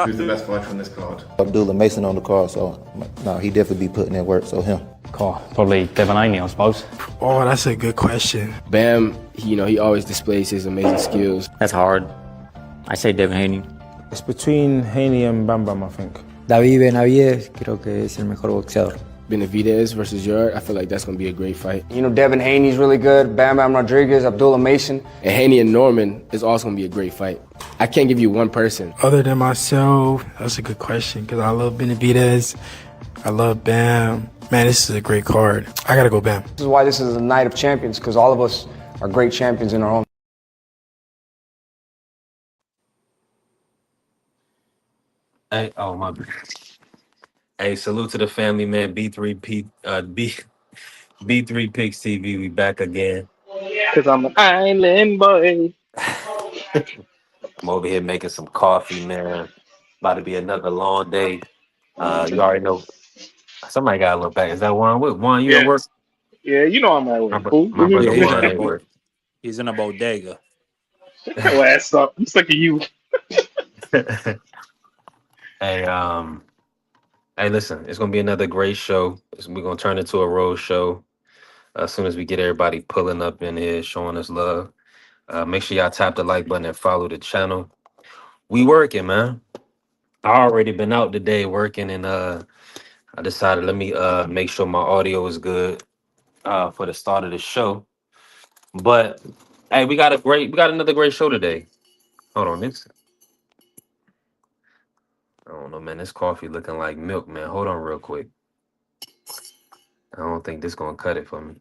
Who's the best fighter on this card? Abdullah Mason on the card, so no, he definitely be putting in work, so him. Cool. Probably Devin Haney, I suppose. Oh, that's a good question. Bam, he always displays his amazing skills. That's hard. I say Devin Haney. It's between Haney and Bam Bam, I think. David Benavides creo que es el mejor boxeador. Benavidez versus Yard, I feel like that's going to be a great fight. You know, Devin Haney's really good, Bam Bam Rodriguez, Abdullah Mason. And Haney and Norman is also going to be a great fight. I can't give you one person. Other than myself, that's a good question because I love Benavidez. I love Bam. Man, this is a great card. I got to go Bam. This is why this is a night of champions, because all of us are great champions in our own. Hey, oh my bad. Hey, salute to the family, man. B3 Picks TV. We back again. Cause I'm an island boy. I'm over here making some coffee, man. About to be another long day. You already know. Somebody got a little back. Is that Juan? Juan, you at work? Yeah, you know I'm at work. My brother Juan at work. He's in a bodega. Shut your ass up. I'm sick of you. Hey, listen, it's gonna be another great show. We're gonna turn it into a road show as soon as we get everybody pulling up in here, showing us love. Make sure y'all tap the like button and follow the channel. We working, man. I already been out today working, and I decided let me make sure my audio is good for the start of the show. But hey, we got another great show today. Hold on, this. I don't know, man. This coffee looking like milk, man. Hold on real quick. I don't think this gonna cut it for me.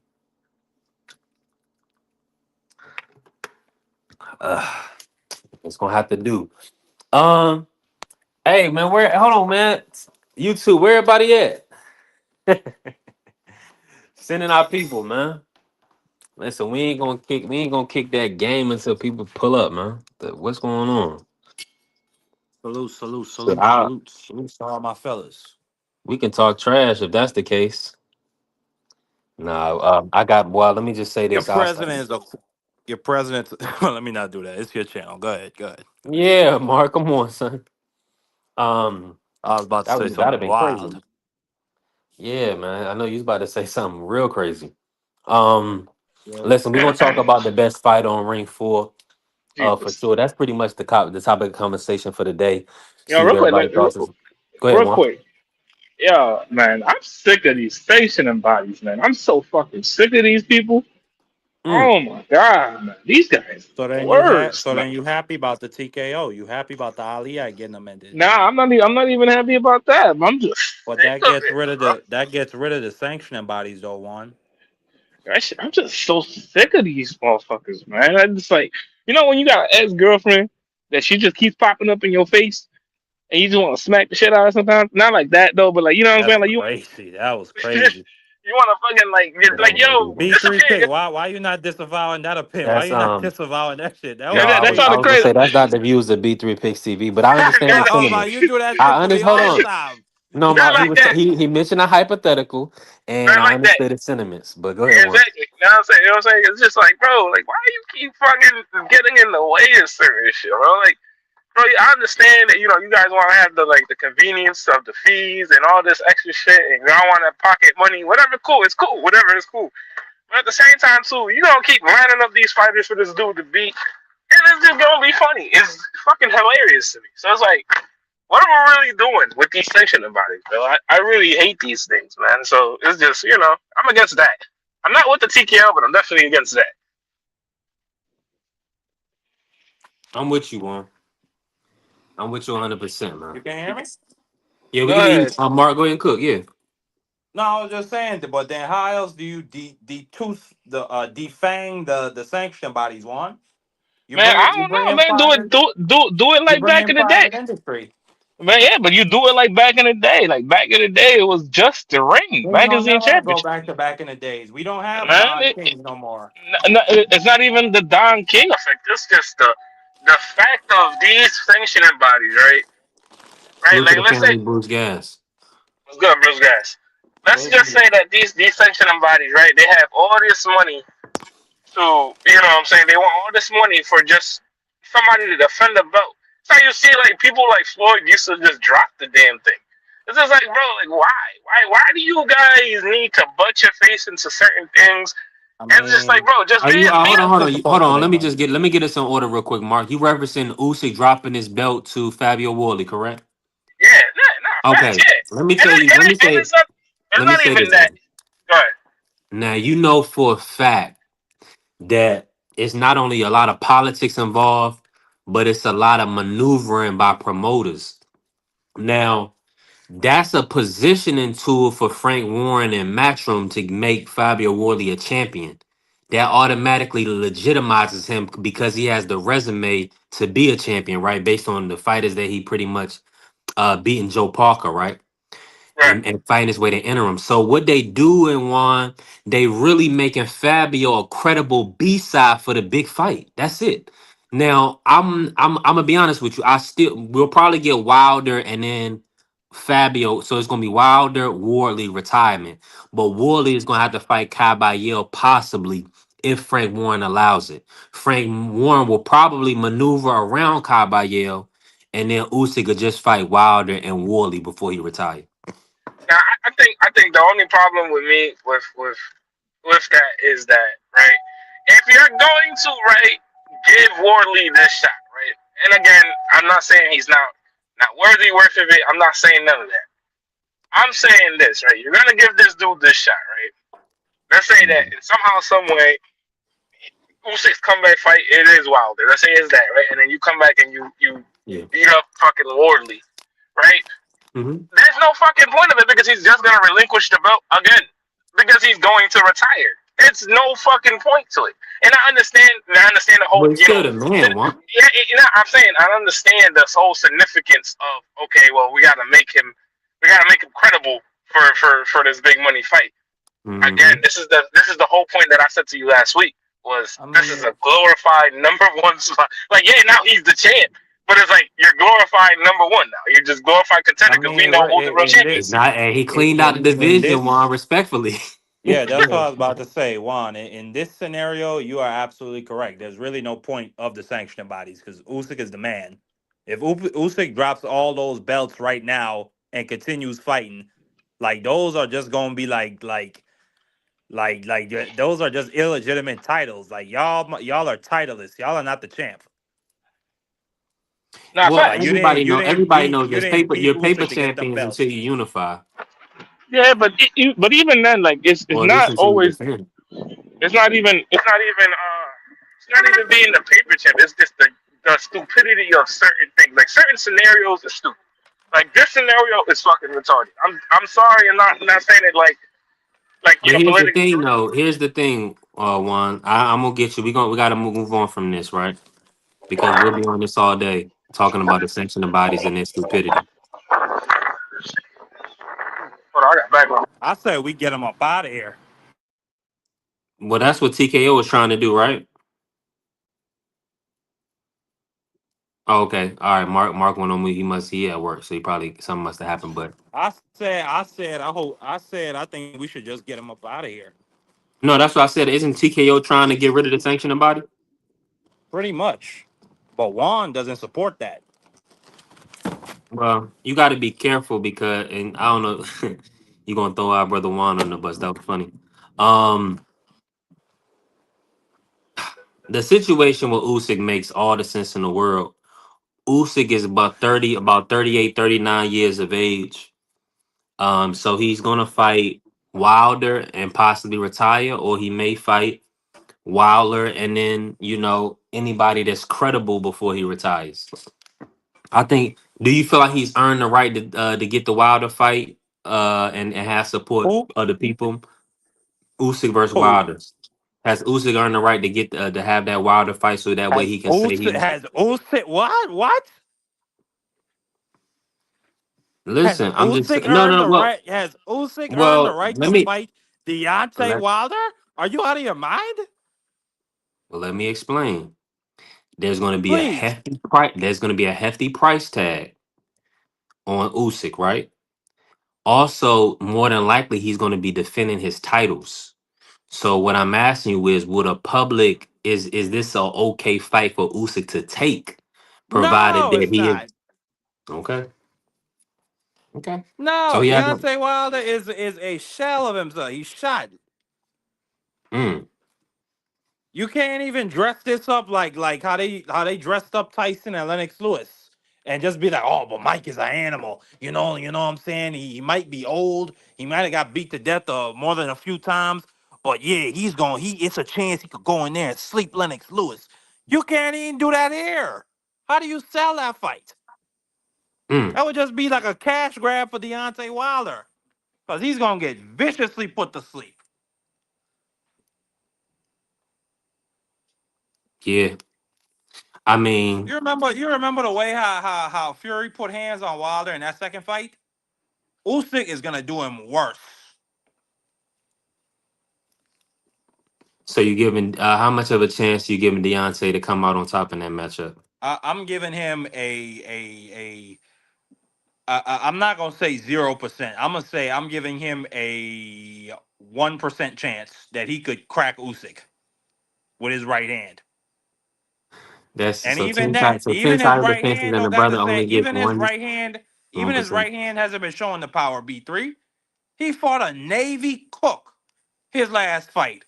It's gonna have to do. Hey, man, hold on, man. You two, where everybody at? Sending our people, man. Listen, we ain't gonna kick that game until people pull up, man. What's going on? Salute to all my fellas. We can talk trash if that's the case. No, let me just say this. Your president. Let me not do that. It's your channel. Go ahead. Yeah, Mark, come on, son. I was about to say something wild. Crazy. Yeah, man. I know you was about to say something real crazy. Listen, we're gonna talk about the best fight on Ring 4. For sure. That's pretty much the topic of conversation for the day. Yo, real quick, Go ahead, real quick. Yeah, man, I'm sick of these sanctioning bodies, man. I'm so fucking sick of these people. Oh my god, man. These guys. So then you happy about the TKO? You happy about the Aliyah getting amended? Nah, I'm not even happy about that. I'm just. But that gets rid of the sanctioning bodies, though. One. I'm just so sick of these motherfuckers, man. I just like, you know, when you got an ex-girlfriend that she just keeps popping up in your face, and you just want to smack the shit out of her sometimes. Not like that though, but like, you know what I'm saying? Like you. Crazy. That was crazy. You want to fucking like yo. B3K. Why you not disavowing that opinion? Why you not disavowing that shit? That's all the crazy. Say, that's not the views of B3 Picks TV, but I understand the sentiment. You do that shit I understand. Hold on. Time. No, he mentioned a hypothetical, and I understood the sentiments. But go ahead. Exactly. You know what I'm saying? It's just like, bro, like, why do you keep fucking getting in the way of certain shit, bro? Like, bro, I understand that, you know, you guys want to have the convenience of the fees and all this extra shit, and y'all want to pocket money, whatever. Cool, it's cool, whatever, it's cool. But at the same time, too, you gonna keep lining up these fighters for this dude to beat, and it's just gonna be funny. It's fucking hilarious to me. So it's like, what are we really doing with these sanctioning bodies, bro? I really hate these things, man. So it's just, you know, I'm against that. I'm not with the TKO, but I'm definitely against that. I'm with you, man. I'm with you 100%, man. You can hear me? Yeah, we can hear you. Mark, go ahead and cook, yeah. No, I was just saying, but then how else do you defang the sanction bodies, one? I don't know, man. Do it like back in the day. Industry. Man, yeah, but you do it like back in the day. Like back in the day, it was just the ring, magazine championship. Go back in the days. We don't have Kings no more. No, it's not even the Don King effect. It's just the fact of these sanctioning bodies, right? Right, like let's say Bruce Gas. What's good, Bruce Gas? Let's just say that these sanctioning bodies, right? They have all this money to, you know what I'm saying? They want all this money for just somebody to defend the belt. That's how you see like people like Floyd used to just drop the damn thing. It's just like, bro, like why do you guys need to butt your face into certain things? I And it's just like, mean, bro, just Are be you? be Hold just on, supposed to Let make me money. let me get this in order real quick, Mark. You referencing Usyk dropping his belt to Fabio Worley, correct? yeah, nah, facts, Okay. yeah. Let me And tell you. it's not Let me say even this. that. Go ahead. Now you know for a fact that it's not only a lot of politics involved, but it's a lot of maneuvering by promoters. Now, that's a positioning tool for Frank Warren and Matchroom to make Fabio Worley a champion. That automatically legitimizes him because he has the resume to be a champion, right? Based on the fighters that he pretty much beating Joe Parker, right? Right. And fighting his way to interim. So what they do in one, they really making Fabio a credible B side for the big fight. That's it. Now I'm gonna be honest with you. We'll probably get Wilder and then Fabio. So it's gonna be Wilder, Wardley retirement. But Wardley is gonna have to fight Caballero possibly if Frank Warren allows it. Frank Warren will probably maneuver around Caballero, and then Usyk could just fight Wilder and Wardley before he retires. Now I think the only problem with me with that is that, right, if you're going to, right, give Wardley this shot, right, and again, I'm not saying he's not worth of it. I'm not saying none of that. I'm saying this, right? You're gonna give this dude this shot, right? Let's say that in somehow, some way, Usyk's comeback fight, it is Wilder. Let's say it's that, right? And then you come back and you Yeah. beat up fucking Wardley, right? Mm-hmm. There's no fucking point of it because he's just gonna relinquish the belt again because he's going to retire. It's no fucking point to it. And I understand the whole, But he's still the man, Juan. I'm saying I understand this whole significance of, okay, well, we gotta make him credible for this big money fight. Mm-hmm. Again, this is the whole point that I said to you last week was this is a glorified #1 spot. Like, yeah, now he's the champ. But it's like you're glorified #1 now. You're just glorified contender because we know who the real champion It's is. not, and he cleaned out the division, Juan, respectfully. Yeah, that's what I was about to say, Juan. In this scenario, you are absolutely correct. There's really no point of the sanctioning bodies because Usyk is the man. If Usyk drops all those belts right now and continues fighting, like those are just gonna be those are just illegitimate titles. Like y'all are titleists. Y'all are not the champ. Nah, Well, facts. everybody knows You didn't beat your paper Usyk to get them champions belts. until you unify. Yeah, but even then, like it's Or not listen to always. defend. It's not even being the paper champ. It's just the stupidity of certain things. Like certain scenarios are stupid. Like this scenario is fucking retarded. I'm sorry, I'm not saying it like But here's the politically. thing, though. Here's the thing, Juan. I'm gonna get you. We gotta move on from this, right? Because we'll be on this all day talking about the sanctioning bodies and their stupidity. Hold on, I got background. I say we get him up out of here. Well, that's what TKO was trying to do, right? Oh, okay. All right. Mark went on me. He at work, so something must have happened. But I think we should just get him up out of here. no, that's what I said. Isn't TKO trying to get rid of the sanctioning body? Pretty much. But Juan doesn't support that. Well, you got to be careful because, and I don't know, you're gonna throw our brother Juan on the bus. That was funny. The situation with Usyk makes all the sense in the world. Usyk is about 38, 39 years of age. So he's gonna fight Wilder and possibly retire, or he may fight Wilder and then anybody that's credible before he retires. I think. Do you feel like he's earned the right to get the Wilder fight and have support Who? of the people? Usyk versus Who? Wilder. Has Usyk earned the right to get to have that Wilder fight so that way he can say he? Has Usyk what? Listen, I'm just Usyk no, earned no, the well, right? Has Usyk earned the well, right let to me fight Deontay let, Wilder? Are you out of your mind? let me explain. There's going to be a Please. hefty price. There's going to be a hefty price tag on Usyk, right? Also, more than likely, he's going to be defending his titles. So, what I'm asking you is, would a public is this a okay fight for Usyk to take? provided No, that it's he is not. okay. Okay. So No, he has no. Deontay Wilder is a shell of himself. He's shot. Mm, You can't even dress this up like how they dressed up Tyson and Lennox Lewis, and just be like, oh, but Mike is an animal. You know what I'm saying? He might be old. He might have got beat to death more than a few times. But yeah, he's going. It's a chance he could go in there and sleep Lennox Lewis. You can't even do that here. How do you sell that fight? mm. That would just be like a cash grab for Deontay Wilder, because he's gonna get viciously put to sleep. Yeah. I mean, You remember the way how Fury put hands on Wilder in that second fight? Usyk is gonna do him worse. so you giving how much of a chance you giving Deontay to come out on top in that matchup? I'm giving him I'm not gonna say 0%. I'm gonna say I'm giving him a 1% chance that he could crack Usyk with his right hand. That's And so even ten that, times. So ten even his times right defenses, hand and the don't got brother the same. only gets Even one his percent. right hand hasn't been showing the power. B3. He fought a Navy cook his last fight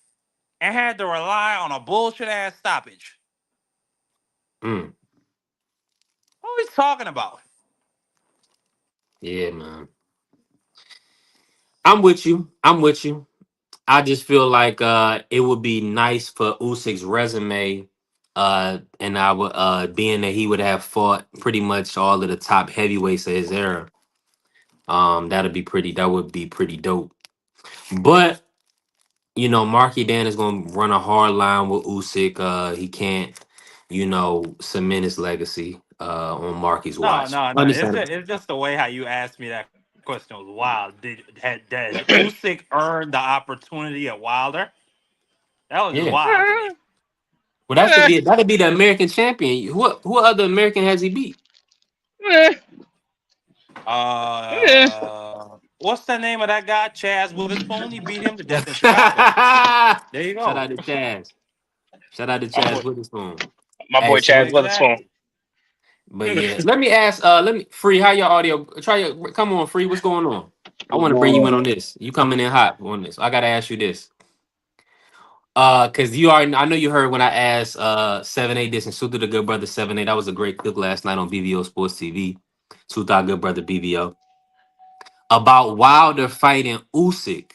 and had to rely on a bullshit ass stoppage. Mm, What are we talking about? yeah, man. I'm with you. I'm with you. I just feel like it would be nice for Usyk's resume, and I would being that he would have fought pretty much all of the top heavyweights of his era. That would be pretty dope. But Marky Dan is gonna run a hard line with Usyk. He can't, cement his legacy on Marky's No, watch. no, no. Understandable. It's just the way how you asked me that question was wild. Did Usyk earn the opportunity at Wilder? That was just Yeah. wild to me. Well, that'd be the American champion. Who other American has he beat? What's the name of that guy? Chaz Witherspoon. He beat him to death in Chicago. Shout There you out go. to Chaz. Shout out to My Chaz boy, Witherspoon. my Hey, boy so Chaz Witherspoon. Exactly. but yeah, let me ask. Let me Free. How your audio? Come on, Free. What's going on? I What's want to bring you going in on on? this. You coming in hot on this? I gotta ask you this. Cause I know you heard when I asked 7A this and Suit the Good Brother 7A. That was a great clip last night on BVO Sports TV. Suit our Good Brother BVO about Wilder fighting Usyk.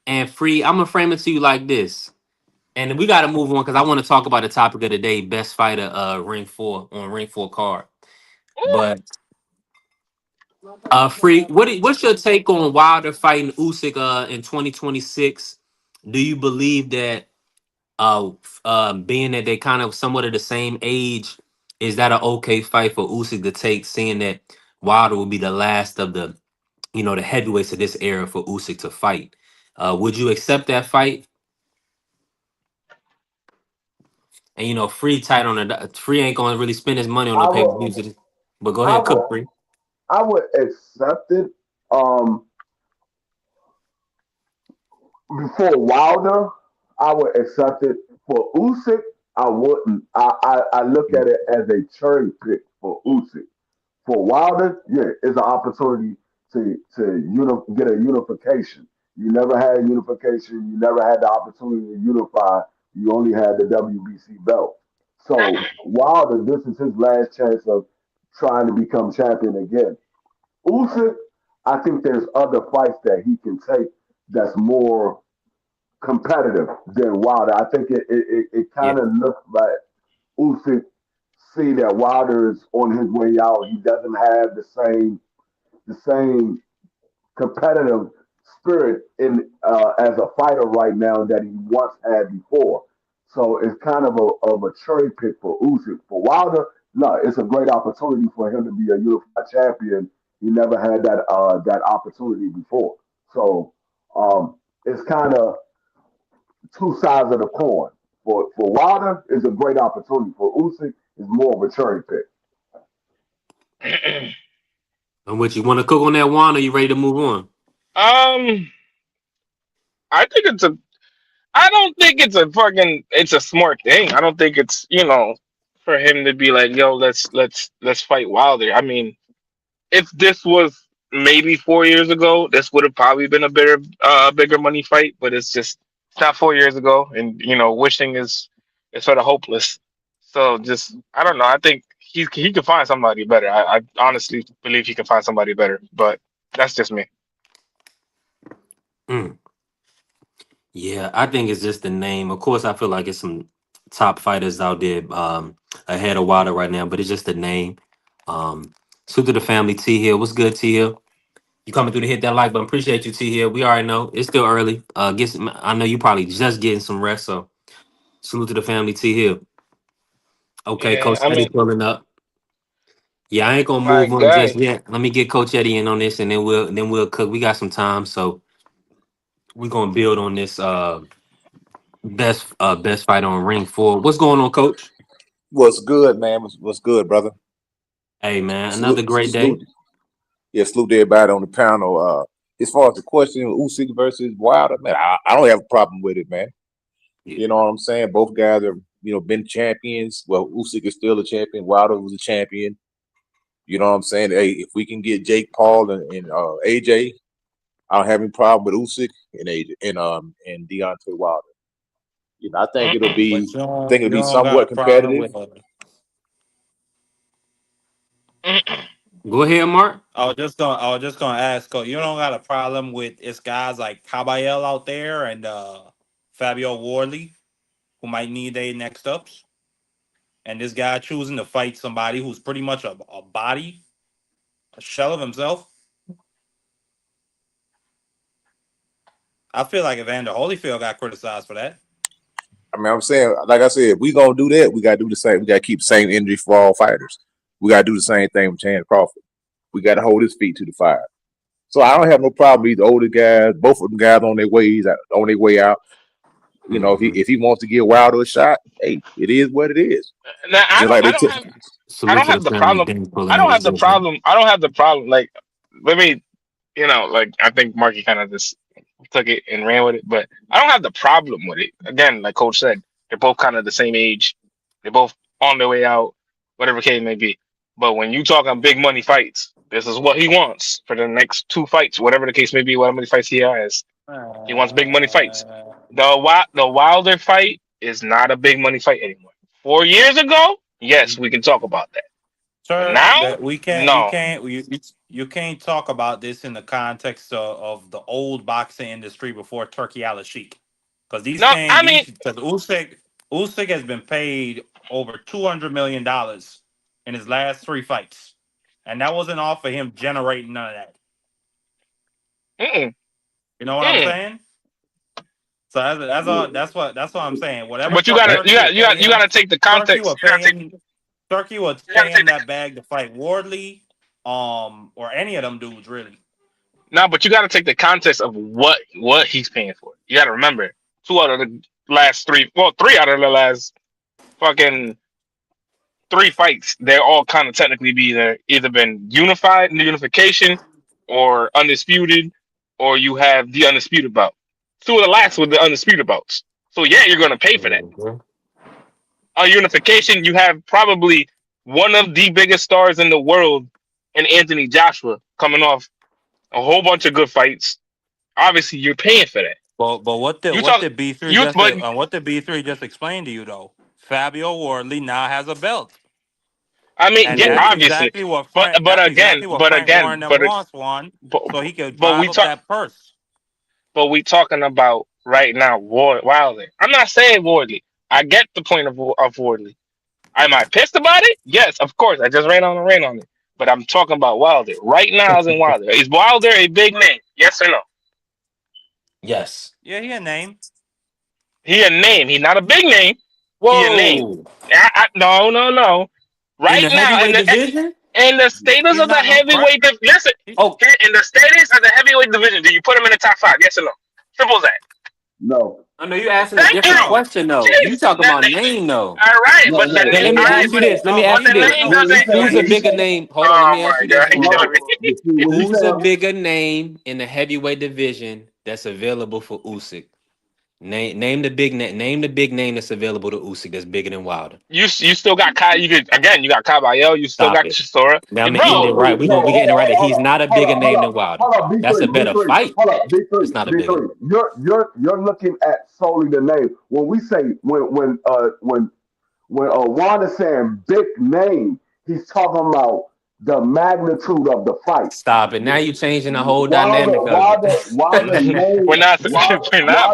And Free, I'm gonna frame it to you like this. And we got to move on because I want to talk about the topic of the day: best fighter, Ring 4 card. But Free, what's your take on Wilder fighting Usyk in 2026? Do you believe that being that they kind of somewhat of the same age, is that an okay fight for Usyk to take? Seeing that Wilder will be the last of the heavyweights of this era for Usyk to fight. Would you accept that fight? And Free tight on it. Free ain't gonna really spend his money on no I pay per would, views. But go I ahead, would, cook Free. I would accept it. Um, Before Wilder, I would accept it. For Usyk, I wouldn't. I look at it as a cherry pick for Usyk. For Wilder, yeah, it's an opportunity to get a unification. You never had unification. You never had the opportunity to unify. You only had the WBC belt. So Wilder, this is his last chance of trying to become champion again. Usyk, I think there's other fights that he can take that's more competitive than Wilder. I think it Yeah, kind of looks like Usyk see that Wilder is on his way out. He doesn't have the same competitive spirit in as a fighter right now that he once had before. So it's kind of a cherry pick for Usyk. For Wilder, no, it's a great opportunity for him to be a unified champion. He never had that opportunity before. So it's kind of two sides of the coin. For Wilder, it's a great opportunity. For Usyk, it's more of a cherry pick. I'm with you. Want to cook on that one, or you ready to move on? Um, I think it's a. I don't think it's a fucking. It's a smart thing. I don't think it's for him to be like, yo, let's fight Wilder. I mean, if this was maybe 4 years ago, this would have probably been a bigger money fight. But it's not 4 years ago, and wishing is sort of hopeless. So just I don't know. I think he can find somebody better. I honestly believe he can find somebody better, but that's just me. Mm. Yeah, I think it's just the name. Of course, I feel like it's some top fighters out there ahead of Wilder right now, but it's just the name. Salute to the family, T Hill. What's good, T Hill? You coming through to hit that like button. Appreciate you, T Hill. We already know it's still early. I know you probably just getting some rest, so salute to the family, T Hill. Okay, Yeah, Coach I Eddie mean, pulling up. Yeah, I ain't gonna my move on just guy. yet. Let me get Coach Eddie in on this, and then we'll cook. We got some time, so we're gonna build on this best fight on ring 4. What's going on, Coach? What's good, man? What's good, brother? Hey man, another Salute, great day. salute, yeah, salute to everybody on the panel. As far as the question of Usyk versus Wilder, man, I don't have a problem with it, man. Yeah. You know what I'm saying? Both guys have, been champions. Well, Usyk is still a champion. Wilder was a champion. You know what I'm saying? Hey, if we can get Jake Paul and AJ, I don't have any problem with Usyk and AJ and Deontay Wilder. I think it'll But be you don't got a somewhat problem competitive. with. Go ahead, Mark. I was just gonna ask. You don't got a problem with it's guys like Caballel out there and Fabio Wardley who might need their next ups, and this guy choosing to fight somebody who's pretty much a body, a shell of himself. I feel like Evander Holyfield got criticized for that. I mean, I'm saying, like I said, if we gonna do that, we gotta do the same. We gotta keep the same energy for all fighters. We gotta do the same thing with Chance Crawford. We gotta hold his feet to the fire. So I don't have no problem with the older guys, both of them guys on their way out. If he wants to give Wilder a shot, hey, it is what it is. Now, Just like they took. I don't have the problem. I don't have the problem. I don't have the problem. Like, let me, like I think Marky kind of just took it and ran with it, but I don't have the problem with it. Again, like Coach said, they're both kind of the same age. They're both on their way out, whatever case may be. But when you talking big money fights, this is what he wants for the next 2 fights, whatever the case may be, whatever many fights he has. He wants big money fights. The Wilder fight is not a big money fight anymore. 4 years ago, yes, we can talk about that. Sir, Now, we can't. no. You can't talk about this in the context of the old boxing industry before Turkey Al Sheikh, because Usyk has been paid over $200 million in his last 3 fights, and that wasn't off of him generating none of that. Mm-mm. You know what I'm saying? So that's what I'm saying. Whatever. But you gotta take the context. Turkey was paying that bag to fight Wardley, or any of them dudes really. No, but you got to take the context of what he's paying for. You got to remember, 3 out of the last fucking 3 fights, they're all kind of technically either been unification, or undisputed, or you have the undisputed bout. 2 of the last were the undisputed bouts. So yeah, you're gonna pay for that. A unification, you have probably one of the biggest stars in the world in Anthony Joshua coming off a whole bunch of good fights. Obviously, you're paying for that. But what did B3 just explain to you though? Fabio Wardley now has a belt. I mean, and yeah, that's obviously, exactly what Frank Warren wants one, so he could drive up that purse. But we talking about right now Wilder. I'm not saying Wardley. I get the point of Wardley. Am I pissed about it? Yes, of course. I just ran on it. But I'm talking about Wilder. Right now, as in Wilder. Is Wilder a big name? Yes or no? Yes. Yeah, he a name. He a name. He's not a big name. Whoa. He a name. No. Right now, in the status of the heavyweight division. Listen. In the status of the heavyweight division, do you put him in the top 5? Yes or no? Simple as that. No. I know you're asking a different question though. You talking about name though. All right, but let me ask you this. Who's a bigger name? Hold on, let me ask you this. Who's a bigger name in the heavyweight division that's available for Usyk? Name the big name. Name the big name that's available to Usyk that's bigger than Wilder. You still got Kai. You got Caballero. You still Stop got it. Chisora. Now I'm Bro, gonna end it right. No, We getting it right. He's not a bigger hold name up, than Wilder. hold up, That's a B3, better B3, fight. hold up, B3, It's not a bigger. B3. You're looking at solely the name. When we say when Wanda's saying big name, he's talking about the magnitude of the fight. Stop it. Now you're changing the whole dynamic of Wilder's it. name, we're not,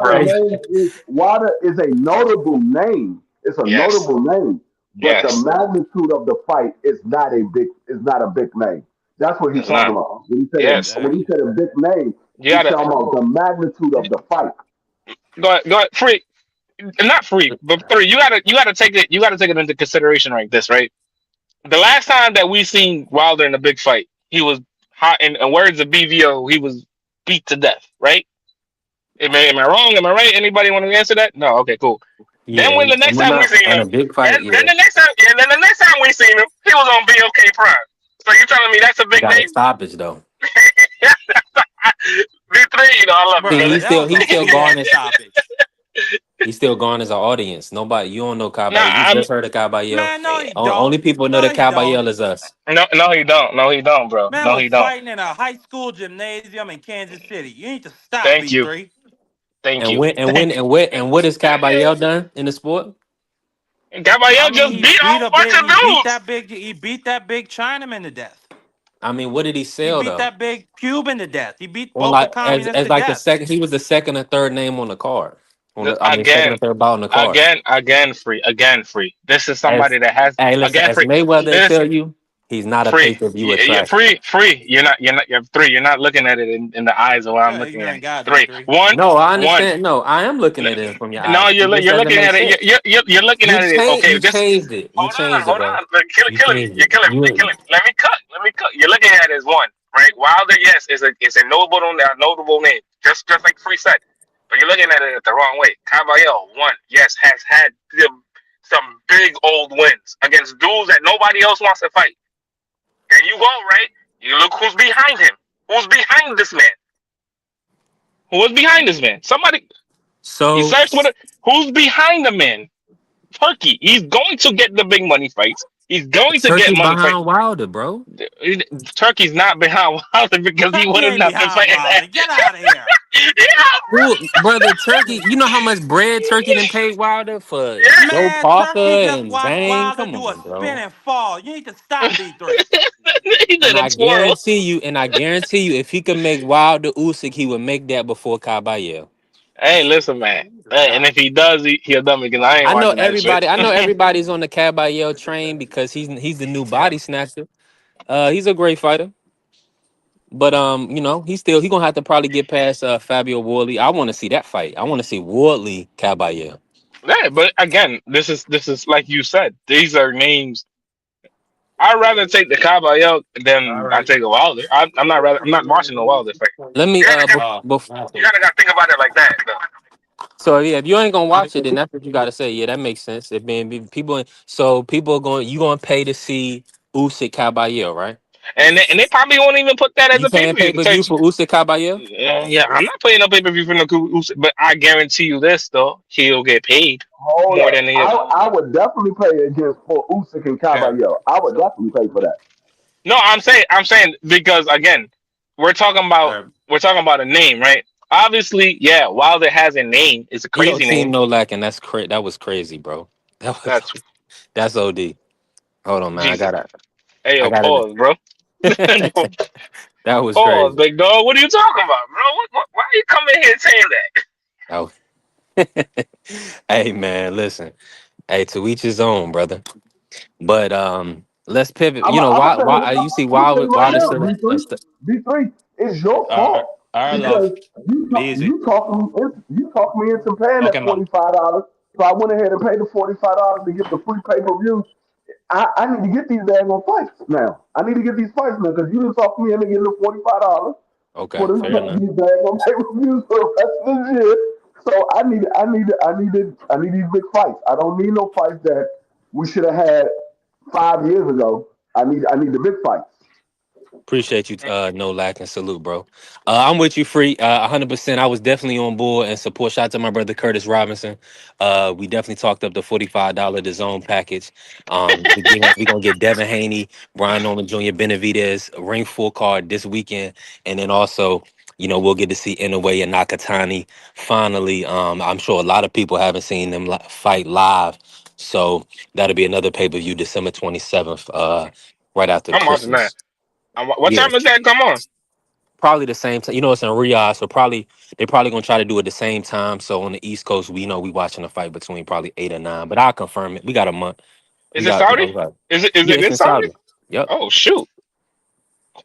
bro. Wilder is a notable name. It's a Yes. notable name, but Yes. the magnitude of the fight is not a big name. That's what he's It's talking not. about. When he said Yes. when he said a big name, You he's gotta talking about the magnitude of the fight. go ahead. Free, not free, but three. You gotta take it. You gotta take it into consideration like this, right? The last time that we seen Wilder in a big fight, he was hot. In words of BVO, he was beat to death, right? Am I wrong? Am I right? Anybody want to answer that? No. Okay, cool. Yeah, Then when the next we're time we not seen in him, a big fight. then Yeah, the next time we seen him, he was on BOK Prime. So you telling me that's a big got a name? stoppage though. B3, you know, I love Bro, you, brother. He's still garners. topic. He's still garners an audience. Nobody, you don't know Caballero. Nah, You just heard of Caballero. Man, no, he Only don't. people know No, that he don't. Caballero is us. no, he don't. No, he don't, bro. Man No, was he don't. fighting in a high school gymnasium in Kansas City. You need to stop, Thank you. B3. Thank And you. what has Caballero done in the sport? Caballero just he beat a whole bunch of dudes. He beat that big Chinaman to death. I mean, what did he He sell beat though? that big Cuban to death. He beat Well, both the like communists as to like the death. second, he was the second or third name on the card. Second or Again, third bout on the card. again, free. This is somebody that has Hey, listen, again as free. Mayweather This tell you, he's not a free. pay-per-view Yeah, attraction. free. You're three. You're not looking at it in the eyes of what I'm looking at. God, Three. B3. One. No, I understand. No, I am looking at it from your eyes. No, It you're just doesn't looking make at sense. it. You're looking at it. Okay, You changed it. You changed it, hold bro. on. Kill You me. changed You're it. killing me. You're killing me. Let me cut. You're looking at it as one, right? Wilder, yes, is a notable name, just like Free said. But you're looking at it the wrong way. Caballero, one, yes, has had some big old wins against dudes that nobody else wants to fight. There you go, right? You look who's behind him. Who's behind this man? Who is behind this man? Somebody. So You search with it. Who's behind the man? Turkey. He's going to get the big money fights. He's going to Turkey get money fights. behind Wilder, bro. Turkey's not behind Wilder because he would have not been fighting that. Get out of here. Who, brother, Turkey, you know how much bread Turkey done paid Wilder for Joe Man, Parker Turkey just and watched Zane? Wilder Come do on, a bro. spin and fall. You need to stop, B3. He did And a I twirl. guarantee you, if he could make Wilder Usyk, he would make that before Caballero. Hey, listen, man. Hey, and if he does, he'll dumb me because I ain't I know watching that shit. everybody's on the Caballero train because he's the new body snatcher. He's a great fighter. But he's gonna have to probably get past Fabio Wardley. I want to see that fight. I want to see Wardley Caballero. Yeah, but again, this is like you said. These are names. I'd rather take the Caballero than I take a Wilder. I'm not watching the Wilder fight. Let me You gotta think about it like that. Though. So yeah, if you ain't gonna watch it, then that's what you gotta say. Yeah, that makes sense. If people are gonna pay to see Usyk Caballero, right? And they probably won't even put that as You a pay paying per pay-per-view for Usyk Caballero? Yeah, I'm not paying no pay per view for no Usyk, but I guarantee you this though, he'll get paid Hold more up. than he. I would definitely pay against for Usyk and Caballero. I would definitely pay for that. No, I'm saying because again, we're talking about a name, right? Obviously, yeah. Wilder has a name. It's a crazy name. No lacking. That was crazy, bro. That's OD. Hold on, man. Jesus. I gotta. Hey, yo, pause, bro. That was pause, crazy. big dog. What are you talking about, bro? Why are you coming here saying that? Oh. Hey, man, listen. Hey, to each his own, brother. But let's pivot. Why you see Wilder B3, it's your fault because you talked me into paying that $45. So I went ahead and paid the $45 to get the free pay-per-view. I need to get these daggone fights now. I need to get these fights now because you didn't talk me into getting the $45 okay, for these daggone pay-per-views for the rest of this year. So I need these big fights. I don't need no fights that we should have had 5 years ago. I need the big fights. Appreciate you, no lack and salute, bro. I'm with you, free, 100%. I was definitely on board and support. Shout out to my brother Curtis Robinson. We definitely talked up the $45 the zone package. We gonna get Devin Haney, Brian Norman Jr., Benavidez, a ring full card this weekend, and then also, we'll get to see Inoue and Nakatani finally. I'm sure a lot of people haven't seen them fight live, so that'll be another pay-per-view December 27th, right after I'm watching that. Christmas. What Yeah, time is that? Come on. probably the same time. It's in Riyadh, so they're probably gonna try to do it the same time. So on the East Coast, we know we watching a fight between probably 8 or 9. But I'll confirm it. We got a month. Is it Saudi? We got Is yeah, it it's in in Saudi? Saudi. Yep. Oh shoot!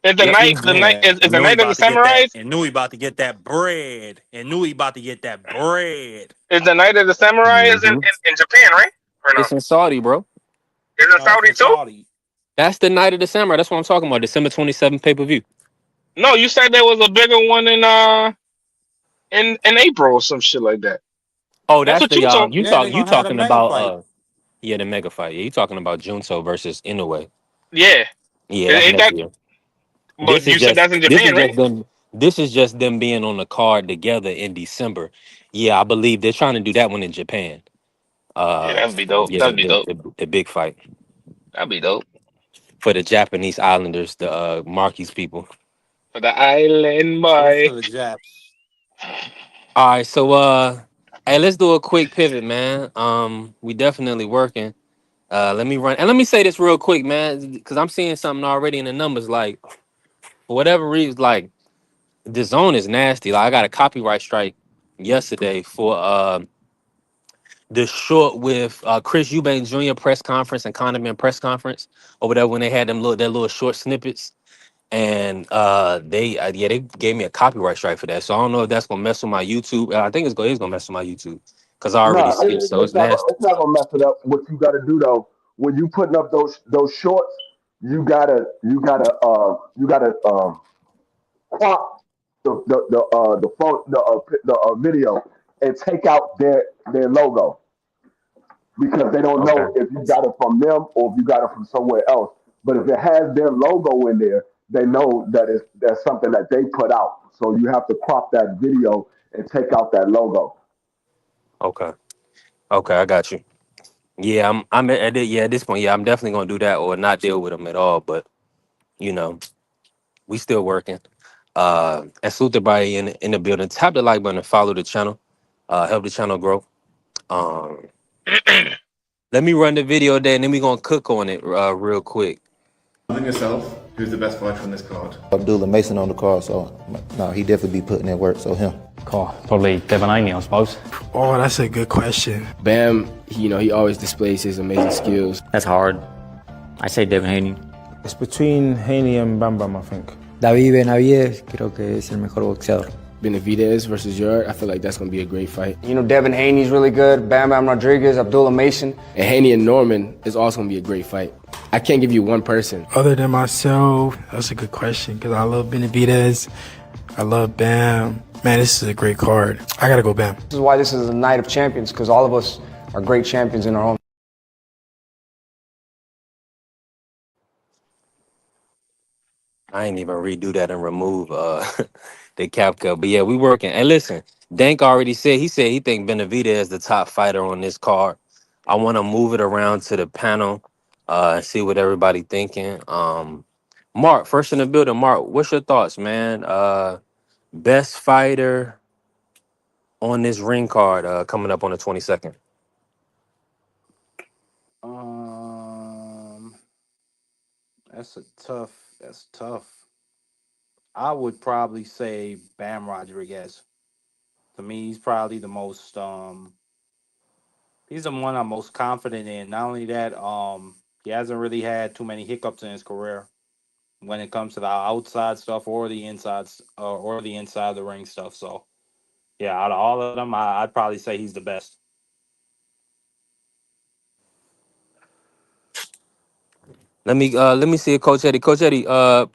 Is the Yep. night Yeah, is and the knew he night of the about to get that. samurais? And knew he about to get that bread. And knew he about to get that bread. Is the night of the samurai is hmm in Japan, right? Or no? It's in Saudi, bro. Is it No, it's Saudi in too? Saudi. That's the night of the samurai. That's what I'm talking about. December 27th pay-per-view. No, you said there was a bigger one in April or some shit like that. Oh, That's that's what you the told. you Yeah, they're talk you gonna have a talking mega about fight. the mega fight. Yeah, you talking about Junto versus Inoue. Yeah, Yeah, that's ain't next that? year. This But is you said just that's in this Japan, is right? just them. This is just them being on the card together in December. Yeah, I believe they're trying to do that one in Japan. Yeah, Uh, that'd be dope. yeah, That'd be dope. the big fight That'd be dope for the Japanese Islanders, the Marquis people. for the island What's boy. to the Japs? All right, so hey, let's do a quick pivot, man. We definitely working. Let me run and let me say this real quick, man, because I'm seeing something already in the numbers. Like for whatever reason, like the zone is nasty. Like I got a copyright strike yesterday for the short with Chris Eubank Jr. press conference and Condiment press conference over there when they had their little short snippets. And they gave me a copyright strike for that. So I don't know if that's gonna mess with my YouTube. I think it's gonna mess with my YouTube because I already No, see it. So it's nasty. it's not gonna mess it up. What you gotta do though, when you putting up those shorts, you gotta crop the video and take out their logo because they don't Okay. know if you got it from them or if you got it from somewhere else. But if it has their logo in there, they know that's something that they put out. So you have to crop that video and take out that logo. Okay. Okay. I got you. Yeah, I'm at it. Yeah, at this point, yeah, I'm definitely gonna do that or not deal with them at all. But you know, we still working. And salute everybody in the building. Tap the like button and follow the channel. Help the channel grow. Um, let me run the video there, and then we gonna cook on it real quick. Other than yourself, who's the best fighter on this card? Abdullah Mason on the card, so no, he definitely be putting in work. So him. Cool. Probably Devin Haney, I suppose. Oh, that's a good question. Bam, he always displays his amazing skills. That's hard. I say Devin Haney. Es between Haney and Bam Bam, I think. David Benavidez creo que es el mejor boxeador. Benavidez versus Yard, I feel like that's gonna be a great fight. You know, Devin Haney's really good. Bam Bam Rodriguez, Abdullah Mason. And Haney and Norman is also gonna be a great fight. I can't give you one person. Other than myself, that's a good question because I love Benavidez. I love Bam. Man, this is a great card. I gotta go Bam. This is why this is a night of champions, because all of us are great champions in our own. I ain't even redo that and remove the cap cut. But yeah, we working. And listen, Dank already said he think Benavidez is the top fighter on this card. I want to move it around to the panel and see what everybody thinking. Mark, first in the building. Mark, what's your thoughts, man? Best fighter on this ring card coming up on the 22nd. That's tough. I would probably say Bam Rodriguez. To me, he's probably the most he's the one I'm most confident in. Not only that, he hasn't really had too many hiccups in his career when it comes to the outside stuff or the inside of the ring stuff. So yeah, out of all of them, I'd probably say he's the best. Let me see it, Coach Eddie. Coach Eddie,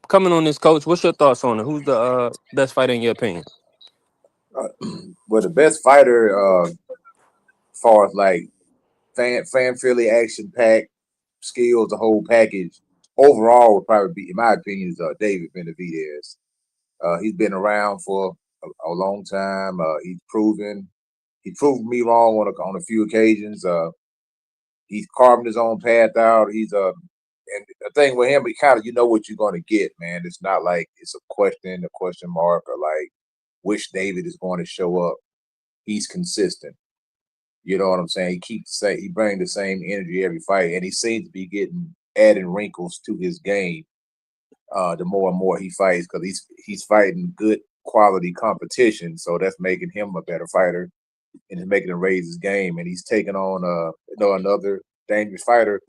coming on this, Coach, what's your thoughts on it? Who's the best fighter in your opinion? Well, the best fighter, as far as like fan friendly, action pack, skills, the whole package. overall would probably be, in my opinion, is David Benavidez. He's been around for a long time. He proved me wrong on a few occasions. He's carving his own path out. And the thing with him, he kind of, you know what you're going to get, man. It's not like it's a question mark, or like which David is going to show up. He's consistent. You know what I'm saying? He brings the same energy every fight, and he seems to be adding wrinkles to his game the more and more he fights, because he's fighting good quality competition, so that's making him a better fighter, and it's making him raise his game, and he's taking on another dangerous fighter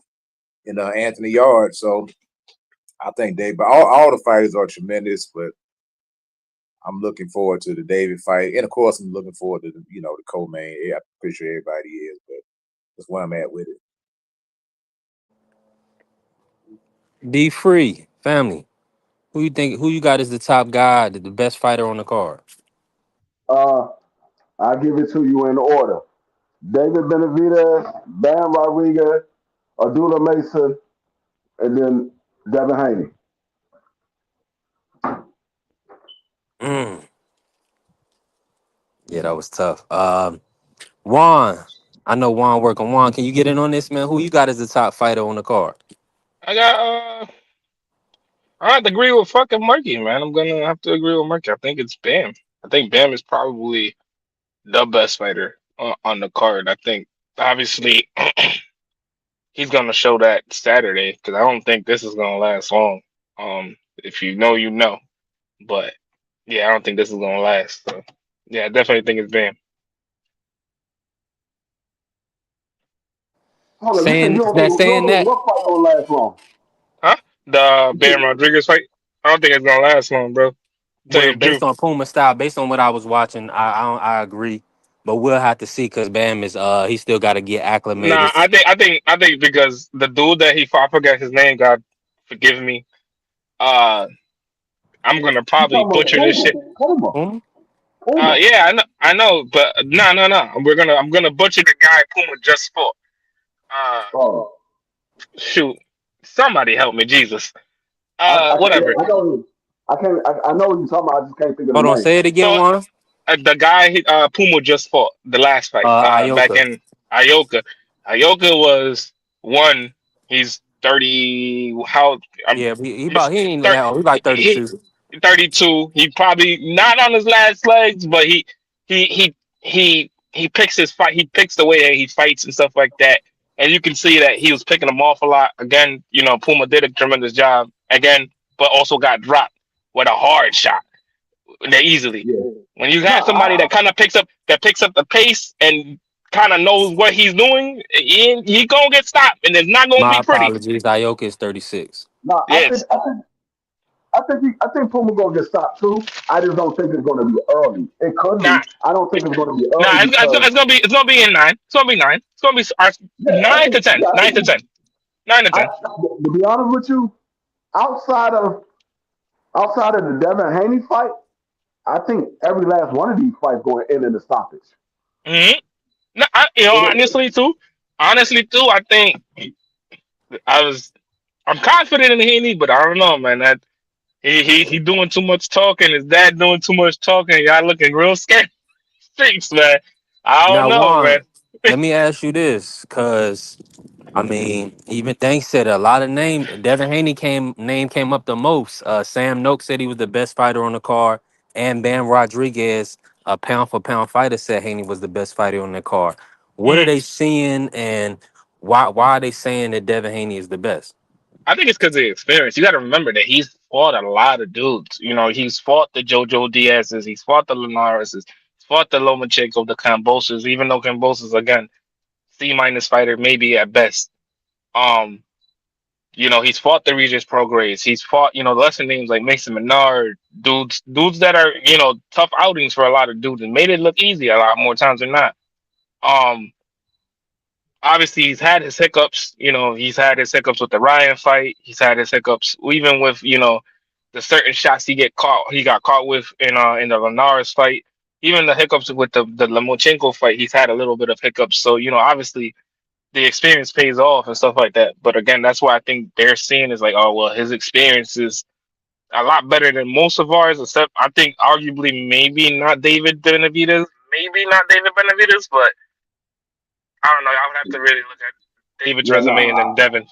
in Anthony Yarde. So I think but all the fighters are tremendous, but I'm looking forward to the David fight, and of course I'm looking forward to the co-main. Yeah, I'm pretty sure everybody is, but that's where I'm at with it. D Free family. Who you got as the top guy, the best fighter on the card? I'll give it to you in order. David Benavidez, Bam Rodriguez, Abdullah Mason, and then Devin Haney. Yeah, that was tough. Juan, I know Juan working. Juan, can you get in on this, man? Who you got as the top fighter on the card? I have to agree with fucking Murky, man. I'm gonna have to agree with Murky. I think it's Bam. I think Bam is probably the best fighter on the card. I think obviously he's gonna show that Saturday, because I don't think this is gonna last long. If you know, you know. But yeah, I don't think this is gonna last. So yeah, I definitely think it's Bam. Hold on, Saying what fight gonna last long? Huh? The Bam Rodriguez fight? I don't think it's gonna last long, bro. Tell you Well, the based truth. on Puma style, based on what I was watching, I agree. But we'll have to see, because Bam is he still got to get acclimated. Nah, I think because the dude that he fought, I forget his name. God forgive me. I'm gonna probably butcher this shit. Yeah, I know, but no. I'm gonna butcher the guy Puma just fought. Shoot, somebody help me, Jesus. Whatever. I know what you're talking about. I just can't think of the Hold on, name. say it again, Juan. The guy Puma just fought the last fight back in Ioka. Ioka was one. He's 30. He like 32. 32. He probably not on his last legs, but he picks his fight. He picks the way that he fights and stuff like that. And you can see that he was picking them off a lot. Again, Puma did a tremendous job again, but also got dropped with a hard shot. Easily. Yeah. When you have somebody that kind of picks up the pace and kind of knows what he's doing, he gonna get stopped, and it's not gonna be pretty. My apologies. Ioka is 36. No, yes. I think Puma gonna get stopped too. I just don't think it's gonna be early. It could be. I don't think it's gonna be early. Nah, it's gonna be in 9. It's gonna be 9. It's gonna be 9 to 10. 9 to 10. 9 to 10. To be honest with you, outside of the Devin Haney fight, I think every last one of these fights going to end in the stoppage. Mm-hmm. No, honestly too, I think I'm confident in Haney, but I don't know, man. That he doing too much talking. His dad doing too much talking. Y'all looking real scared. Streets, man. I don't know, Juan, man. Let me ask you this, because even Thanks said a lot of names. Devin Haney name came up the most. Sam Noak said he was the best fighter on the card, and Bam Rodriguez, a pound for pound fighter, said Haney was the best fighter on the card. What are they seeing, and why are they saying that Devin Haney is the best? I think it's because of the experience. You got to remember that he's fought a lot of dudes. He's fought the Jojo Diaz's, he's fought the Linares's, he's fought the Lomachenko, the Kambosos, even though Kambosos, again, C- fighter, maybe at best. He's fought the Regis Prograis. He's fought, lesser names like Mason Menard, dudes that are, tough outings for a lot of dudes, and made it look easy a lot more times than not. Obviously he's had his hiccups. He's had his hiccups with the Ryan fight. He's had his hiccups even with, the certain shots he got caught with in the Linares fight. Even the hiccups with the Lomachenko fight, he's had a little bit of hiccups. So, obviously the experience pays off and stuff like that. But again, that's why I think they're seeing is like, oh well, his experience is a lot better than most of ours. Except I think arguably maybe not David Benavidez, but I don't know. I would have to really look at David's Yeah, resume and no, then Devin.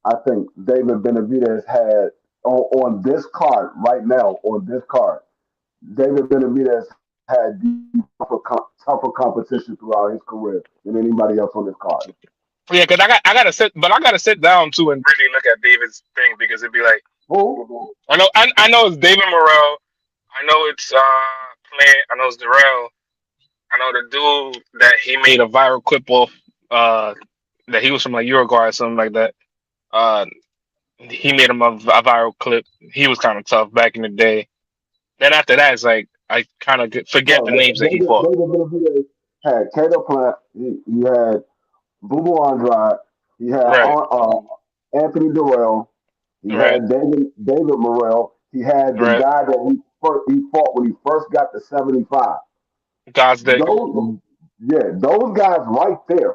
I think David Benavidez had on this card right now. On this card, David Benavidez had the tougher competition throughout his career than anybody else on this card. Yeah, because I gotta sit down too and really look at David's thing because it'd be like, Oh, I know it's David Morrell, I know it's Plant, I know it's Darrell, I know the dude that he made a viral clip off, that he was from like Uruguay or something like that. He made him a viral clip. He was kind of tough back in the day. Then after that, it's like I kind of forget the names that he fought. David Benavidez had Cato Plant. He had Bubu Andrade. He had Anthony Durrell. He had David Morrell. He had the guy that he fought when he first got to 75. Gosdick. Those guys right there.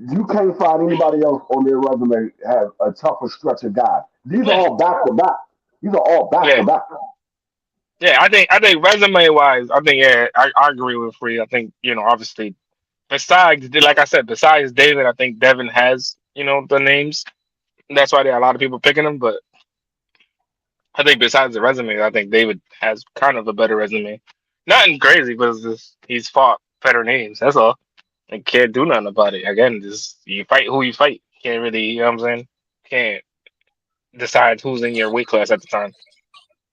You can't find anybody else on their resume have a tougher stretch of guys. These are all back to back. Yeah, I think resume wise, I think I agree with Free. I think obviously besides like I said, besides David, I think Devin has the names. That's why there are a lot of people picking him. But I think besides the resume, I think David has kind of a better resume. Nothing crazy, but it's just he's fought better names. That's all. And can't do nothing about it. Again, just you fight who you fight. Can't really, you know what I'm saying? Can't decide who's in your weight class at the time.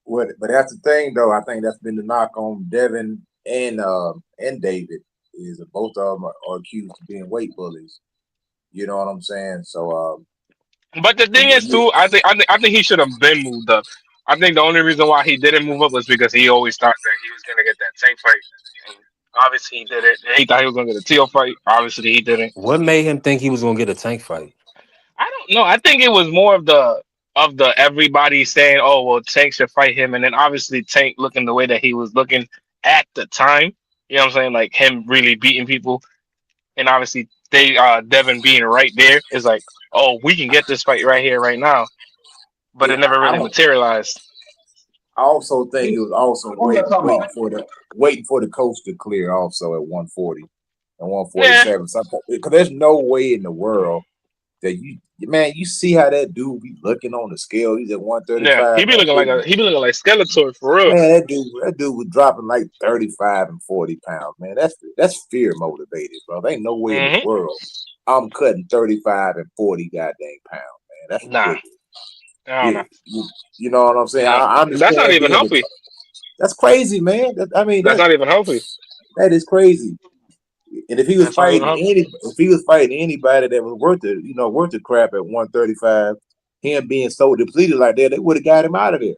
But that's the thing, though. I think that's been the knock on Devin and David is that both of them are accused of being weight bullies. You know what I'm saying? So, but the thing is, too, I think he should have been moved up. I think the only reason why he didn't move up was because he always thought that he was gonna get that Tank fight. And obviously, he did it. He thought he was gonna get a Teal fight. Obviously, he didn't. What made him think he was gonna get a Tank fight? I don't know. I think it was more of the everybody saying, "Oh, well, Tank should fight him," and then obviously Tank looking the way that he was looking at the time. You know what I'm saying? Like him really beating people, and obviously Devin being right there is like, "Oh, we can get this fight right here, right now," but it never really materialized. I also think it was also waiting for the coast to clear also at 140 and 147. Because there's no way in the world that you see how that dude be looking on the scale. He's at 135. Yeah, he be looking like Skeletor for real. Man, that dude was dropping like 35 and 40 pounds. Man, that's fear motivated, bro. There ain't no way in the world I'm cutting 35 and 40 goddamn pounds, man. That's ridiculous. I don't know. You know what I'm saying? I That's not even healthy. That's crazy, man. That's not even healthy. That is crazy. And if he was fighting anybody that was worth the crap at 135, him being so depleted like that, they would have got him out of there.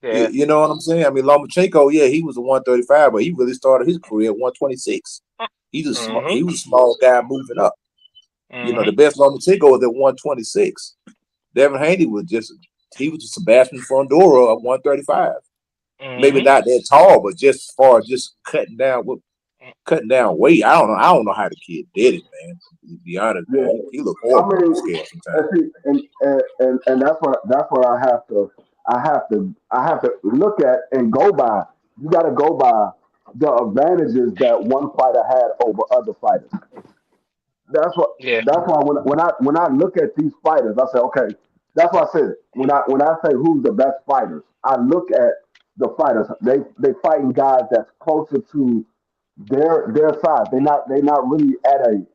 Yeah. You know what I'm saying? I mean, Lomachenko, he was a 135, but he really started his career at 126. He was a small guy moving up. The best Lomachenko was at 126. Devin Haney was just Sebastian Fundora at 135. Maybe not that tall, but just as far as just cutting down weight. I don't know how the kid did it, man. To be honest, man, he looked horrible on the scale sometimes. And that's what I have to look at and go by. You got to go by the advantages that one fighter had over other fighters. That's why when I look at these fighters, I say, okay. That's why I said when I say who's the best fighters, I look at the fighters. They fighting guys that's closer to their size. They're not really at a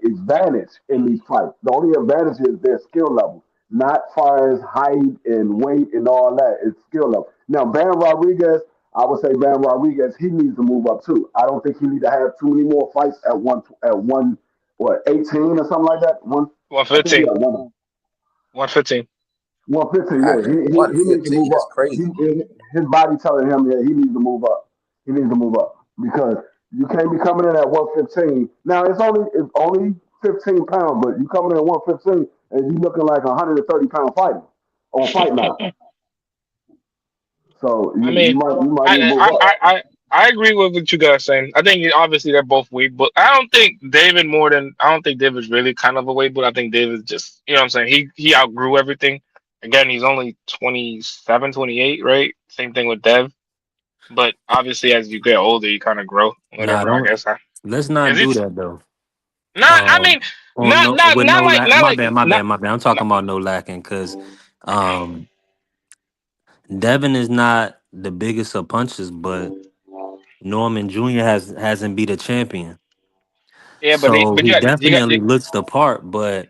advantage in these fights. The only advantage is their skill level, not far as height and weight and all that. It's skill level. Now, Bam Rodriguez, I would say Bam Rodriguez, he needs to move up too. I don't think he needs to have too many more fights at 18 or something like that. 115. 115. 115, yeah. He needs to move up. Crazy. His body telling him he needs to move up. He needs to move up because you can't be coming in at 115. Now it's only 15 pounds, but you coming in at 115 and you looking like a 130-pound fighter on Fight Night. So you might need to move up. I agree with what you guys are saying. I think obviously they're both weak, but I don't think David's really kind of a weight, but I think David's just, you know what I'm saying? He outgrew everything. Again, he's only 27, 28, right? Same thing with Dev. But obviously as you get older, you kind of grow. Nah, Whatever, I don't. guess. Let's Is not do it that though. not I mean On no with not no like lack. not My like bad. My not bad. My bad. I'm talking about no lacking because um Devin is not the biggest of punches, but Norman Jr. hasn't beat a champion. yeah, but So but he you got definitely looks the part, but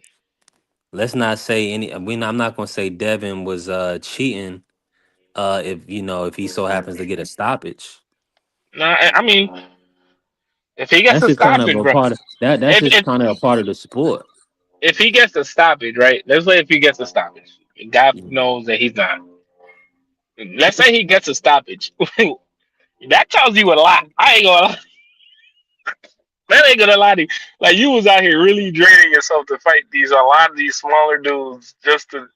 let's not say any. I'm not gonna say Devin was cheating. If if he so happens to get a stoppage, nah, I mean if he gets that's a just kind of stoppage, a bro. part of that. That's If just if kind of a part of the sport. if he gets a stoppage, right? Let's say if he gets a stoppage. God knows that he's not. Let's say he gets a stoppage. That tells you a lot. I ain't gonna lie. That ain't gonna lie to you. Like you was out here really draining yourself to fight a lot of these smaller dudes just to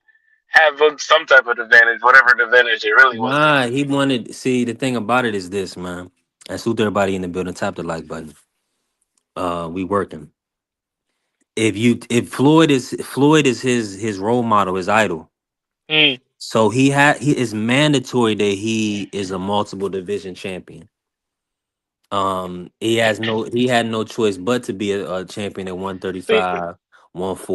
have some type of advantage, whatever the advantage it really was. Nah, he wanted. See, the thing about it is this, man. And salute everybody in the building. Tap the like button. We working. If Floyd is his role model, his idol. Mm. So he is mandatory that he is a multiple division champion. He had no choice but to be a champion at See, 135,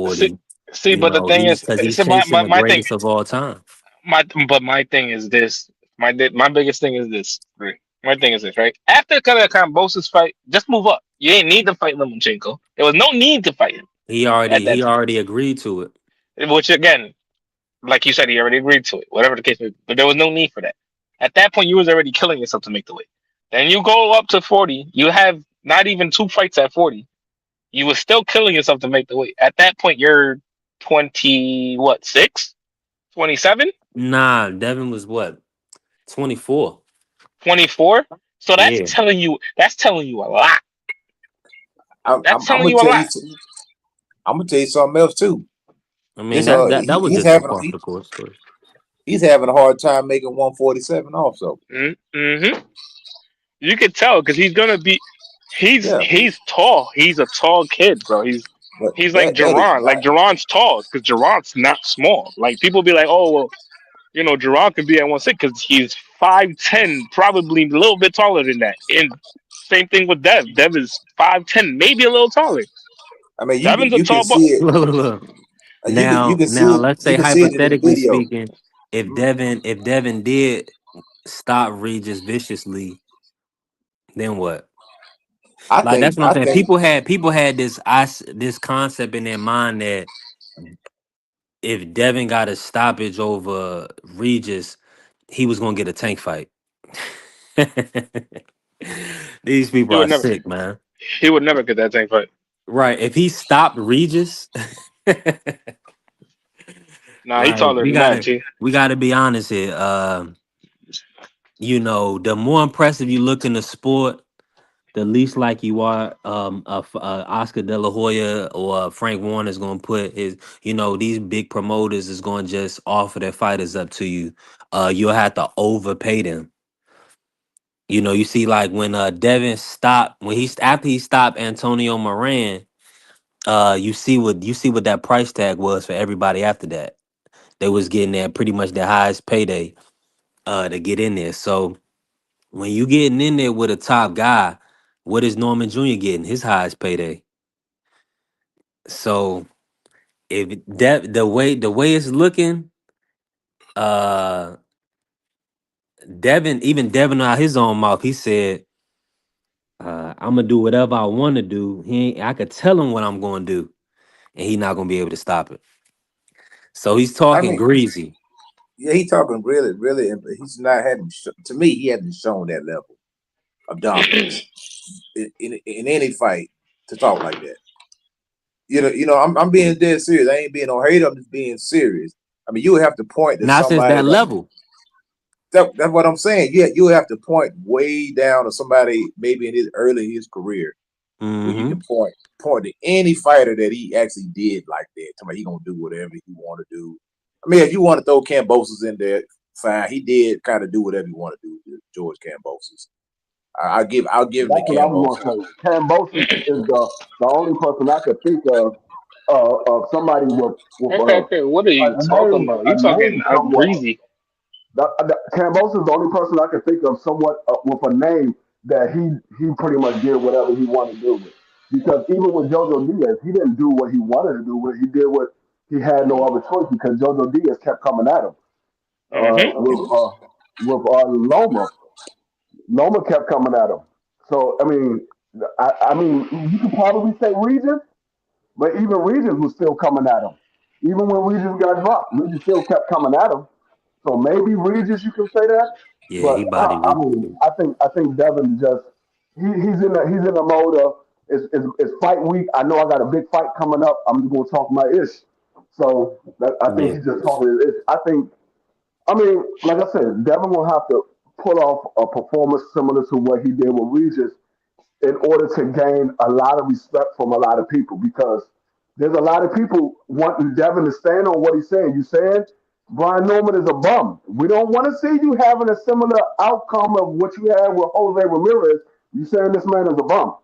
see, 140. see, but the thing He's is, because he's see, chasing the my thing, greatest of all time. my thing is this. My biggest thing is this. Right? My thing is this, right? After kind of Kambosos fight, just move up. You didn't need to fight Lomachenko. There was no need to fight him He at already that he time. already agreed to it. Which again, like you said, he already agreed to it. Whatever the case may be, but there was no need for that. At that point, you was already killing yourself to make the weight. Then you go up to 40. You have not even two fights at 40. You were still killing yourself to make the weight. At that point, you're 20, what, 6? 27? Nah, Devin was what, 24. 24? So Yeah. that's telling you a lot. I'm That's gonna telling you a tell you. lot. I'm gonna tell you something else too. I mean This that was he's just having off the course. he's having a hard time making 147 also. Mm-hmm. You could tell because he's gonna be. Yeah, He's tall. He's a tall kid, bro. He's but like that is Jerron. not. Like Jerron's tall because Jerron's not small. Like people be like, oh well, Jerron could be at 160 because he's 5'10", probably a little bit taller than that. And same thing with Dev. Dev is 5'10", maybe a little taller. I mean, Devin's a you can tall boy. see it. Look. You can see Now it. let's You say can see it in the hypothetically video. speaking, if Devin did stop Regis viciously, then what? Like that's what I'm I saying. think. People had this concept in their mind that if Devin got a stoppage over Regis, he was gonna get a tank fight. These people He are would never. sick, man. He would never get that tank fight. Right. If he stopped Regis, Nah, he like taller than that. G. we gotta be honest here. The more impressive you look in the sport, the least like you are Oscar De La Hoya or Frank Warner is going to put his, these big promoters is going to just offer their fighters up to you. You'll have to overpay them. You see like when Devin stopped, after he stopped Antonio Moran, you see what that price tag was for everybody after that. They was getting there pretty much the highest payday to get in there. So when you getting in there with a top guy, what is Norman Jr. getting? His highest payday. So if the way it's looking, Devin out his own mouth, he said, I'm gonna do whatever I want to do. I could tell him what I'm gonna do, and he not gonna be able to stop it. So he's I talking mean, greasy. yeah, he talking really, and he's not having. To me, he hasn't shown that level of dominance in any fight to talk like that. I'm being dead serious. I ain't being no hater. I'm just being serious. I mean, you would have to point to Not since somebody that level. That's what I'm saying. Yeah, you would have to point way down to somebody maybe in his career where you can point to any fighter that he actually did like that. Tell me he gonna do whatever he want to do. I mean, if you want to throw Kambosos in there, fine. He did kind of do whatever he wanted to do with George Kambosos. I'll give him That's to what I was Cambosa. going to say. Cambosis is the only person I could think of somebody with Okay. What are you talking about? You a talking name somewhat. breezy? Cambosa is the only person I can think of somewhat with a name that he pretty much did whatever he wanted to do with. Because even with JoJo Diaz, he didn't do what he wanted to do with. He did what he had no other choice because JoJo Diaz kept coming at him. With Loma. Loma kept coming at him. So I mean, you could probably say Regis, but even Regis was still coming at him. Even when Regis got dropped, Regis still kept coming at him. So maybe Regis, you can say that. Yeah, he But body I weak. mean, I think Devin just he's in the mode of it's fight week. I know I got a big fight coming up. I'm just gonna talk my ish. So I think Yeah. he's just talking his ish. I mean, like I said, Devin will have to pull off a performance similar to what he did with Regis in order to gain a lot of respect from a lot of people because there's a lot of people wanting Devin to stand on what he's saying. You saying Brian Norman is a bum. We don't want to see you having a similar outcome of what you had with Jose Ramirez. You saying this man is a bum.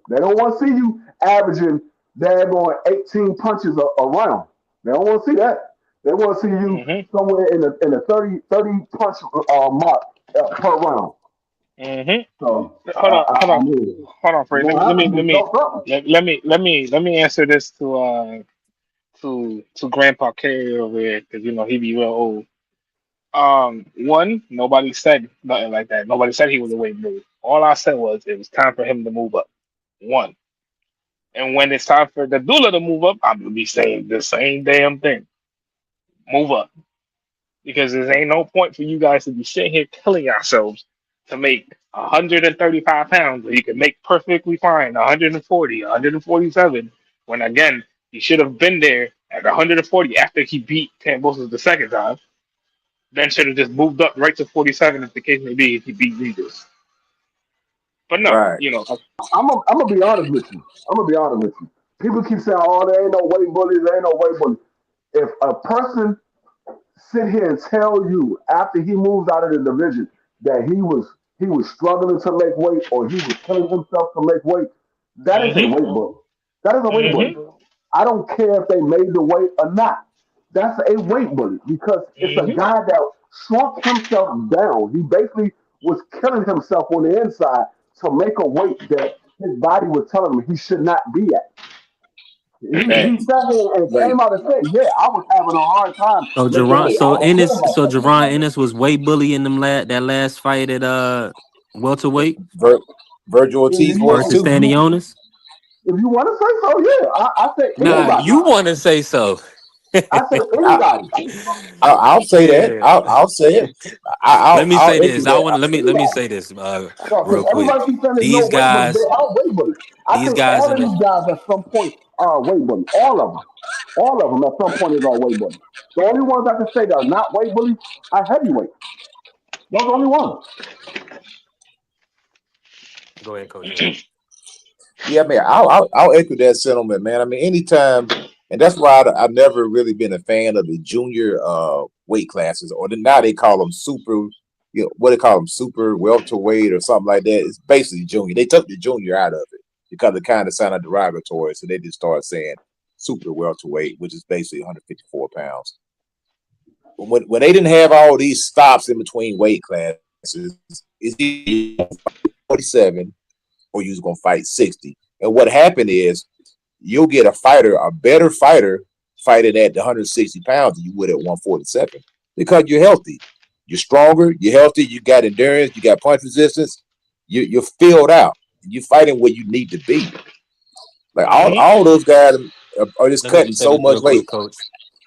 They don't want to see you averaging daggone 18 punches a round. They don't want to see that. They want to see you somewhere in the 30 punch mark per round. So Hold on, Fred. Let me answer this to Grandpa Kerry over here because he be real old. One, nobody said nothing like that. Nobody said he was a weight move. All I said was it was time for him to move up. One, and when it's time for the doula to move up, I'm gonna be saying the same damn thing. Move up, because there ain't no point for you guys to be sitting here killing yourselves to make 135 pounds where you can make perfectly fine 140, 147. When again, he should have been there at 140 after he beat Kambosos the second time. Then should have just moved up right to 47 if the case may be if he beat Regis. But no, Right. I'm gonna be honest with you. People keep saying, "Oh, there ain't no weight bullies. There ain't no weight bullies." If a person sit here and tell you after he moves out of the division that he was struggling to make weight or he was killing himself to make weight, that is a weight bully. That is a weight bully. I don't care if they made the weight or not. That's a weight bully because it's a guy that shrunk himself down. He basically was killing himself on the inside to make a weight that his body was telling him he should not be at. He sat here and came out and said, "Yeah, I was having a hard time So making weight. I was killing myself." Jaron Ennis was weight bully in that last fight at welterweight Virgil Ortiz was versus too. Stanionis. If you want to say so, yeah. I say Nah, anybody. you want to say so? I say anybody. I'll say that. I'll say it. Let me I'll say this. echo that. Let me say this No, real quick. everybody keeps saying there's no These weight bullies. guys, They are weight bullies. I think guys all in of these guys at some point are weight bullies. All of them at some point is our weight bullies. The only ones I can say that are not weight bullies are heavyweights. Those are the only ones. Go ahead, Coach. Yeah, man, I'll echo that sentiment, man. I mean, anytime, and that's why I've never really been a fan of the junior weight classes, or now they call them super, what they call them, super welterweight or something like that. It's basically junior. They took the junior out of it because it kind of sounded derogatory, so they just started saying super welterweight, which is basically 154 pounds. When they didn't have all these stops in between weight classes, it's either 47 or you was gonna fight 60. And what happened is you'll get a better fighter fighting at the 160 pounds than you would at 147 because you're healthy, you're stronger, you're healthy, you got endurance, you got punch resistance, you're filled out, you're fighting where you need to be. Like all those guys are just cutting so much weight. Coach.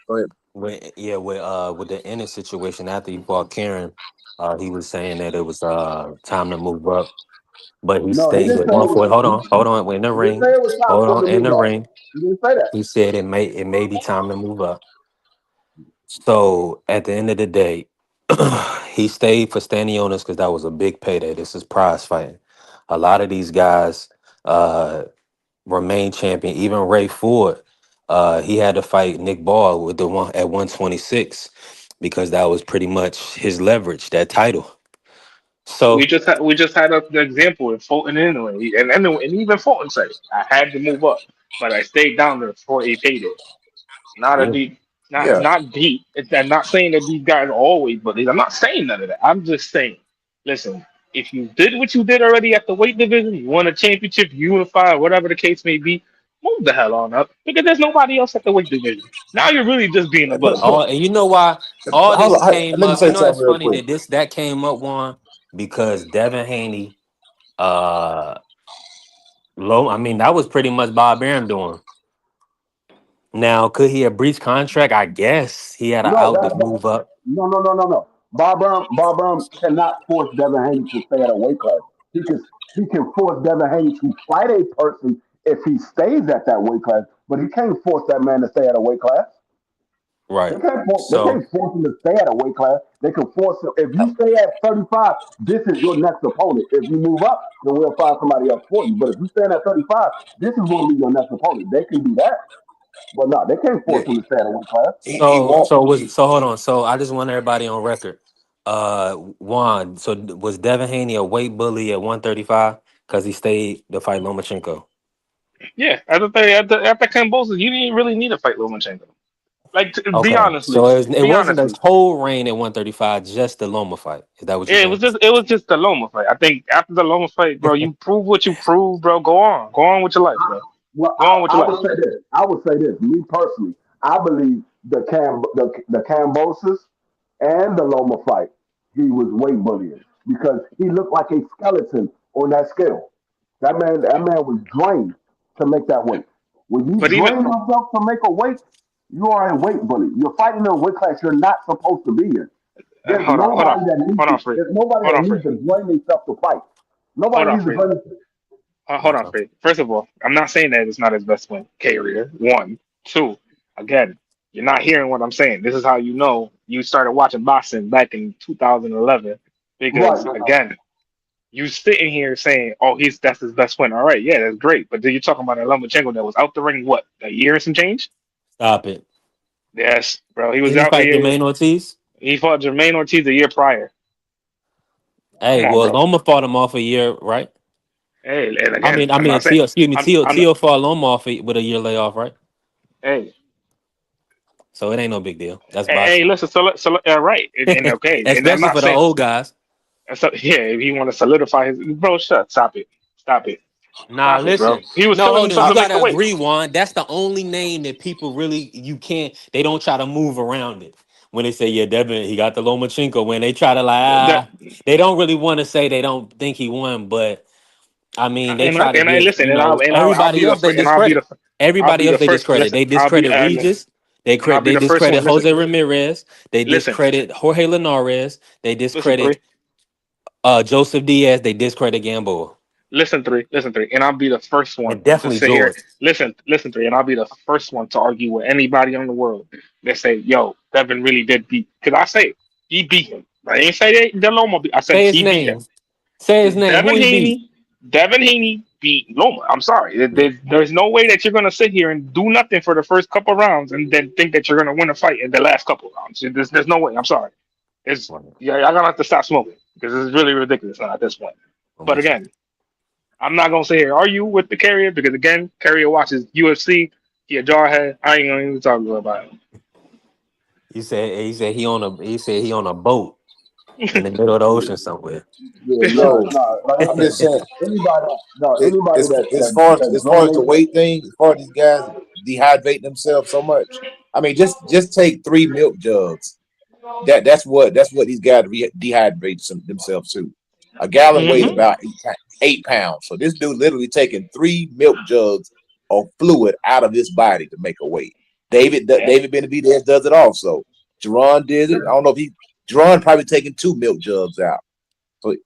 With the Ennis situation after he fought Karen, he was saying that it was time to move up. But he stayed with 140. Hold on. We're in the ring. Hold on, in the ring. He didn't say that. He said it may be time to move up. So at the end of the day, he stayed for Stanionis because that was a big payday. This is prize fighting. A lot of these guys remain champion. Even Ray Ford, he had to fight Nick Ball with the one at 126 because that was pretty much his leverage, that title. So We just had the example in Fulton anyway, and even Fulton said it. I had to move up, but I stayed down there for a payday. Not a Yeah. deep, Yeah. not deep. I'm not saying that these guys are always bullies. I'm not saying none of that. I'm just saying, listen, if you did what you did already at the weight division, you won a championship, unified, whatever the case may be, move the hell on up because there's nobody else at the weight division. Now you're really just being a bully. And you know why all Hold this on, came let me up? You say know, it's something real funny quick. that came up one because Devin Haney, low. I mean, that was pretty much Bob Arum doing. Now, could he have breached contract? I guess he had an No, out to move up. no. Bob Burnham cannot force Devin Haney to stay at a weight class. He can force Devin Haney to fight a person if he stays at that weight class, but he can't force that man to stay at a weight class. Right. They can't force So him to stay at a weight class. They can force him. If you stay at 35, this is your next opponent. If you move up, then we'll find somebody else for you. But if you stand at 35, this is going to be your next opponent. They can do that, but no, they can't Yeah, force him to stay at a weight class. he won't. so hold on. So I just want everybody on record. Juan, so was Devin Haney a weight bully at 135 because he stayed to fight Lomachenko? Yeah, after Kambosos, you didn't really need to fight Lomachenko. Like, be Okay. honestly, So it be wasn't a honestly. whole reign at 135, just the Loma fight. Is that what you're Yeah, saying? it was just the Loma fight. I think after the Loma fight, bro, you prove what you prove, bro. Go on with your life, bro. Well, Go on with your I life. would say this. Me personally, I believe the Cambosos and the Loma fight, he was weight bullying because he looked like a skeleton on that scale. That man was drained to make that weight. When you But even drain yourself to make a weight, you are a weight bully. You're fighting in a weight class you're not supposed to be in. There's hold nobody on, that hold on, needs. Fred. There's nobody Hold that on, needs Fred. to drain themselves to fight. Hold Nobody on, needs to Fred. drain. Hold on, Fred. First of all, I'm not saying that it's not his best win carrier. One, two. Again, you're not hearing what I'm saying. This is how you know you started watching boxing back in 2011 because Right. again, you sitting here saying, "Oh, that's his best win." All right, yeah, that's great. But then you're talking about a Lomachenko that was out the ring what, a year and some change? Stop it. Yes, bro. He was Did he out fight here. Jermaine Ortiz? He fought Jermaine Ortiz a year prior. Hey, Come on, well, bro. Loma fought him off a year, right? Hey, and I again, mean, I'm not saying I'm not, Tio fought Loma off with a year layoff, right? hey, So it ain't no big deal. That's hey, boxing. listen, right, and okay, and I'm Especially not for the saying, old guys. so, yeah, if he want to solidify his, bro, stop it, stop Nah, it, bro. listen. He was No, killing hold on. himself You to make gotta the weight. agree, Juan. That's the only name that people really they don't try to move around it. When they say, yeah, Devin, he got the Lomachenko. When they try to That, they don't really want to say they don't think he won, but I mean, they try to and I give, listen, and I'll everybody be the else they first, and I'll be discredit. the Everybody else they first. discredit. Listen, They discredit Regis. and I'll be They the first discredit one. Listen, Jose Ramirez. They listen, discredit Jorge Linares. They listen, discredit three. Joseph Diaz. They discredit Gamboa. Listen, three, and I'll be the first one And to definitely sit here. George. Listen, three, and I'll be the first one to argue with anybody in the world that say, "Yo, Devin really did beat." Because I say he beat him. I ain't say that Loma beat. I said Say his he beat him. name. Say his name. Who he beat? Devin Haney beat Loma. I'm sorry. There's no way that you're gonna sit here and do nothing for the first couple rounds and then think that you're gonna win a fight in the last couple rounds. There's no way. I'm sorry. I'm gonna have to stop smoking because it's really ridiculous now at this point. But again, I'm not gonna sit here and argue with the carrier because again, carrier watches UFC. He a jarhead. I ain't gonna even talk about him. He said he on a boat in the middle of the ocean somewhere. Yeah, So like I I'm said, just saying, anybody as that far that as far as the donated. weight thing, as far as these guys dehydrating themselves so much, I mean, just take 3 milk jugs. That's what these guys dehydrate themselves to. A gallon weighs Mm-hmm. about 8 pounds. So this dude literally taking 3 milk jugs of fluid out of his body to make a weight. David Benavidez does it also. Jerron did it. I don't know if Jerron probably taking 2 milk jugs out. So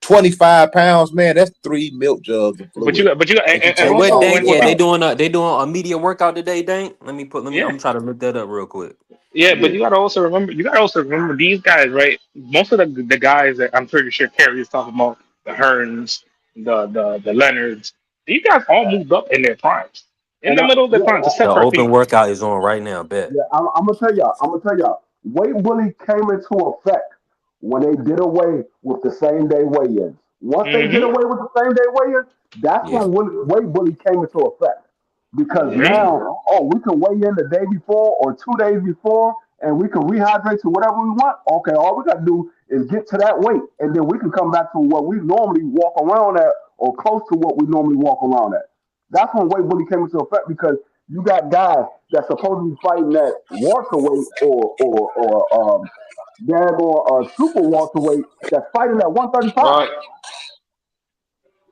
25 pounds, man, that's 3 milk jugs of fluid. But you got That you and take What also all Dank? day Yeah, long. they doing a media workout today, Dank. Let me. yeah. I'm trying to look that up real quick. Yeah, but you gotta also remember these guys, right? Most of the guys that I'm pretty sure Kerry is talking about, the Hearns, the Leonards, these guys all moved up in their primes. In And the middle of their primes, The except for open Pete. workout is on right now. Bet. I'm gonna tell y'all. Weight bully came into effect when they did away with the same day weigh-ins. Once they did away with the same day weigh-ins, that's Yeah. when weight bully came into effect. Because Yeah. now, we can weigh in the day before or 2 days before, and we can rehydrate to whatever we want. Okay, all we got to do is get to that weight, and then we can come back to what we normally walk around at or close to what we normally walk around at. That's when weight bully came into effect because you got guys that's supposed to be fighting at welterweight or super welterweight that's fighting at 135. Right.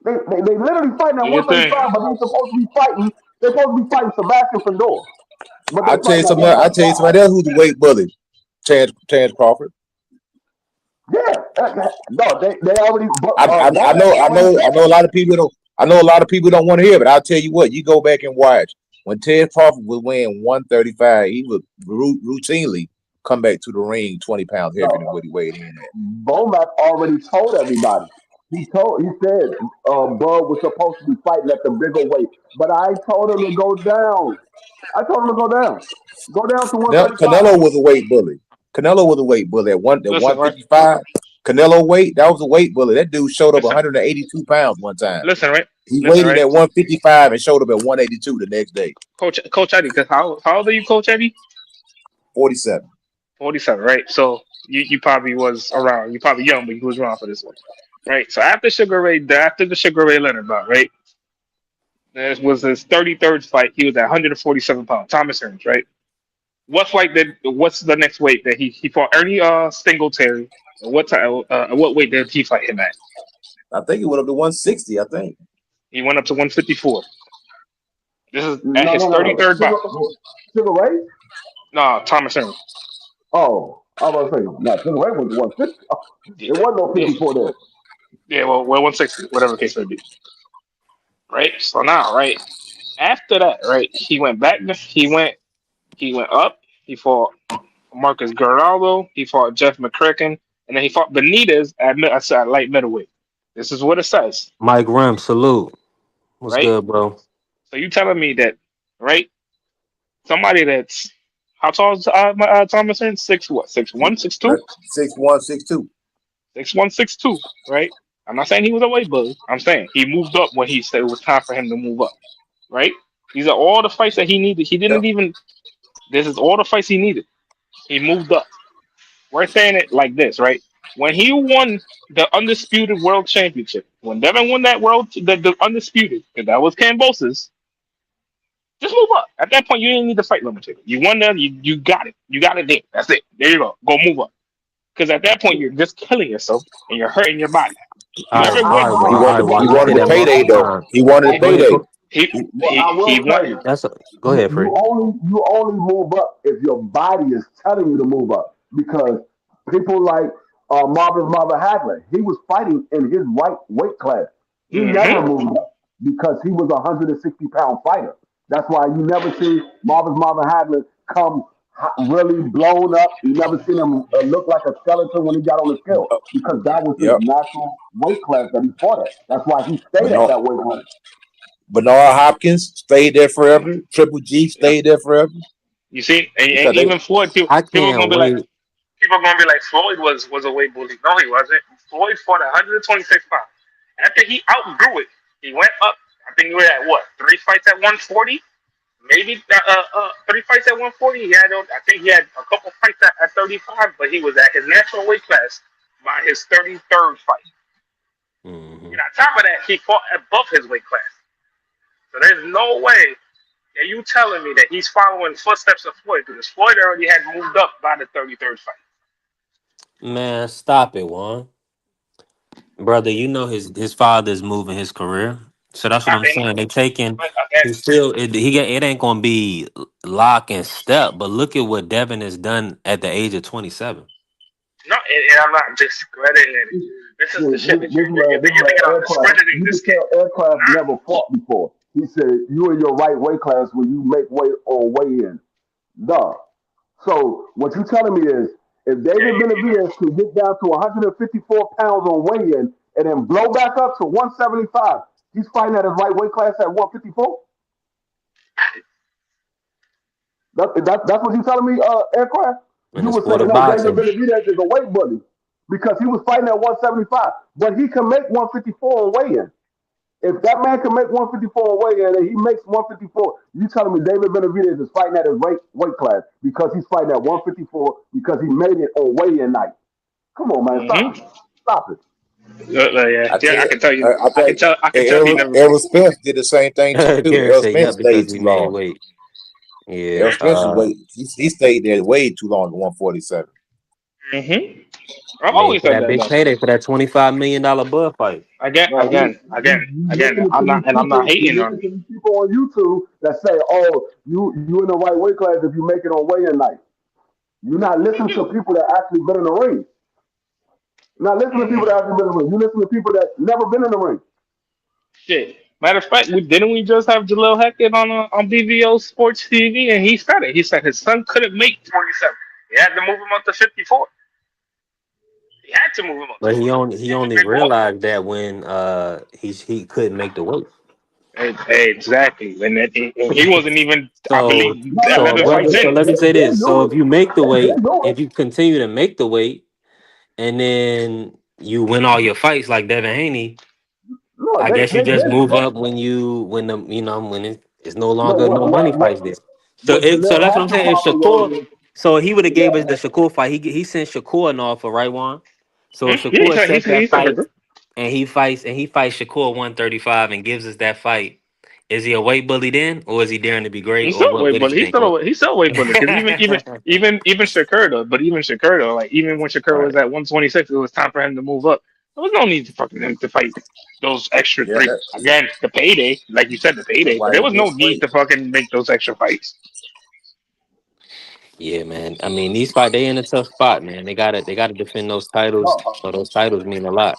They literally fighting at Do your thing. 135, but they're supposed to be fighting. They're supposed to be fighting Sebastian Fedor. But I'll tell you something. I'll tell you somebody else who's the weight bully. Chance Crawford. Yeah, no, they already. I know a lot of people don't. I know a lot of people don't want to hear, but I'll tell you what. You go back and watch when Ted Crawford was weighing 135. He would routinely come back to the ring 20 pounds heavier than what he weighed in at. Bomac already told everybody. He said Bud was supposed to be fighting at the bigger weight, but I told him to go down. Go down to 135. Canelo was a weight bully. Canelo was a weight bully at 155. Right. Canelo weight, that was a weight bully. That dude showed up 182 pounds one time. Listen, right? He weighed at 155 and showed up at 182 the next day. Coach Eddie, because how old are you, Coach Eddie? 47. 47, right? So you probably was around. You probably young, but you was around for this one, right? So after the Sugar Ray Leonard bout, right? This was his 33rd fight. He was at 147 pounds. Thomas Hearns, right? What's the next weight that he fought? Ernie Singletary. What weight did he fight him at? I think he went up to 160. I think he went up to 154. This is at his 33rd bout. Sugar Ray? No, Thomas Hearns. Oh, I was saying, no, Sugar Ray was 150. It wasn't no 54 there. Yeah, well, 160, whatever the case may be. Right. So now, right after that, right, he went back. He went up. He fought Marcus Geraldo. He fought Jeff McCracken, and then he fought Benitez at light middleweight. This is what it says. Mike Rem, salute. What's Right? good, bro? So you telling me that, right? Somebody that's how tall is Thomas Hearns? 6'1", 6'2"? 6'1", 6'2". 6'1", 6'2", right? I'm not saying he was a weight bully. I'm saying he moved up when he said it was time for him to move up, right? These are all the fights that he needed. He didn't even. This is all the fights he needed. He moved up. We're saying it like this, right? When he won the Undisputed World Championship, when Devin won that the Undisputed, because that was Cambosa's, just move up. At that point, you didn't need the fight limitator. You won that. You got it. You got it there. That's it. There you go. Go move up. Because at that point, you're just killing yourself and you're hurting your body. He wanted the payday though. He wanted the payday. He wanted. Go ahead, Free. You only move up if your body is telling you to move up. Because people like Marvin Hagler, he was fighting in his right weight class. He never moved up because he was a 160-pound fighter. That's why you never see Marvin Hagler come really blown up. You never seen him look like a skeleton when he got on the scale because that was his natural weight class that he fought at. That's why he stayed at that weight class. Bernard Hopkins stayed there forever. Triple G stayed there forever. You see, and even Floyd, people are gonna be like, Floyd was a weight bully. No, he wasn't. Floyd fought at 126 pounds. After he outgrew it, he went up. I think he was at 3 fights at 140. Maybe 3 fights at 140. I think he had a couple fights at 35, but he was at his natural weight class by his 33rd fight. And on top of that, he fought above his weight class. So there's no way that you telling me that he's following footsteps of Floyd, because Floyd already had moved up by the 33rd fight. Man, stop it, Juan. Brother, you know his father's moving his career. So that's what I'm saying. They taking it ain't gonna be lock and step, but look at what Devin has done at the age of 27. No, and I'm not discrediting it. This is the shit that you're thinking of discrediting this kid. Aircraft never fought before. He said, you in your right weight class when you make weight or weigh in. Duh. So what you're telling me is, if David Benavidez can get down to 154 pounds on weigh-in and then blow back up to 175, he's fighting at his right weight class at 154? That's what you're telling me, Aircraft? You were saying David Benavidez is a weight bully. because he was fighting at 175. But he can make 154 on weigh-in. If that man can make 154 on weigh-in and he makes 154, you telling me David Benavidez is fighting at his weight class because he's fighting at 154 because he made it on weigh-in night. Come on, man. Stop it. I can tell you. I can tell you. Errol Spence did the same thing too. Errol Spence stayed too long. Weight. Yeah. Errol Spence he stayed there way too long at 147. I've always said that big payday for that $25 million Bud fight. Again. I'm not hating on people on YouTube that say, "Oh, you in the right weight class if you make it on weigh-in night." You're not listening to people that actually been in the ring. You're not listening to people that actually been in the ring. You listen to people that never been in the ring. Shit. Matter of fact, didn't we just have Jaleel Hackett on BVO Sports TV, and he said it. He said his son couldn't make 27. He had to move him up to 54. He had to move him up. But he only realized that when he couldn't make the weight. Exactly, and he wasn't even. So let me say this: so if you make the weight, if you continue to make the weight, and then you win all your fights like Devin Haney, I guess you just move up when it's no longer no money fights there. So that's what I'm saying. If Shakur, so he would have gave us the Shakur fight. He sent Shakur an offer, right, Juan? So if Shakur accepts that fight and he fights Shakur 135 and gives us that fight, is he a weight bully then, or is he daring to be great? He's still a weight bully. He's still a weight bully. Because even Shakur though, like even when Shakur was at 126, it was time for him to move up. There was no need for him to fight those extra three. Again, the payday, like you said, the payday. There was no need to fucking make those extra fights. Yeah, man. I mean, these fights, they in a tough spot, man. They gotta defend those titles. So those titles mean a lot.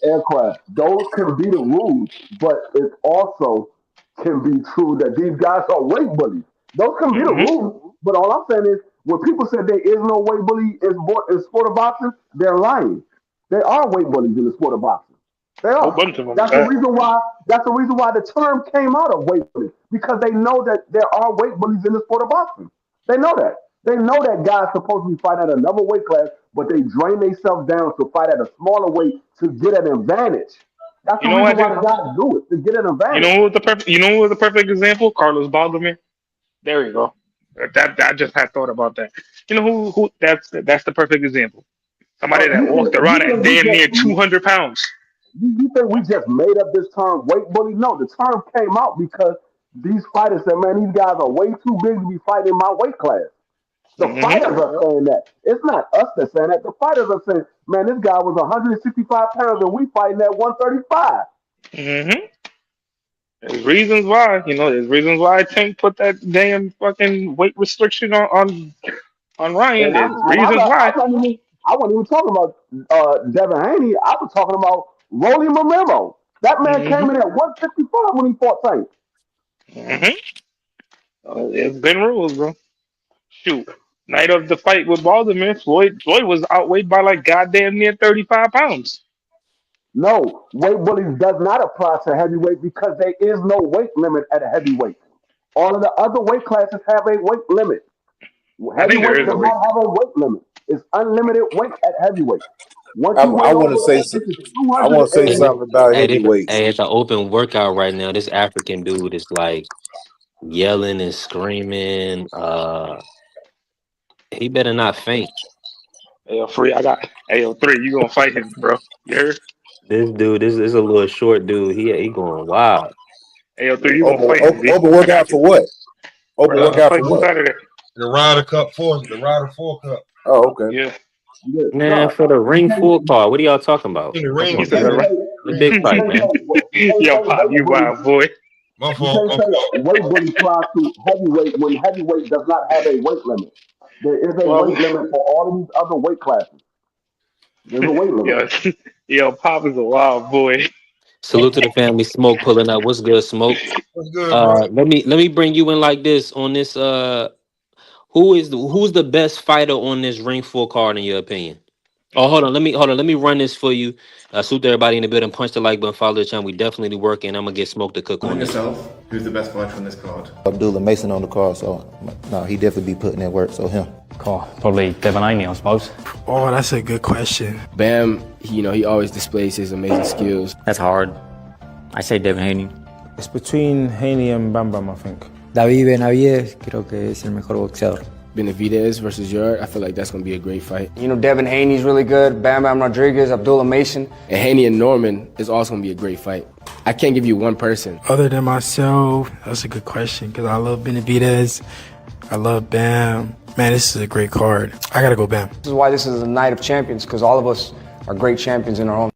Aircraft. Those can be the rules, but it also can be true that these guys are weight bullies. Those can be the rules, but all I'm saying is when people say there is no weight bully in sport of boxing, they're lying. There are weight bullies in the sport of boxing. They are. That's the reason why. That's the reason why the term came out of weight bully, because they know that there are weight bullies in the sport of boxing. They know that. They know that guys supposed to be fighting at another weight class, but they drain themselves down to fight at a smaller weight to get an advantage. That's the reason why the guys do it, to get an advantage. You know who was the perfect example? Carlos Baldomir. There you go. That I just had thought about that. You know who that's the perfect example. Somebody that walked around at damn near 200 pounds. You think we just made up this term weight bully? No, the term came out because these fighters said, man, these guys are way too big to be fighting in my weight class. The fighters are saying that. It's not us that's saying that. The fighters are saying, man, this guy was 165 pounds and we fighting at 135. There's reasons why. There's reasons why Tank put that damn fucking weight restriction on Ryan. There's reasons why. I wasn't even talking about Devin Haney. I was talking about Rolly Romero. That man came in at 155 when he fought Tank. There's been rules, bro. Shoot. Night of the fight with Baldomir, Floyd was outweighed by like goddamn near 35 pounds. No, weight bullies does not apply to heavyweight because there is no weight limit at a heavyweight. All of the other weight classes have a weight limit. Heavyweight does not have a weight limit. It's unlimited weight at heavyweight. I want to say something about heavyweight. Hey, it's an open workout right now. This African dude is like yelling and screaming. He better not faint. Free. You gonna fight him, bro? You heard? This dude, this is a little short dude. He going wild. Free, you gonna fight him? Open workout for what? Open workout for what? The Ryder Cup 4, the Ryder 4 Cup. Oh, okay. Yeah. Man, for the ring full card. What are y'all talking about? In the ring, the big fight, man. Yo, Pop, you wild boy. My fault. Weight bully applies to heavyweight when heavyweight does not have a weight limit. There is a weight limit for all of these other weight classes. There's a weight limit. Yo, Pop is a wild boy. Salute to the family. Smoke pulling up. What's good, Smoke? What's good, bro? Let me bring you in like this on this. Who's the best fighter on this ring full card in your opinion? Oh, hold on. Let me run this for you. Salute to everybody in the building. Punch the like button. Follow the channel. We definitely working. I'm gonna get Smoke to cook on Telling this. yourself who's the best fighter on this card. Abdullah Mason on the card, so no, he definitely be putting in work. So him. Probably Devin Haney, I suppose. Oh, that's a good question. Bam, he always displays his amazing skills. That's hard. I say Devin Haney. It's between Haney and Bam Bam, I think. David Benavidez creo que es el mejor boxeador. Benavidez versus Yard, I feel like that's going to be a great fight. You know, Devin Haney's really good. Bam Bam Rodriguez, Abdullah Mason. And Haney and Norman is also going to be a great fight. I can't give you one person. Other than myself, that's a good question because I love Benavidez. I love Bam. Man, this is a great card. I gotta go Bam. This is why this is a night of champions, because all of us are great champions in our own.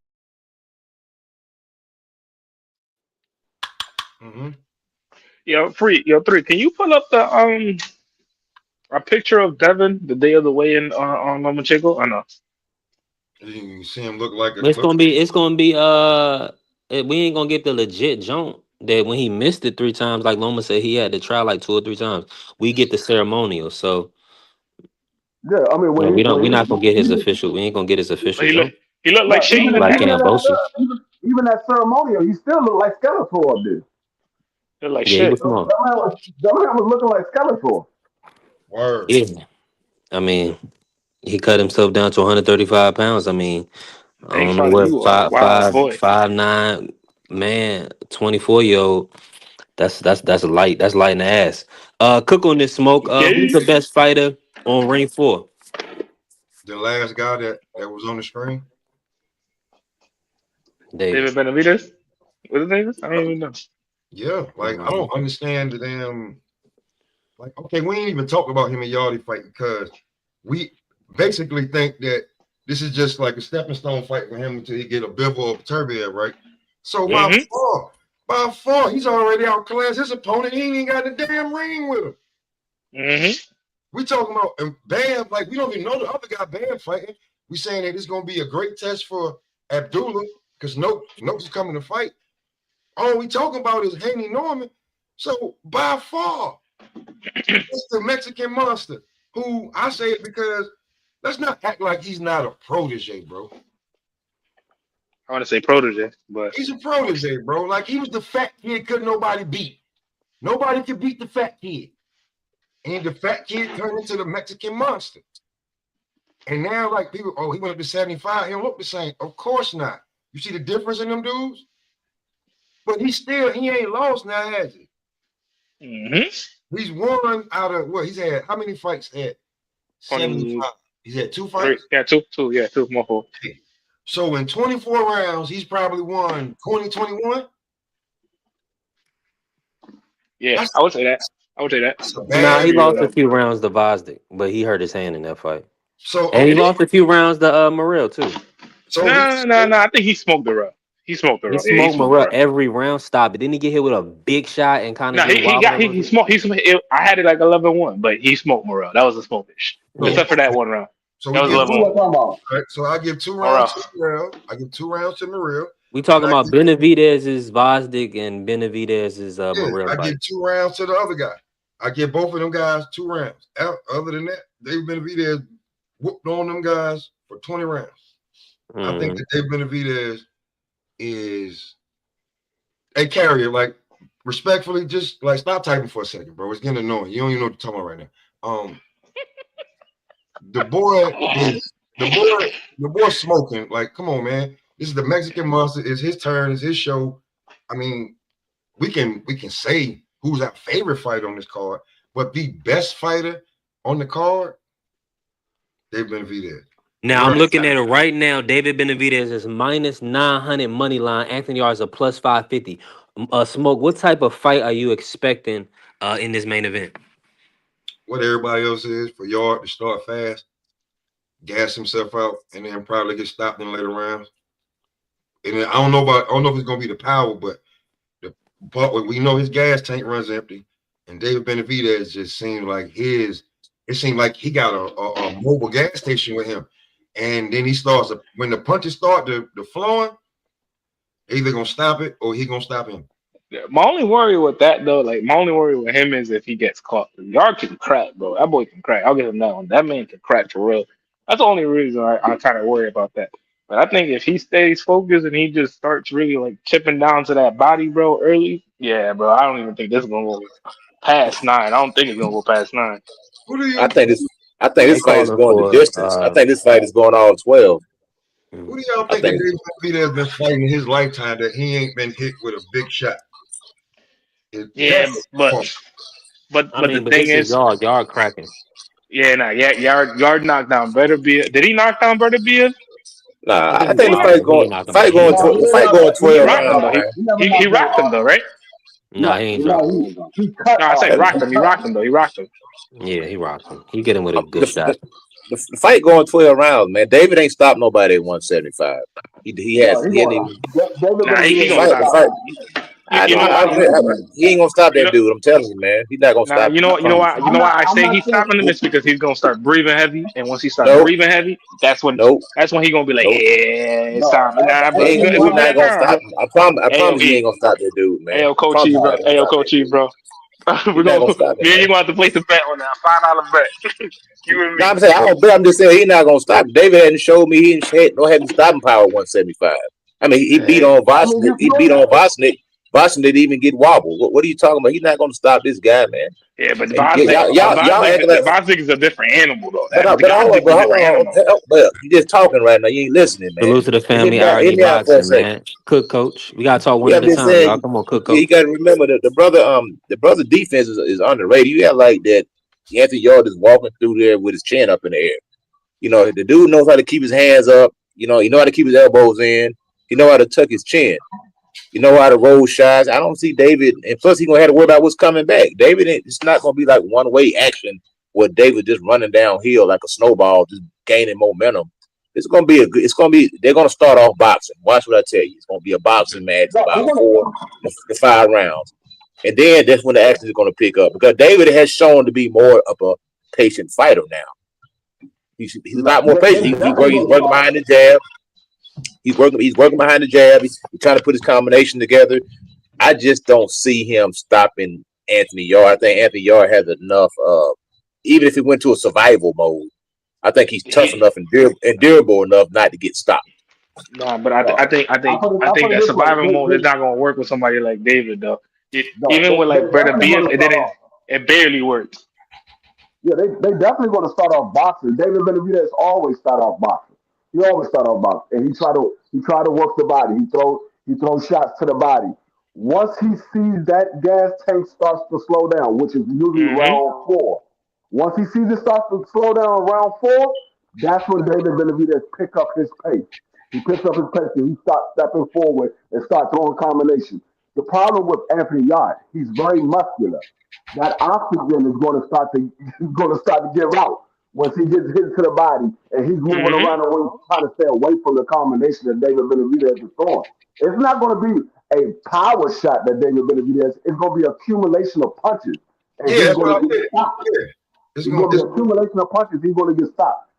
Yo, three. Can you pull up the a picture of Devin the day of the weigh-in on Lomachenko? I know. You can see him look like It's gonna be we ain't gonna get the legit jump that when he missed it 3 times, like Loma said, he had to try like 2 or 3 times. We get the ceremonial, so Yeah, I mean, we're not gonna get his official. We ain't gonna get his official jump. He looked like Shane. Like Kambosos. even that ceremonial, he still looked like Skeletor up there. Look like Yeah, he shit. was small. That man was looking like Skeletor. Word. Yeah, I mean, he cut himself down to 135 pounds. I mean, I don't know what 5'9" man, 24-year-old. That's light. That's light in the ass. Cook on this, Smoke. Who's the best fighter on Ring 4? The last guy that was on the screen. David Benavidez. Was it David? I don't even know. Yeah, like I don't understand the damn. Like, okay, we ain't even talked about him and Yardy fight because we basically think that this is just like a stepping stone fight for him until he get a Bivol or Beterbiev, right? So by far, he's already outclassed his opponent. He ain't even got the damn ring with him. We talking about and Bam, like we don't even know the other guy Bam fighting. We saying that it's gonna be a great test for Abdullah because Noakes is coming to fight. All we talking about is Haney Norman. So by far, it's the Mexican monster who I say it because let's not act like he's not a protege, bro. I want to say protege, but he's a protege, bro. Like he was the fat kid couldn't nobody beat. Nobody could beat the fat kid. And the fat kid turned into the Mexican monster. And now, like people, he went up to 75. He don't look the same. Of course not. You see the difference in them dudes? But he ain't lost now, has he? He's won out of what? He's had how many fights? At 75. He's had 2 fights? Yeah, two, more 4. So in 24 rounds, he's probably won 20-21. Yeah, I would say that. Nah, he lost a few rounds to Vosdick, but he hurt his hand in that fight. So and he lost a few rounds to Morrell too. So no. I think he smoked the rough. He smoked Morrell every round. Stop it. Didn't he get hit with a big shot and kind of? He smoked. I had it like 11-1, but he smoked Morrell. That was a smokish, except for that one round. So that was 11-1. Right, so I give 2 rounds to Morrell. I give 2 rounds to Morrell. We talking about Benavidez's Vosdick and Benavidez's Morrell. I give 2 rounds to the other guy. I give both of them guys 2 rounds. Other than that, David Benavidez whooped on them guys for 20 rounds. I think that David Benavidez is a carrier. Like, respectfully, just like stop typing for a second, bro. It's getting annoying. You don't even know what you're talking about right now. The boy smoking. Like, come on, man. This is the Mexican monster. It's his turn. It's his show. I mean, we can say who's our favorite fighter on this card, but the best fighter on the card, David Benavidez. Now I'm looking at it right now. David Benavidez is -900 money line. Anthony Yarde is a +550. Smoke, what type of fight are you expecting in this main event? What everybody else is, for Yarde to start fast, gas himself out, and then probably get stopped in later rounds. And then I don't know if it's gonna be the power, but we know his gas tank runs empty, and David Benavidez just seemed like it seemed like he got a mobile gas station with him. And then he starts, when the punches start to flowing, either gonna stop it or he gonna stop him. Yeah, my only worry with that though, like my only worry with him is if he gets caught. Yarde can crack, bro. That boy can crack. I'll give him that one. That man can crack for real. That's the only reason I kind of worry about that. But I think if he stays focused and he just starts really like chipping down to that body, bro, early, yeah, bro. I don't even think this is gonna go past 9. I don't think it's gonna go past 9. I think this They fight is calling going the for distance. I think this fight is going all 12. Who do y'all I think that think David Benavidez has been fighting in his lifetime that he ain't been hit with a big shot? Yeah, but I mean, the but thing this is is, yard cracking. yeah, nah, yeah, Yard knocked down Better Beard. Did he knock down Better Beard? nah, I think I he think the rocked fight's him. He going ain't knocked him out. He ain't knocked the him fight out. going He 12 rocked him rounds, though. man. He rocked him though, right? Nah, he ain't dropped him. He cut No, I said Arthur. rocked him. He rocked him though. He rocked him. Yeah, he rocked him. He get him with a good The, shot. the fight going 12 rounds, man. David ain't stopped nobody at 175. He No, hasn't even. David Nah, he The Benavidez gonna is fight, the stop. fight. stopping. I You know. know why? He ain't gonna stop You that know, dude. I'm telling you, man. He's not gonna nah, stop him. I you know promise why? you. You know why I I'm say not he's saying. stopping him? It's because he's gonna start breathing heavy, and once he starts Nope. breathing heavy, that's when Nope. he gonna be like, Nope. yeah, it's No, time. Nah, He but ain't, it's he's gonna be not like, gonna stop him. I promise you, he ain't AOE, gonna stop that dude, man. AO I Coach promise E, you, he's bro, not gonna AO stop that Coach E, dude. bro. He's not gonna stop him, Me and man. you gonna have to place a bet on that $5 bet. You and No, me. I'm saying I don't bet. I'm just saying he's not gonna stop him. David hadn't showed me he hadn't stopping power at 175. I mean, he beat on I mean, Vosnick. He beat on Vosnick. Vosnick didn't even get wobbled. What are you talking about? He's not gonna stop this guy, man. Yeah, but And y'all acting like. Vosnick is a different animal though. But The hold Gosdick on, is a hold different on. animal. Well, you just talking right now. You ain't listening, man. Salute to the family. Hear RD me out for a Boxing, second. man. Cook Coach. We gotta talk one Yeah, at I'm a just time, y'all. saying. Come on, Cook You Coach. got to remember that the brother defense is underrated. You got like that. Anthony Yard is walking through there with his chin up in the air. You know, the dude knows how to keep his hands up. You know, how to keep his elbows in. He know how to tuck his chin. You know how to roll shots. I don't see David, and plus he gonna have to worry about what's coming back. David, it's not gonna be like one way action where David just running downhill like a snowball, just gaining momentum. It's gonna be they're gonna start off boxing. Watch what I tell you. It's gonna be a boxing match, about 4 to 5 rounds, and then that's when the action is gonna pick up because David has shown to be more of a patient fighter now. He's a lot more patient. He's working behind the jab. He's working behind the jab. He's trying to put his combination together. I just don't see him stopping Anthony Yard. I think Anthony Yard has enough. Even if he went to a survival mode, I think he's tough enough and durable enough not to get stopped. Nah, but I think that survival mode is not gonna work with somebody like David though. Even with like Brother Beard, it barely worked. Yeah, they definitely going to start off boxing. David Benavidez always start off boxing. He always start off boxing, and he try to work the body. He throws shots to the body. Once he sees that gas tank starts to slow down, which is usually round 4. Once he sees it starts to slow down round 4, that's when David Benavidez pick up his pace. He picks up his pace and he starts stepping forward and start throwing combinations. The problem with Anthony Yard, he's very muscular. That oxygen is going to start to give out once he gets hit to the body and he's moving around the ring trying to stay away from the combination that David Benavidez is throwing. It's not going to be a power shot that David Benavidez. It's going to be accumulation of punches, and he's going to get stopped. It's going to be accumulation of punches. He's going to get stopped.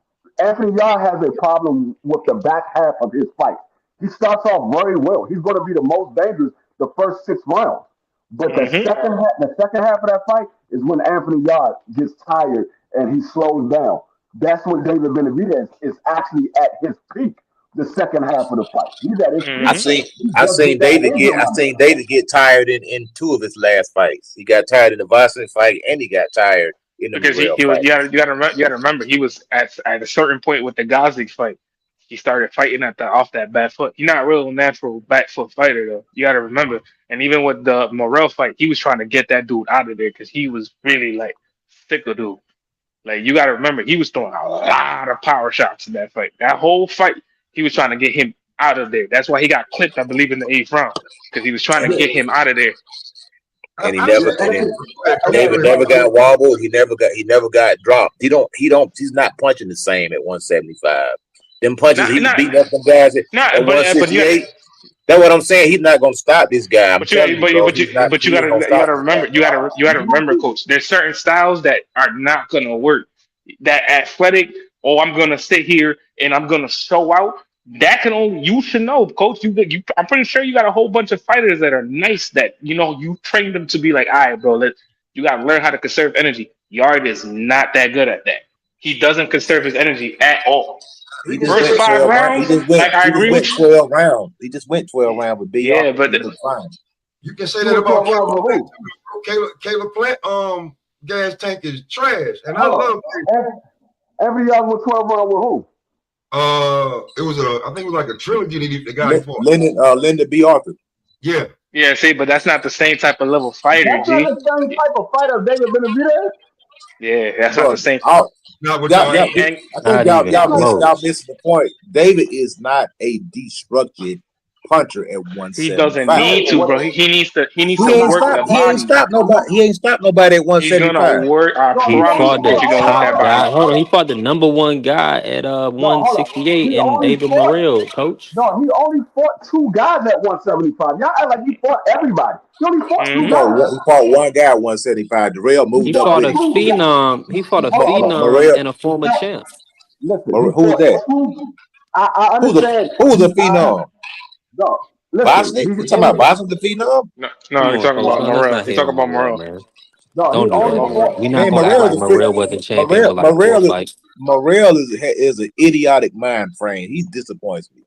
Anthony Yard has a problem with the back half of his fight. He starts off very well. He's going to be the most dangerous the first 6 rounds. But the second half of that fight is when Anthony Yard gets tired and he slows down. That's when David Benavidez is actually at his peak. The second half of the fight, he's at his peak. I seen David get tired in 2 of his last fights. He got tired in the Boston fight, and he got tired in the Because he was you gotta remember he was at a certain point with the Gosdick fight. He started fighting off that back foot. He's not a real natural back foot fighter though. You gotta remember. And even with the Morrell fight, he was trying to get that dude out of there because he was really like sick of dude. Like you gotta remember, he was throwing a lot of power shots in that fight. That whole fight, he was trying to get him out of there. That's why he got clipped, I believe, in the 8th round because he was trying to get him out of there. And David never got wobbled. He never got dropped. He's not punching the same at 175. Them punches he was beating up them guys at 168. That's what I'm saying. He's not gonna stop this guy. But you gotta remember, Coach. There's certain styles that are not gonna work. That athletic, I'm gonna sit here and I'm gonna show out. That can only you should know, Coach. I'm pretty sure you got a whole bunch of fighters that are nice that you train them to be like, all right, bro. You gotta learn how to conserve energy. Yard is not that good at that. he doesn't conserve his energy at all. He just First went 5 12 rounds. rounds, He just went. like I He just agree went with you. 12 rounds. He just went 12 rounds with B. Yeah, but he was fine. You can say He that went about 12 rounds Caleb with Plant. who? Caleb Plant gas tank is trash, and I love Every y'all with 12 rounds with who? it was I think it was like a trilogy that the guy fought. Linda B. Arthur. Yeah. Yeah, see, but that's not the same type of level fighter, That's not G. the same type of fighter as David Benavidez. Yeah, that's not the same. Not with Y'all, y'all. I think y'all missing the point. David is not a destructive puncher at 175. He doesn't need to, bro. He needs to work the He ain't body. stopped nobody. He ain't stopped nobody at He's gonna 175. work. I He promise fought the that you're gonna work top that guy. body. Hold on, he fought the number 1 guy at 168 He in only David fought. Morrell, coach. No, he only fought 2 guys at 175. Y'all act like he fought everybody. He only fought 2 No, guys. he fought one guy at 175. Darrell He moved up fought with a him. phenom. He fought a Hold on. phenom and a former champ. Listen, Who's that? I understand. Who's a phenom? No, Bosnick? listen. You talking about Bosnick the phenom? No, Come you're on, talking coach. about No, let's Morrell. not You're hate talking on about Morrell, Morrell. man. No, Don't do that, man. We're not gonna act like Morrell wasn't champion with like 4 fights. Morrell is an idiotic mind frame. He disappoints me.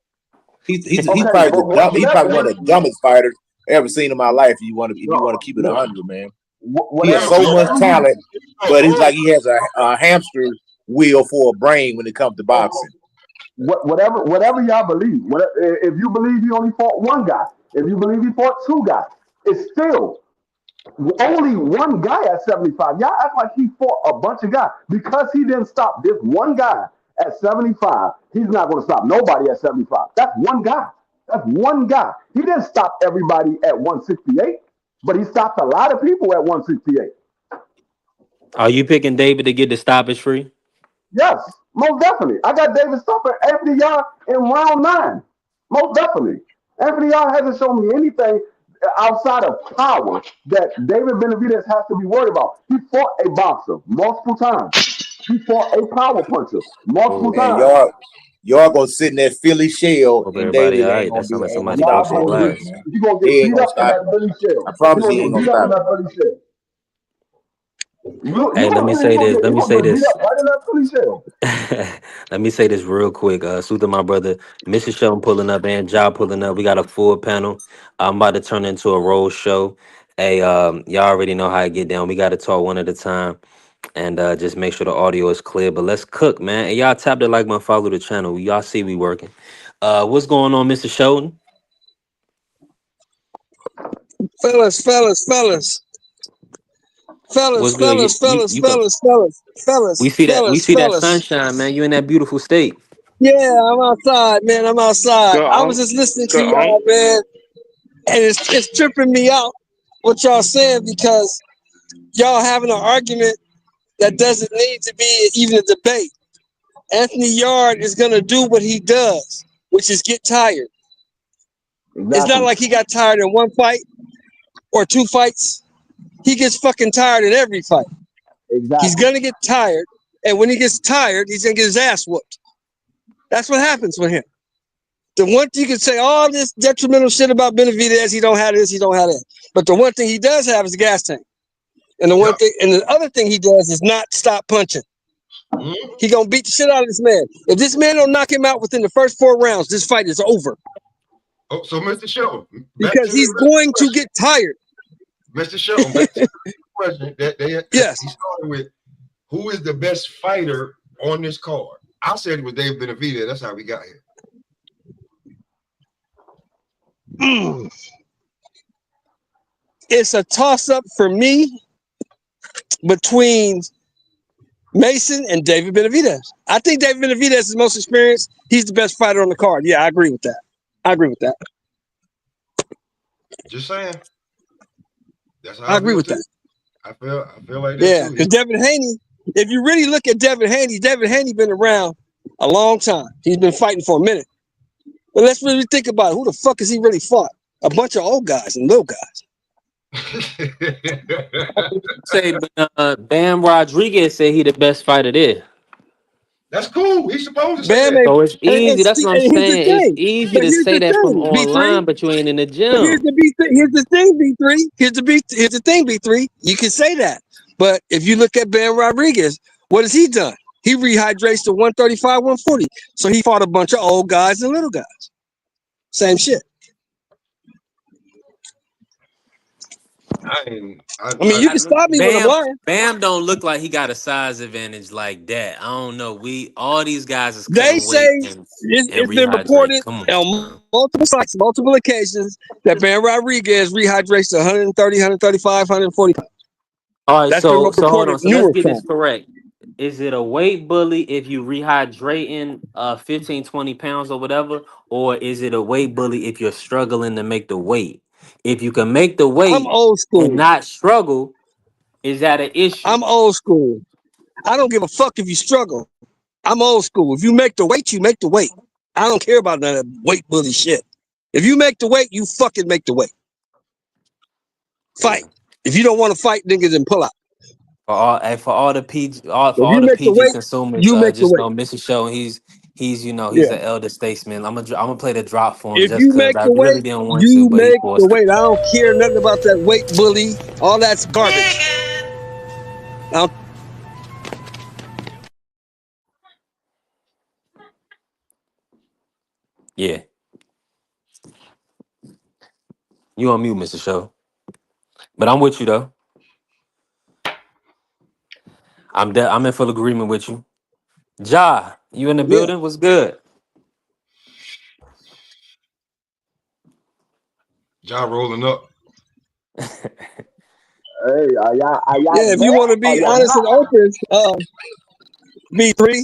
He's Okay, probably but he's probably one of the dumbest fighters I ever seen in my life. If you want to keep it 100, man. He has so much talent, but it's like he has a hamster wheel for a brain when it comes to boxing. Whatever y'all believe. If you believe he only fought 1 guy, if you believe he fought 2 guys, it's still only 1 guy at 75. Y'all act like he fought a bunch of guys. Because he didn't stop this 1 guy at 75, he's not going to stop nobody at 75. That's 1 guy. That's 1 guy. He didn't stop everybody at 168, but he stopped a lot of people at 168. Are you picking David to get the stoppage free? Yes, most definitely. I got David stopping Anthony Yarde in round 9. Most definitely. Anthony Yarde hasn't shown me anything outside of power that David Benavidez has to be worried about. He fought a boxer multiple times. He fought a power puncher multiple And times. y'all gonna sit in that Philly shell, Hope and everybody David all ain't right. gonna That sounds like ain't somebody gonna Y'all stop posting that gonna shit, glass. man. you gonna He get ain't beat gonna up in stop that it. Philly shell. I promise You he ain't gonna get gonna beat up in stop it. that Philly shell. Hey, let me say this. Let me say Get beat this. up right in that Philly shell. Let me say this real quick. Sutha, my brother, Mr. Shelton pulling up and Ja pulling up. We got a full panel. I'm about to turn into a roll show. Hey, y'all already know how I get down. We got to talk one at a time and just make sure the audio is clear. But let's cook, man. And y'all tap the like button, follow the channel. Y'all see we working. What's going on, Mr. Shelton? Fellas. What's good? You come. We see that sunshine, man. You in that beautiful state. Yeah, I'm outside, man. I'm outside. Go I was on. just listening to Go on. y'all, man, and it's tripping me out what y'all saying because y'all having an argument that doesn't need to be even a debate. Anthony Yarde is gonna do what he does, which is get tired. Exactly. It's not like he got tired in 1 fight or 2 fights. He gets fucking tired in every fight. Exactly. He's gonna get tired, and when he gets tired, he's gonna get his ass whooped. That's what happens with him. The one thing you can say all this detrimental shit about Benavidez, he don't have this, he don't have that. But the one thing he does have is a gas tank. And the other thing he does is not stop punching. He gonna beat the shit out of this man. If this man don't knock him out within the first 4 rounds, this fight is over. Oh, so Mr. Shelton, because he's going to get tired. Mr. Shelton, back to the question that yes. He started with, who is the best fighter on this card? I said it was David Benavidez. That's how we got here. It's a toss-up for me between Mason and David Benavidez. I think David Benavidez is the most experienced. He's the best fighter on the card. Yeah, I agree with that. Just saying. That's how I agree with that. I feel like that yeah, too. because Devin Haney, if you really look at Devin Haney been around a long time. He's been fighting for a minute. But let's really think about it. Who the fuck has he really fought? A bunch of old guys and little guys. Say, Bam Rodriguez said he the best fighter there. That's cool. He's supposed to Bam say that. So it's easy. That's what I'm saying. It's easy But to here's say the that from thing, online, B3. but you ain't in the But gym. here's the thing, B3. Here's the thing, B3. You can say that. But if you look at Bam Rodriguez, what has he done? He rehydrates to 135, 140. So he fought a bunch of old guys and little guys. Same shit. I mean, you can stop me when I'm lying. Bam don't look like he got a size advantage like that. I don't know. All these guys is They cutting say weight and it's been rehydrating. reported Come on. on multiple sites, multiple occasions that Bam Rodriguez rehydrates to 130, 135, 140 pounds. All right, That's been so hold reported on. So let's numerous get this times. correct. Is it a weight bully if you rehydrating 15, 20 pounds or whatever? Or is it a weight bully if you're struggling to make the weight? If you can make the I'm weight old school. and not struggle, is that an issue? I'm old school. I don't give a fuck if you struggle. I'm old school. If you make the weight, you make the weight. I don't care about none of that weight bully shit. If you make the weight, you fucking make the weight. Fight. If you don't want to fight, niggas, then pull out. For all the PG, If all you the make the PG weight, consumers, you make the just weight. know Mr. Show. He's he's Yeah. an elder statesman. I'm gonna play the drop for him If just you because make I the really weight, didn't want to, you but he make the forced it. weight. I don't care nothing about that weight bully. All that's garbage. Yeah, you on mute, Mr. Show. But I'm with you though. I'm in full agreement with you. Ja, you in the building? What's good? Ja rolling up. Hey, are y'all Yeah, if you there? want to Are be y'all honest and not? open, B3,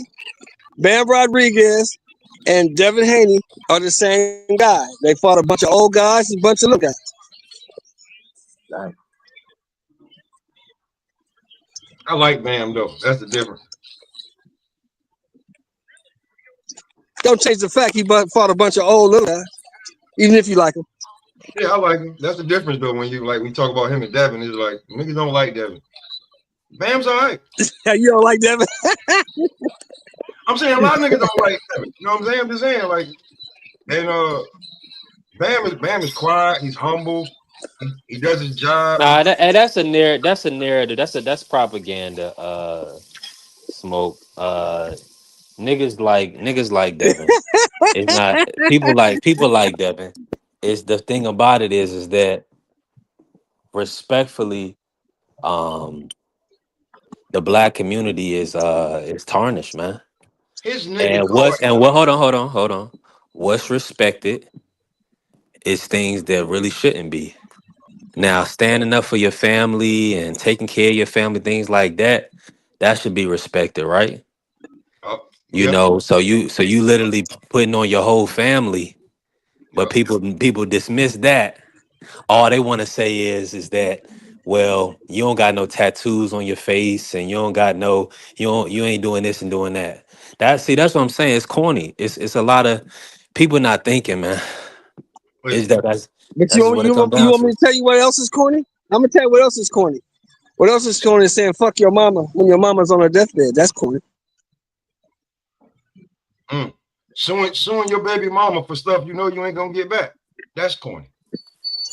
Bam Rodriguez, and Devin Haney are the same guy. They fought a bunch of old guys and a bunch of little guys. Dang. I like Bam though. That's the difference. Don't change the fact he fought a bunch of old little guys, even if you like him. Yeah, I like him. That's the difference though. When you talk about him and Devin, it's like niggas don't like Devin. Bam's all right. You don't like Devin? I'm saying a lot of niggas don't like Devin. You know what I'm saying? I'm just saying like, and Bam is quiet. He's humble. He does his job. Nah, that's a narrative. That's a narrative. That's propaganda. Smoke. Niggas like Devin. It's not people like Devin. It's the thing about it is that respectfully, the black community is tarnished, man. His nigga Hold on. What's respected is things that really shouldn't be. Now, standing up for your family and taking care of your family, things like that, that should be respected, right? You know, so you literally putting on your whole family, but people dismiss that. All they want to say is that, well, you don't got no tattoos on your face and you ain't doing this and doing that. That's what I'm saying. It's corny. It's a lot of people not thinking, man. That's But you what it comes want down me to tell you what else is corny? I'm gonna tell you what else is corny. What else is corny is saying fuck your mama when your mama's on her deathbed. That's corny. Suing your baby mama for stuff you know you ain't gonna get back. That's corny.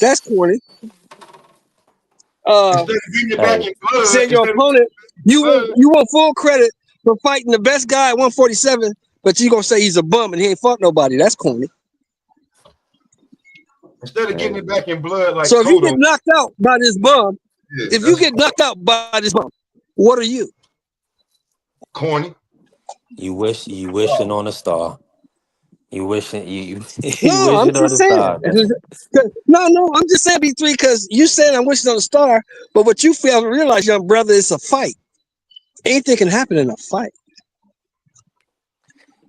That's corny. Instead of getting it back in blood, saying your opponent, you want full credit for fighting the best guy at 147, but you gonna say he's a bum and he ain't fought nobody. That's corny. Instead of getting it back in blood, like so if you get knocked out by this bum, you get knocked out by this bum, what are you? Corny. You wishing on a star. You wishing you. No, I'm just saying. No, I'm just saying B3 because you said I'm wishing on a star, but what you fail to realize, young brother, is a fight. Anything can happen in a fight.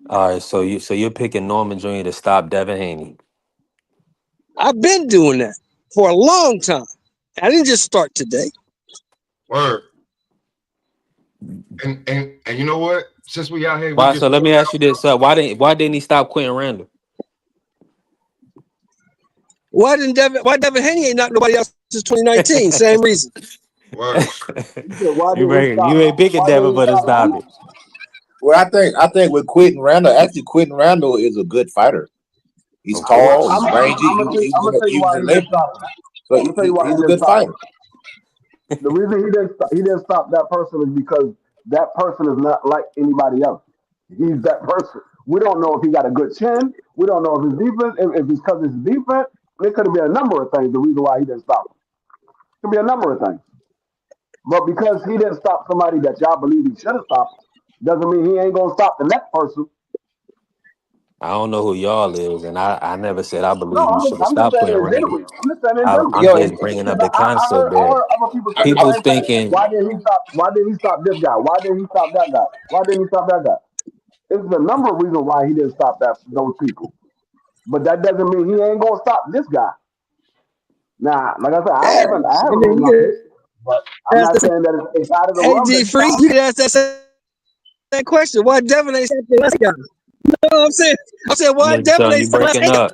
All right, so you're picking Norman Jr. to stop Devin Haney. I've been doing that for a long time. I didn't just start today. Word. And you know what? Since we out here, So let me ask you this: why didn't he stop Quentin Randall? Why Devin Haney ain't knocked nobody else since 2019? Same reason. Word. You ain't picking Devin, but it's stopped it. Well, I think with Quentin Randall, actually Quentin Randall is a good fighter. He's tall, he's rangy. I'm gonna tell you why he didn't stop him. So I'm gonna tell you why he's a good fighter. The reason he didn't stop that person is because that person is not like anybody else. He's that person. We don't know if he got a good chin. We don't know if his defense, if it's because of his defense. There could have been a number of things. The reason why he didn't stop him. Could be a number of things. But because he didn't stop somebody that y'all believe he should have stopped, doesn't mean he ain't gonna stop the next person. I don't know who y'all is, and I never said I believe No, he should have I'm just stopped saying Quinn in general. Randall. I'm just saying in I'm general. just bringing up the I concept I that heard other people say the people same thing. thinking Why didn't he stop? Why didn't he stop this guy? Why didn't he stop that guy? Why didn't he stop that guy? It's a number of reasons why he didn't stop those people. But that doesn't mean he ain't gonna stop this guy. Now, like I said, I haven't made my pick, but I'm not saying that it's out of the realm. AD Free, you can ask that question. Why Devin ain't stopped the last guy? You know what I'm saying? I'm saying why Devin ain't you stopped the last breaking guy? up.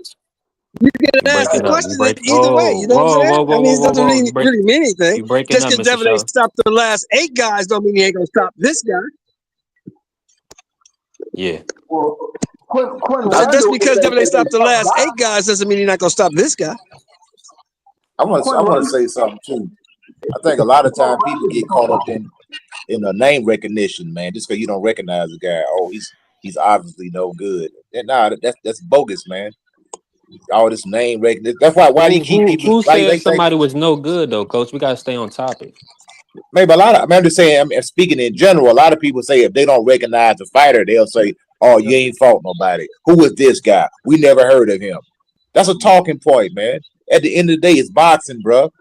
You can ask the Breaking up. You question break. either way. You know what I'm saying? I mean, it doesn't You really mean anything. You breaking Just up, because Mr. Devin ain't Shaw. stopped the last 8 guys don't mean he ain't gonna stop this guy. Yeah. Well, Quinn Just Randall because Devin ain't stopped the tough last guy. 8 guys doesn't mean he's not gonna stop this guy. I want to say something too. I think a lot of time people get caught up in a name recognition, man. Just because you don't recognize the guy, oh, he's obviously no good. And nah, that's bogus, man. All this name recognition. That's why do you keep people? Who Why said they think somebody was no good though, Coach? We gotta stay on topic. maybe a lot of? I'm just saying. I'm speaking in general. A lot of people say if they don't recognize a fighter, they'll say, "Oh, you ain't fought nobody. Who is this guy? We never heard of him." That's a talking point, man. At the end of the day, it's boxing, bro.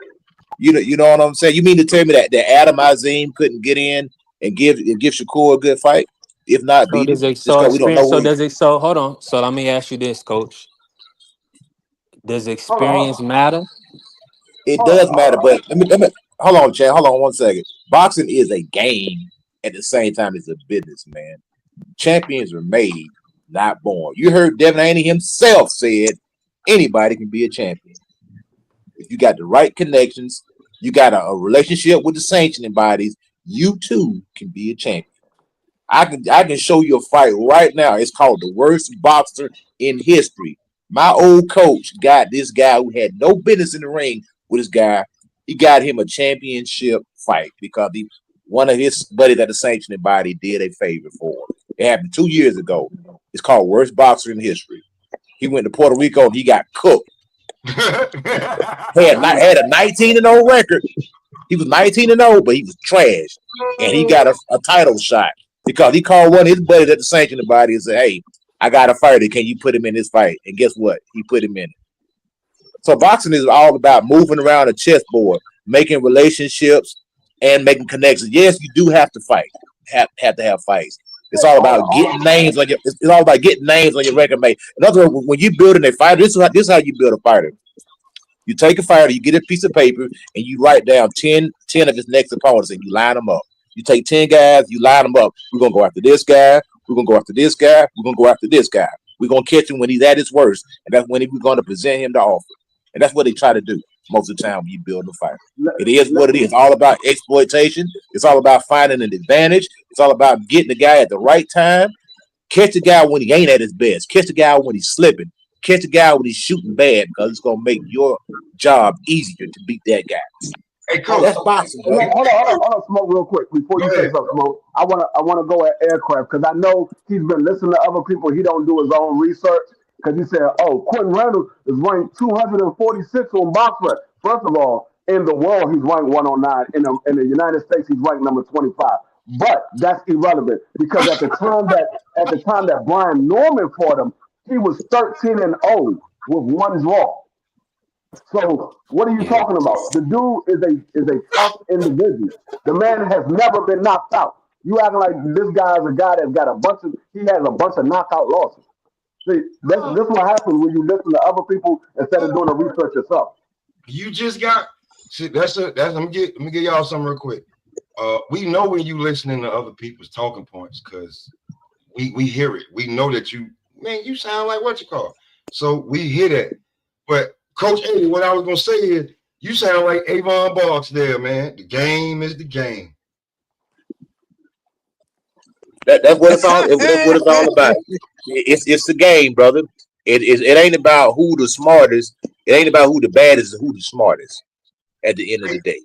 You know what I'm saying? You mean to tell me that Adam Azim couldn't get in and give Shakur a good fight, if not So beat him, does it just so because we don't know experience? who So he? does it? So hold on. So let me ask you this, Coach. Does experience matter? It does matter, but let me hold on, Chad. Hold on 1 second. Boxing is a game at the same time it's a business, man. Champions are made, not born. You heard Devin Haney himself said anybody can be a champion. If you got the right connections, you got a relationship with the sanctioning bodies, you too can be a champion. I can show you a fight right now. It's called the worst boxer in history. My old coach got this guy who had no business in the ring with this guy. He got him a championship fight because one of his buddies at the sanctioning body did a favor for him. It happened 2 years ago. It's called worst boxer in history. He went to Puerto Rico and he got cooked. had a 19-0 record. He was 19-0, but he was trash. And he got a title shot because he called one of his buddies at the sanctioning body and said, "Hey, I got a fighter. Can you put him in this fight?" And guess what? He put him in it. So boxing is all about moving around a chessboard, making relationships and making connections. Yes, you do have to fight. Have to have fights. It's all about getting names on your. It's all about getting names on your record, mate. In other words, when you're building a fighter, this is how you build a fighter. You take a fighter, you get a piece of paper, and you write down 10 of his next opponents, and you line them up. You take 10 guys, you line them up. We're gonna go after this guy. We're gonna go after this guy. We're gonna go after this guy. We're gonna catch him when he's at his worst, and that's when we're gonna present him the offer. And that's what they try to do most of the time when you build a fight. It is what it is. It's all about exploitation. It's all about finding an advantage. It's all about getting the guy at the right time. Catch the guy when he ain't at his best. Catch the guy when he's slipping. Catch the guy when he's shooting bad, because it's gonna make your job easier to beat that guy. Hey, Coach. That's boxing. Hold on, Smoke, real quick before you say something, Smoke. I wanna go at Aircraft because I know he's been listening to other people. He don't do his own research because he said, "Oh, Quentin Randall is ranked 246 on BoxRec." First of all, in the world, he's ranked 109. In the United States, he's ranked number 25. But that's irrelevant because at the time that Brian Norman fought him, he was 13-0 with 1 draw. So what are you talking about? The dude is a tough individual. The man has never been knocked out. You acting like this guy is a guy that's got he has a bunch of knockout losses. See, this is what happens when you listen to other people instead of doing the research yourself. You just got see let me give y'all something real quick. We know when you listening to other people's talking points because we hear it. We know that you sound like what you call. So we hear that. But Coach Eddie, what I was gonna say is you sound like Avon Boggs there, man. The game is the game. That's what it's all. That's what it's all about. It's the game, brother. It ain't about who the smartest. It ain't about who the baddest and who the smartest. At the end of the day,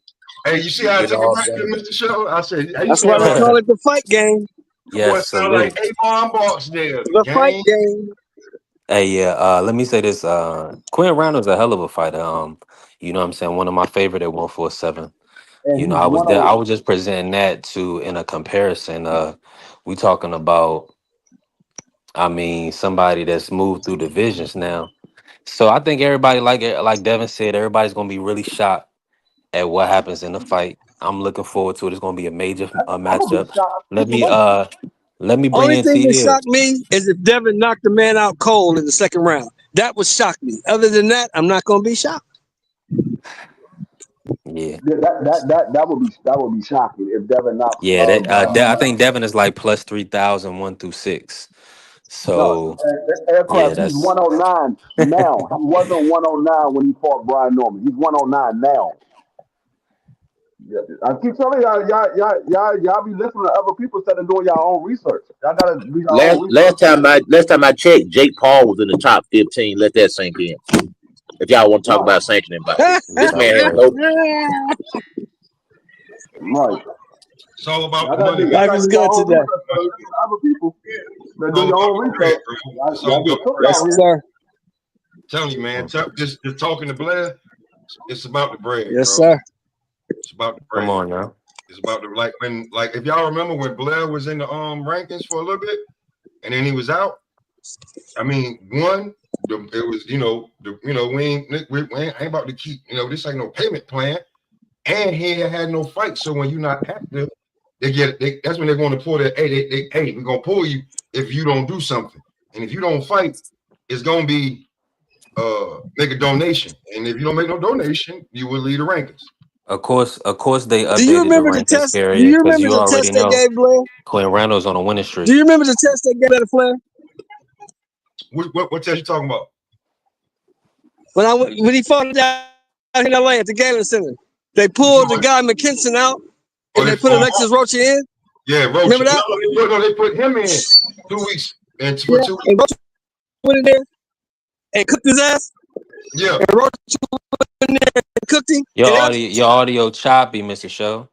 Hey, you see how I You took know it what back I'm to saying? Mr. Show? I said, how you That's why saying they all call that? it the fight game. Boy, Yes, sound like salute. Avon Barksdale, The fight gang. game. Hey, yeah. Let me say this. Quinn Randall's a hell of a fighter. You know what I'm saying? One of my favorite at 147. You And know, he's I was there. I 101. was just presenting that to in a comparison. We talking about, I mean, somebody that's moved through divisions now. So I think everybody, like Devin said, everybody's gonna be really shocked at what happens in the fight. I'm looking forward to it. It's gonna be a major I'm gonna be matchup. shocked Let either me way. bring Only in thing T that Hill. shocked me is if Devin knocked the man out cold in the second round. That would shock me. Other than that, I'm not gonna be shocked. Yeah, Yeah, that would be shocking if Devin knocks. yeah. I think Devin is like plus 3,000 1 through 6. No, So yeah, aircraft. He's that's 109 now. He wasn't 109 when he fought Brian Norman. He's 109 now. Yeah, I keep telling y'all be listening to other people instead of doing your own research. Y'all gotta do your own research. Last time I checked, Jake Paul was in the top 15. Let that sink in. If y'all want to talk about sanctioning, but this man has no. Right. It's all about Y'all the gotta money. do, y'all Life gotta is do your good own today. research. So you listen to other people that It's do all your about own the bread, research. bro. It's all Y'all about get the cooked bread. out Yes, here. sir. I'm telling you, man. Just talking to Blair, it's about the bread, Yes, bro. sir. It's about the come bread. on now. It's about the like if y'all remember when Blair was in the rankings for a little bit and then he was out. I mean, it was we ain't about to keep this ain't no payment plan, and he had no fight. So when you're not active, that's when they're going to pull that. Hey, we're gonna pull you if you don't do something, and if you don't fight, it's gonna be make a donation, and if you don't make no donation, you will leave the rankings. Of course, they Do you updated the remember the rankings test? Do period you because remember you the already test they know gave Blair? Quinn Randall's on a winning Do streak. you remember the test they gave Flair? What test you talking about? When he fought down in LA at the Galen Center, they pulled the guy McKinson out and they put Alexis Rocha in. Yeah, Rocha. Remember that? No, they put him in 2 weeks and for Yeah, 2 weeks. and Rocha went in there and cooked his ass. Yeah. And Rocha went in there and cooked him. Your audio choppy, Mr. Show.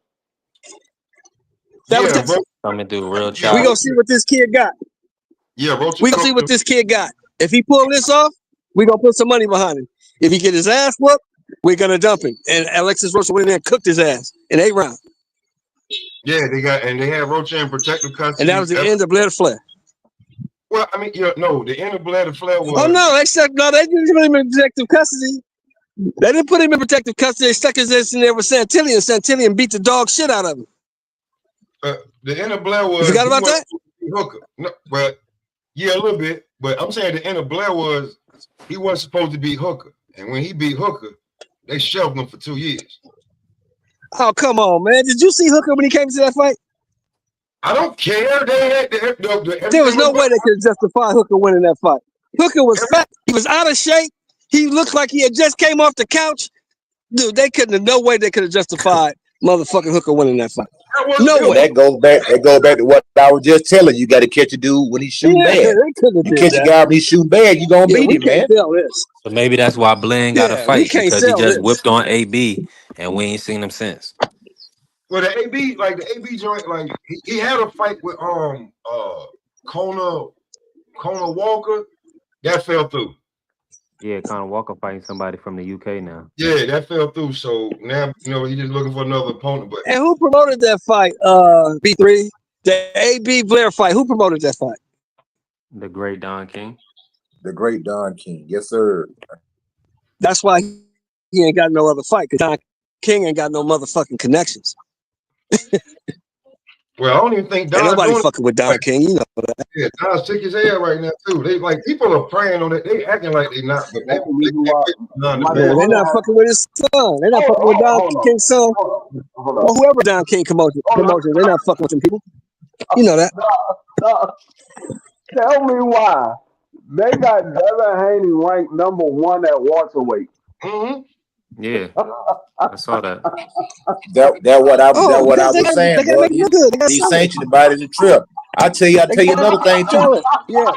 That was Yeah, bro. Coming through real we choppy. gonna see what this kid got. Yeah, Rocha. We gonna see what this kid got. If he pull this off, we gonna put some money behind him. If he get his ass whooped, we're gonna dump him. And Alexis Rocha went in there and cooked his ass in 8 rounds. Yeah, they had Rocha in protective custody. And that was the end of Blair Flair. Well, I mean, the end of Blair Flair was. Oh no, they didn't put him in protective custody. They didn't put him in protective custody. They stuck his ass in there with Santillan. Santillan beat the dog shit out of him. The end of Blair was. You forgot about that? Hooker. No, well, yeah, a little bit. But I'm saying the end of Blair was he wasn't supposed to beat Hooker, and when he beat Hooker, they shelved him for 2 years. Oh come on, man! Did you see Hooker when he came to that fight? I don't care. There was no way they could justify Hooker winning that fight. Hooker was fat. He was out of shape. He looked like he had just came off the couch. Dude, no way they could have justified motherfucking Hooker winning that fight. No way. That goes back to what I was just telling you. Got to catch a dude when he's shooting bad. You catch a guy when he's shooting bad, you gonna beat him, man. So maybe that's why Bland got a fight because he just whipped on AB and we ain't seen him since. Well, the AB joint, like he had a fight with Conor Walker, that fell through. Yeah, Conor Walker fighting somebody from the UK now. Yeah, that fell through. So now he's just looking for another opponent. But And who promoted that fight? B3, the AB Blair fight. Who promoted that fight? The great Don King. The great Don King, yes, sir. That's why he ain't got no other fight, because Don King ain't got no motherfucking connections. Well, I don't even think Don. Ain't nobody fucking with Don King, you know that. Yeah, Don's sick as hell right now too. They people are praying on it. They acting like they not, but they're not fucking with his son. They're not fucking with Don King's son. Or whoever Don King promoted. They're not fucking with them people. You know that. Tell me why they got Devin Haney ranked number 1 at welterweight. Mm-hmm. Yeah, I saw that. That what I was saying, bro. These sanctioned about it in the trip. I tell you another thing too. Yeah.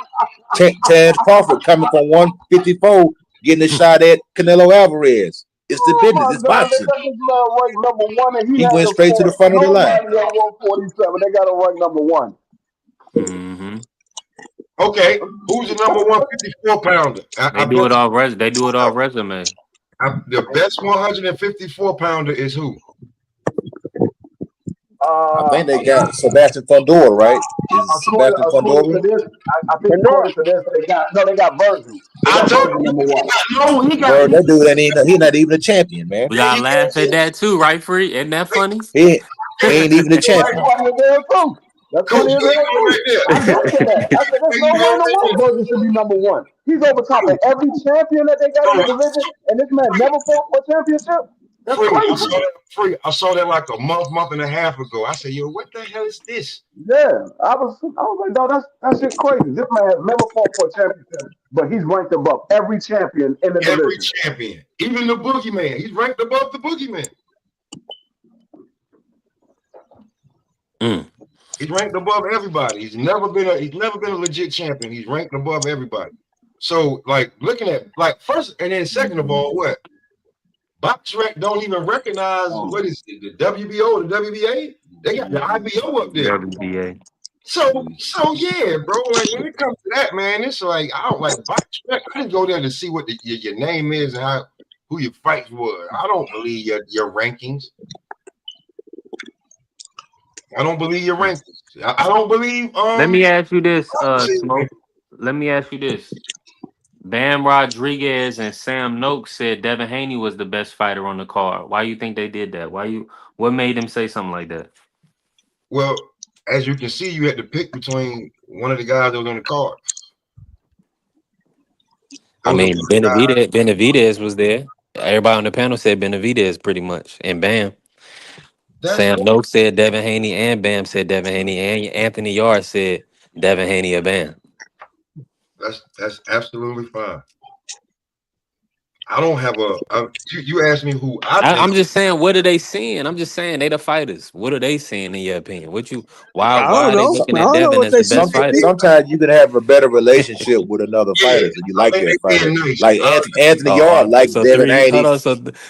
Terrence Crawford coming from 154, getting a shot at Canelo Alvarez. It's the business. It's They boxing. got this man ranked number one, and He had went the straight to the front of the line. nobody at 147. They got him ranked number one. Mm-hmm. Okay, who's the number 154 pounder? They do it off They do it off resume. The best 154 pounder is who? I think they got Sebastian Fundora, right? Is Sebastian Fundora? I think according to this, they got Virgil. I told you, number one. no, he got. Bro, that dude he's not even a champion, man. We gotta laugh at that too, right, Free? Isn't that funny? He ain't even a champion. That's funny as hell. I looked at that. I said, there's no way in the world Virgil should be number one. He's over top of every champion that they got in the division, and this man never fought for a championship. That's crazy. I saw that like a month and a half ago. I said, yo, what the hell is this? Yeah, I was like, no, that's shit crazy. This man has never fought for a championship, but he's ranked above every champion in the division. Every champion, even the Boogeyman, he's ranked above the Boogeyman. He's ranked above everybody. He's never been a legit champion. He's ranked above everybody. So, like, looking at like first and then second of all, what? BoxRec don't even recognize what is it, the WBO, the WBA? They got the IBO up there. WBA. So yeah, bro. Like when it comes to that, man, it's like I don't like BoxRec. I just go there to see what your name is and who your fights were. I don't believe your rankings. I don't believe your rankings. I don't believe. Let me ask you this, Smoke. Let me ask you this. Bam Rodriguez and Sam Noakes said Devin Haney was the best fighter on the card. Why you think they did that? What made them say something like that? Well, as you can see, you had to pick between one of the guys that was on the card. I mean, Benavidez was there. Everybody on the panel said Benavidez pretty much. And Bam. Sam Noakes said Devin Haney, and Bam said Devin Haney, and Anthony Yard said Devin Haney or Bam. That's absolutely fine. I don't have you asked me who I'm just saying, what are they seeing? I'm just saying they the fighters. What are they seeing in your opinion? Why are they looking at Devin as the best fighter? Sometimes you can have a better relationship with another fighter and you like that fighter. Like Anthony Yard likes Devin Haney.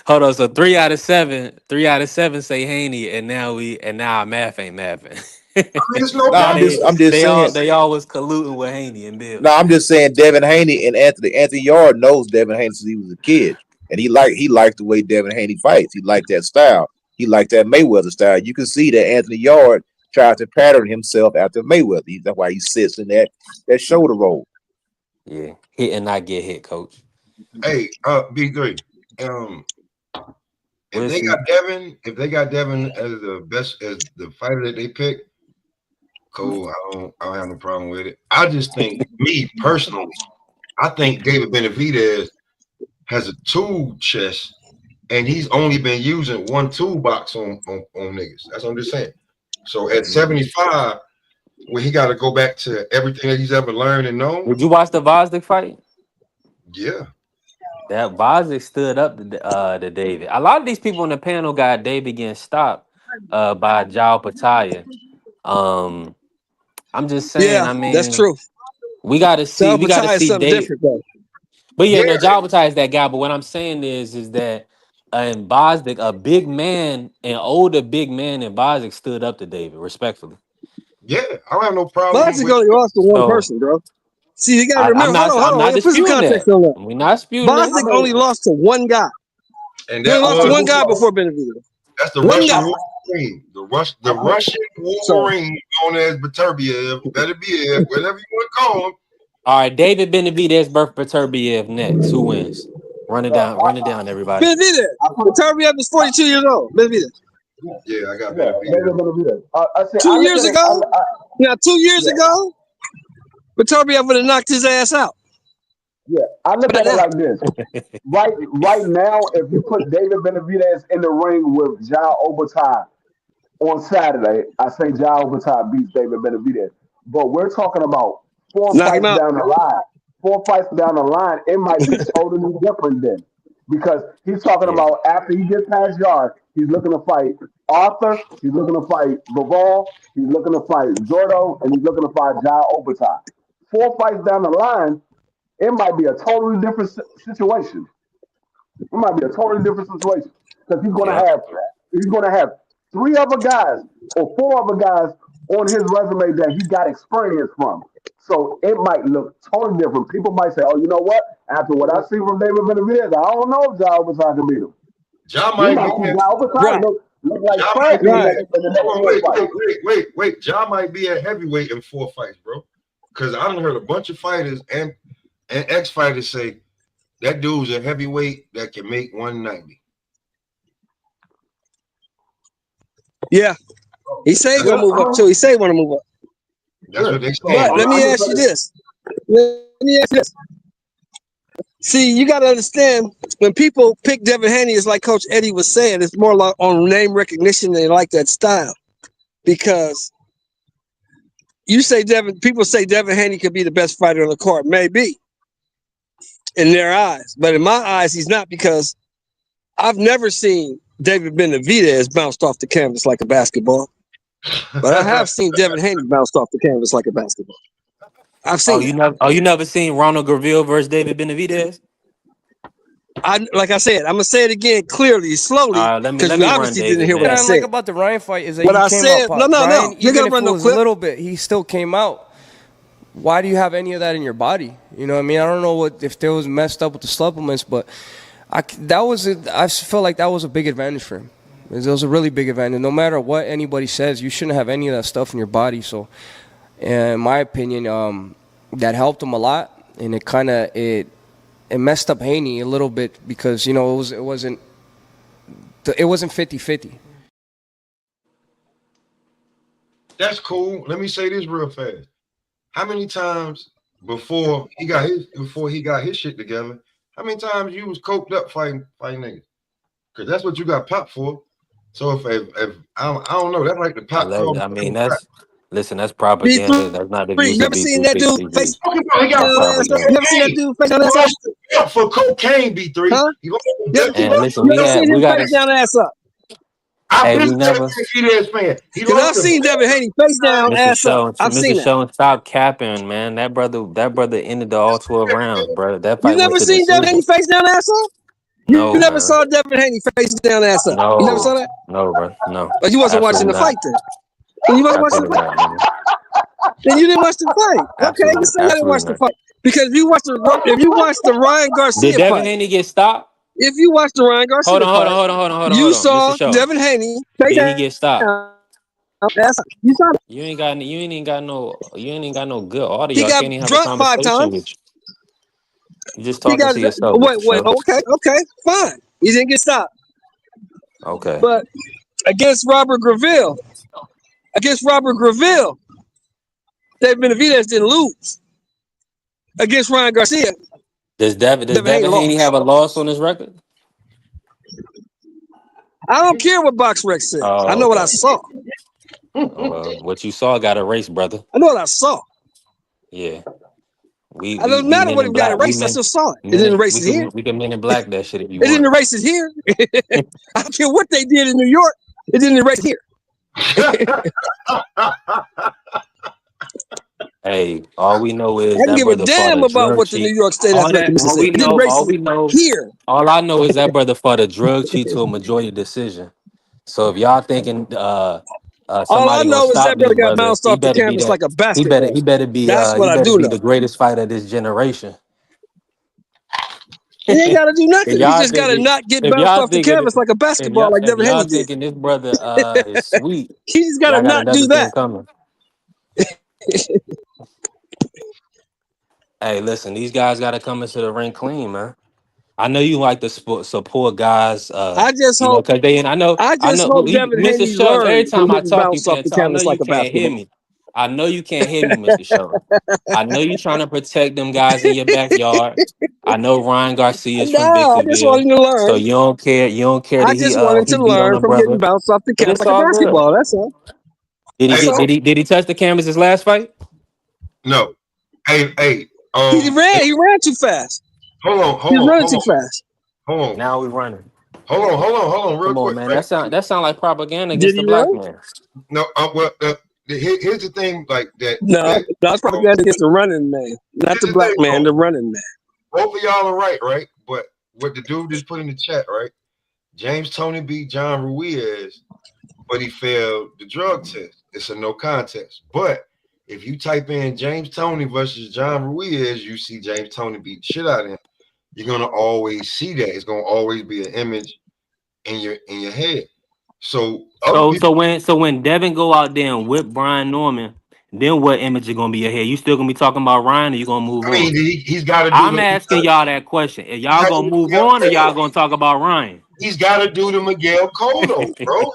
Hold on. So 3 out of 7 say Haney, and now math ain't mathing. I'm just saying they always colluding with Haney and Bill. No, I'm just saying Devin Haney and Anthony Yard knows Devin Haney since he was a kid, and he liked the way Devin Haney fights. He liked that style. He liked that Mayweather style. You can see that Anthony Yard tried to pattern himself after Mayweather. That's why he sits in that shoulder roll. Yeah, hit and not get hit, coach. Hey, B3. If they got Devin as the best, as the fighter that they pick, cool. I don't have no problem with it. I just think, me personally, I think David Benavidez has a tool chest, and he's only been using one toolbox on niggas. That's what I'm just saying. So at 75, when he got to go back to everything that he's ever learned and known. Did you watch the Vosdick fight? Yeah. That Vosdick stood up to David. A lot of these people on the panel got David getting stopped by Jao Pataya. I'm just saying. Yeah, I mean, that's true. We got to see. We got to see David. But yeah, no, Jao Pataya is that guy. But what I'm saying is that in Vosdick, a big man, an older big man in Vosdick stood up to David respectfully. Yeah, I don't have no problem. Vosdick only lost to one person, bro. See, you got to remember. Hold on. Put some context on that. We're not disputing Vosdick only lost to one guy. And he lost to one guy before Benavidez. That's the Russian Wolverine. The Russian Wolverine known as Beterbiev, Beterbiev, whatever you want to call him. All right, David Benavidez versus Beterbiev next. Who wins? Run it down, everybody. Benavidez. Beterbiev is 42 years old. Benavidez. Yeah, I got Benavidez. 2 years ago? 2 years ago, Beterbiev would have knocked his ass out. Yeah, I look at it like this. Right now, if you put David Benavidez in the ring with Jao Obatai on Saturday, I say Jao Obatai beats David Benavidez. But we're talking about 4 fights down the line. 4 fights down the line, it might be totally different then. Because he's talking about after he gets past Yard, he's looking to fight Arthur, he's looking to fight Bivol, he's looking to fight Zordo, and he's looking to fight Jao Obatai. 4 fights down the line, it might be a totally different situation. It might be a totally different situation because he's Yeah. gonna have 3 other guys or 4 other guys on his resume that he got experience from. So it might look totally different. People might say, "Oh, you know what? After what I see from David Benavidez, I don't know if Ja Obertine can beat him." Ja We might might see be Ja Obertine look like Ja trash might be in the at, next 4 fights. wait. Ja might be at heavyweight in 4 fights, bro. Because I done heard a bunch of fighters and ex-fighters say that dude's a heavyweight that can make 190. Yeah. He say he gonna move up too. He say he want to move up. That's what they say. But let me ask you this. See, you got to understand when people pick Devin Haney, it's like Coach Eddie was saying, it's more like on name recognition. They like that style because people say Devin Haney could be the best fighter on the court. Maybe in their eyes, but in my eyes, he's not because I've never seen David Benavidez bounced off the canvas like a basketball. But I have seen Devin Haney bounced off the canvas like a basketball. I've seen. You never seen Ronald Graville versus David Benavidez? Like I said, I'm gonna say it again clearly, slowly, because you obviously didn't hear what I said. Like about the Ryan fight is that What he I came said, out. no. Ryan, You're even gonna if run it no was clip. a little bit, he still came out. Why do you have any of that in your body? You know what I mean? I don't know if there was messed up with the supplements, but I feel like that was a big advantage for him. It was a really big advantage. No matter what anybody says, you shouldn't have any of that stuff in your body. So, in my opinion, that helped him a lot, and it messed up Haney a little bit because it wasn't 50-50. That's cool. Let me say this real fast. How many times before he got his shit together, how many times you was coked up fighting niggas? Because that's what you got popped for. So if I don't know, that's like the pop. I mean, that's propaganda. That's not the You never seen that dude face? He got You never seen that dude face down ass up? for cocaine, B3. Huh? And listen, You never seen him face down ass up? Hey, we never. Because I've seen Devin Haney face down, ass up. I've seen Mr. that. Show, stop capping, man. That brother ended all 12 rounds, bro. That fight You never went to seen Devin Haney decision. face down, ass up? No, You never man. saw Devin Haney face down, ass up. You never saw that? No, bro. No. But you wasn't watching the fight then. Then you wasn't watching the fight. Then you didn't watch the fight. Okay, you say I didn't watch the fight because if you watch the Ryan Garcia Did Devin fight, Haney get stopped? if you watch the Ryan Garcia Hold fight, on. you Mr. saw Show. Devin Haney face Did he get stopped? down. You saw that. You ain't even got no good audio. He I got can't even have a drunk 5 conversation times. with you. You just He talking got to yourself. wait. Mr. Show. Okay, fine. He didn't get stopped. Okay. But against Robert Graville, David Benavidez didn't lose. Against Ryan Garcia, Does Devin Haney have a loss on his record? I don't care what BoxRec says. Oh, I know what I okay. saw. What you saw got erased, brother. I know what I saw. Yeah. It doesn't matter what it got erased. I still saw it. It didn't erase it here. We can Men in Black that shit if you It didn't want. erase it here. I don't care what they did in New York. It didn't erase it here. Hey, all we know is I don't that give a brother damn fought a about drug what the cheat. New York State Athletic Commission said. It didn't erase it here. All I know is that brother fought a drug cheat to a majority decision. So if y'all thinking All I somebody know gonna is stop that brother this got brother, bounced he off the better be canvas that. like a basketball. He better be That's what I do know. the greatest fighter of this generation. He ain't got to do nothing. If He y'all just got to thinking- not get if bounced y'all off the thinking- canvas like a basketball like Devin Haney y'all did. thinking this brother is sweet, He just got to y'all got not do another thing that. coming. Hey, listen, these guys got to come into the ring clean, man. I know you like to support guys. I just you know, hope. because I know. I just hope Devin Mr. Haney Show, every learned time from I getting talk, you bounced off can't the talk. I know canvas you like a can't hear basketball. me. I know you can't hear me, Mr. Show. I know you trying to protect them guys in your backyard. I know Ryan Garcia is from No, I just wanted Victorville, to learn. so you don't care. You don't care I that just wanted he to beat on learn a from getting brother. bounced off the But canvas it's like a all good. basketball. That's all. Did he touch the canvas his last fight? No. Hey, He ran too fast. Hold on. He was running too fast. Hold on. Now we running. Hold on, real Come on, quick. man. Right? That sound like propaganda Did against the he black run? man. No, here's the thing, like that. No, that's propaganda against the running man, not the black man, the running man. Both of y'all are right? But what the dude just put in the chat, right? James Toney beat John Ruiz, but he failed the drug test. It's a no contest. But if you type in James Toney versus John Ruiz, you see James Toney beat the shit out of him. You're gonna always see that. It's gonna always be an image in your head. So when Devin go out there and whip Brian Norman, then what image is gonna be ahead? You still gonna be talking about Ryan, or you gonna move on? He's got to do. I'm asking y'all that question. Are y'all gonna move on, or y'all gonna talk about Ryan? He's got to do the Miguel Cotto, bro.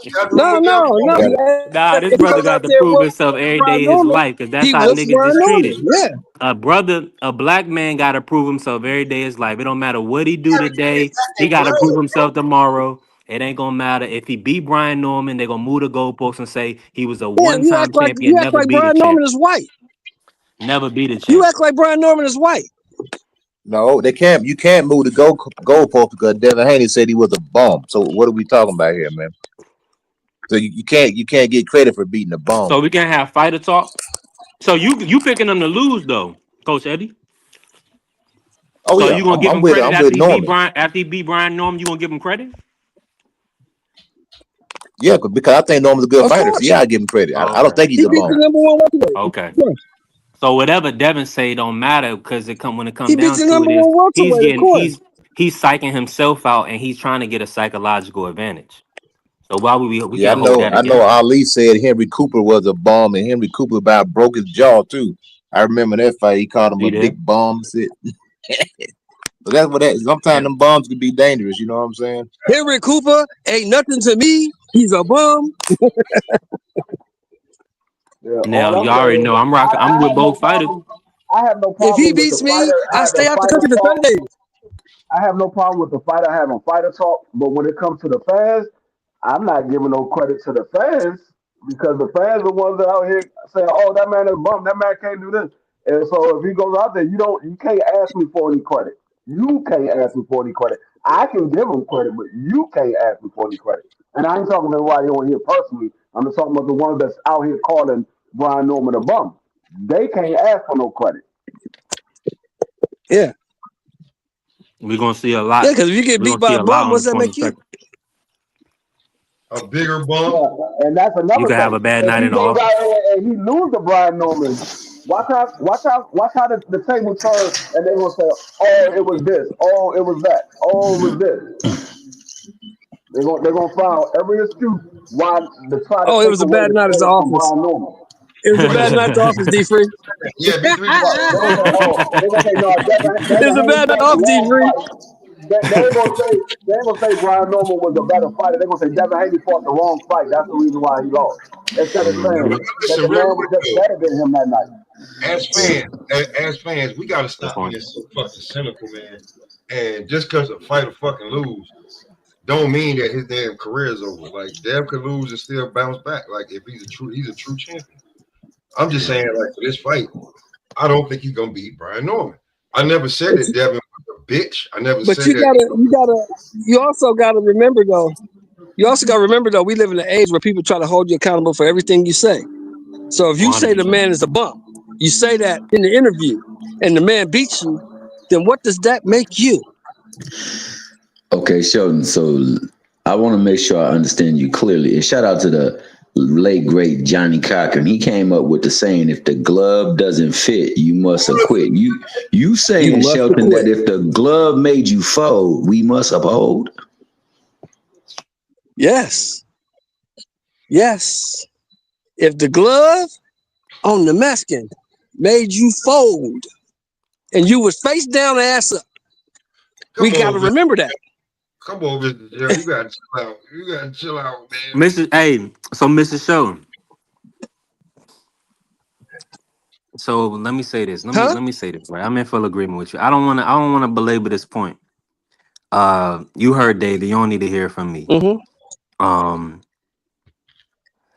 Nah, this brother got to prove himself every day of his life, because that's how niggas is treated. Yeah. A black man got to prove himself every day of his life. It don't matter what he do today. He got to prove himself tomorrow. It ain't gonna matter if he beat Brian Norman. They're gonna move the goalposts and say he was a one-time champion. You act like Brian Norman is white. Never beat a champ. You act like Brian Norman is white. No, they can't. You can't move the goalpost because Devin Haney said he was a bum. So what are we talking about here, man? So you can't get credit for beating a bum. So we can't have fighter talk. So you picking them to lose though, Coach Eddie? Oh so yeah, you gonna give him with, credit after he beat Brian Norman? You gonna give him credit? Yeah, because I think Norman's a good fighter. So yeah, I give him credit. I don't think he's a bum. Okay. So whatever Devin say don't matter because when it comes down beats the to number it, one he's psyching himself out and he's trying to get a psychological advantage. So why would we I know Ali said Henry Cooper was a bum, and Henry Cooper about broke his jaw too. I remember that fight. He called him a big bum. Shit. So that's what that. Sometimes them bums can be dangerous. You know what I'm saying? Henry Cooper ain't nothing to me. He's a bum. Now you already know I'm rocking. I'm with both fighters. I have no problem. If he beats me, I stay out the country for 30 days. I have no problem with the fighter having fighter talk, but when it comes to the fans, I'm not giving no credit to the fans because the fans are the ones that out here saying, "Oh, that man is a bum. That man can't do this." And so if he goes out there, you can't ask me for any credit. You can't ask me for any credit. I can give him credit, but you can't ask me for any credit. And I ain't talking to anybody on here personally. I'm just talking about the ones that's out here calling Brian Norman a bum. They can't ask for no credit. Yeah. We're gonna see a lot. Yeah, because if you get beat by a bum, what's that make you? A bigger bump. Yeah, and that's another. You can have a bad night in the office. And he lose to Brian Norman. Watch how the table turns, and they will say, "Oh, it was this. Oh, it was that. Oh, it was this." They're gonna find every excuse why the try to. Oh, it was a bad night at the office. It was a bad night at the office, D3. Yeah, it was a bad night at the office, D3. They ain't gonna say Brian Norman was a better fighter. They're gonna say Devin Haney fought the wrong fight. That's the reason why he lost. Instead of saying that the man was just better than him that night. As fans, we gotta stop being so fucking cynical, man. And just because a fighter fucking lose, don't mean that his damn career is over. Like Dev could lose and still bounce back. Like if he's a true champion. I'm just saying, like for this fight, I don't think he's gonna beat Brian Norman. I never said that Devin was a bitch. I never said that. You also gotta remember though. We live in an age where people try to hold you accountable for everything you say. So if you say the man is a bump, you say that in the interview, and the man beats you, then what does that make you? Okay, Sheldon. So I want to make sure I understand you clearly. And shout out to the late great Johnny Cochran. He came up with the saying, "If the glove doesn't fit, you must acquit." You saying, Sheldon, that if the glove made you fold, we must uphold? Yes. If the glove on the Mexican made you fold, and you was face down, ass up, we gotta remember that. Come on, Mr. Joe. You gotta chill out. You gotta chill out, man. Mrs. Sheldon. So let me say this. Let me say this. Right, I'm in full agreement with you. I don't want to belabor this point. You heard David. You don't need to hear from me. Mm-hmm.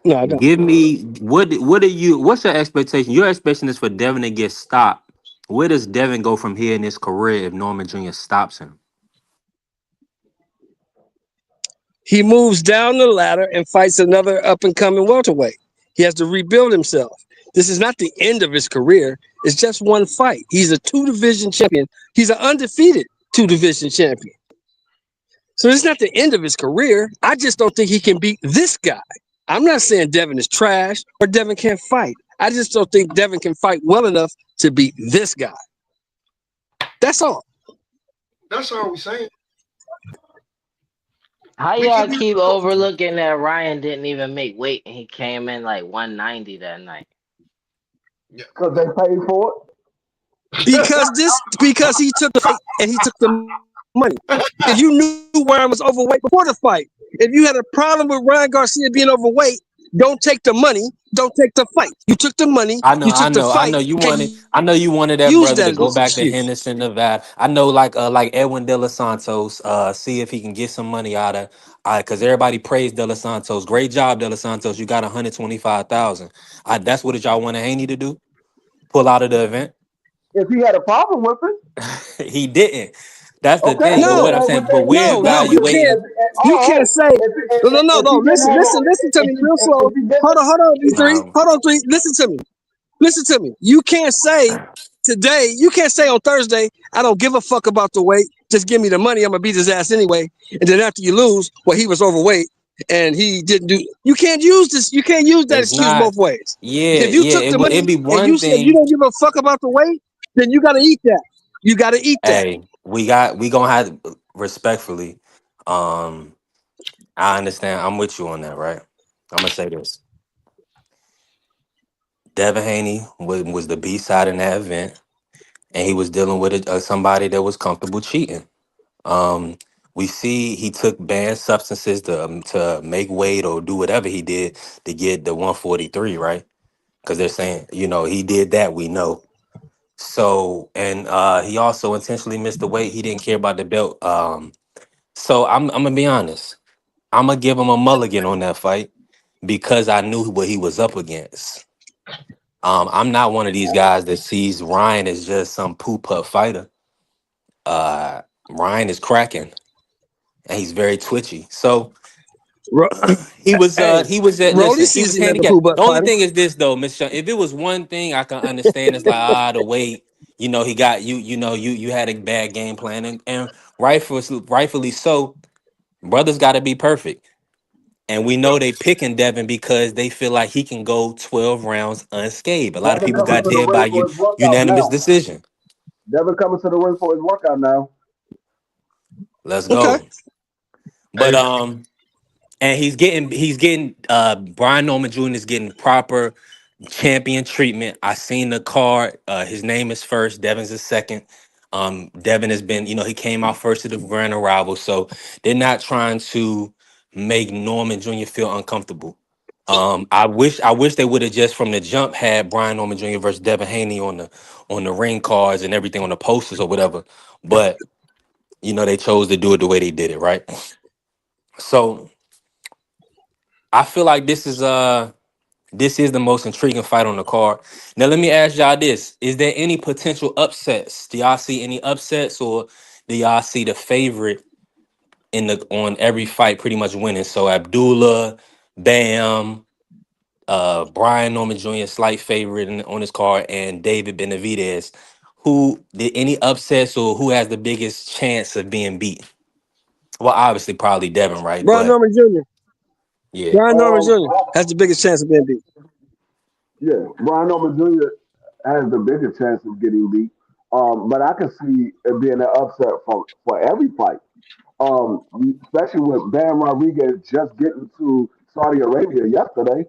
No, I don't. Give me what's your expectation? Your expectation is for Devin to get stopped. Where does Devin go from here in his career if Norman Jr. stops him? He moves down the ladder and fights another up-and-coming welterweight. He has to rebuild himself. This is not the end of his career. It's just one fight. He's a 2-division champion. He's an undefeated 2-division champion. So it's not the end of his career. I just don't think he can beat this guy. I'm not saying Devin is trash or Devin can't fight. I just don't think Devin can fight well enough to beat this guy. That's all. That's all we saying. How y'all keep overlooking that Ryan didn't even make weight and he came in like 190 that night? Because they paid for it. Because he took the fight and he took the money. If you knew Ryan was overweight before the fight, if you had a problem with Ryan Garcia being overweight, don't take the money. Don't take the fight. You took the money. I know, You took the fight. I know you wanted that use brother that to as go an back to excuse. Henderson, Nevada. I know, like Edwin De Los Santos, see if he can get some money out of, because everybody praised De Los Santos. Great job, De Los Santos. You got 125,000. That's what y'all wanted Haney to do? Pull out of the event? If he had a problem with it, He didn't. That's the okay. thing. But No, what I'm saying, but we're no, you evaluating. can't. You can't say no. Listen to me real slow. Hold on, D3. Hold on, 3. Listen to me. You can't say today. You can't say on Thursday. I don't give a fuck about the weight. Just give me the money. I'm gonna beat his ass anyway. And then after you lose, well, he was overweight and he didn't do. You can't use this. You can't use that It's excuse not. both ways. Yeah, If you took the money it'd be and one you said you thing. don't give a fuck about the weight, then you gotta eat that. You gotta eat that. Hey, we gonna have respectfully. I understand. I'm with you on that, right? I'm gonna say this. Devin Haney was the B side in that event, and he was dealing with somebody that was comfortable cheating. Um, we see he took banned substances to make weight or do whatever he did to get the 143, right? Because they're saying, he did that. We know. So, and he also intentionally missed the weight. He didn't care about the belt. So I'm gonna be honest. I'm gonna give him a mulligan on that fight because I knew what he was up against. I'm not one of these guys that sees Ryan as just some poo-putt fighter. Ryan is cracking, and he's very twitchy. So he was Rolly listen, he sees was him as a handicapped. poo-butt The only fighter. thing is this though, Miss If it was one thing I can understand, it's like the weight. He got you had a bad game plan, and rightfully so. Brothers got to be perfect. And we know they picking Devin because they feel like he can go 12 rounds unscathed. A lot of Devin people coming got to the there by ring for his workout unanimous now. decision. Devin coming to the ring for his workout now. Let's go. Okay. But and he's getting Brian Norman Jr. is getting proper champion treatment. I seen the card. His name is first. Devin's is second. Devin has been, he came out first to the grand arrival. So they're not trying to make Norman Jr. feel uncomfortable. I wish they would have just from the jump had Brian Norman Jr. versus Devin Haney on the ring cards and everything on the posters or whatever. But they chose to do it the way they did it, right? So I feel like this is the most intriguing fight on the card. Now let me ask y'all this: is there any potential upsets? Do y'all see any upsets, or do y'all see the favorite on every fight pretty much winning? So Abdullah, Bam. Brian Norman Jr. slight favorite on his card, and David Benavidez. Who did any upsets or who has the biggest chance of being beat? Well, obviously probably Devin, right? Brian But Norman Jr. yeah, Brian Norman Jr. has the biggest chance of being beat. Yeah, Brian Norman Jr. has the biggest chance of getting beat. But I can see it being an upset for every fight. Especially with Bam Rodriguez just getting to Saudi Arabia yesterday.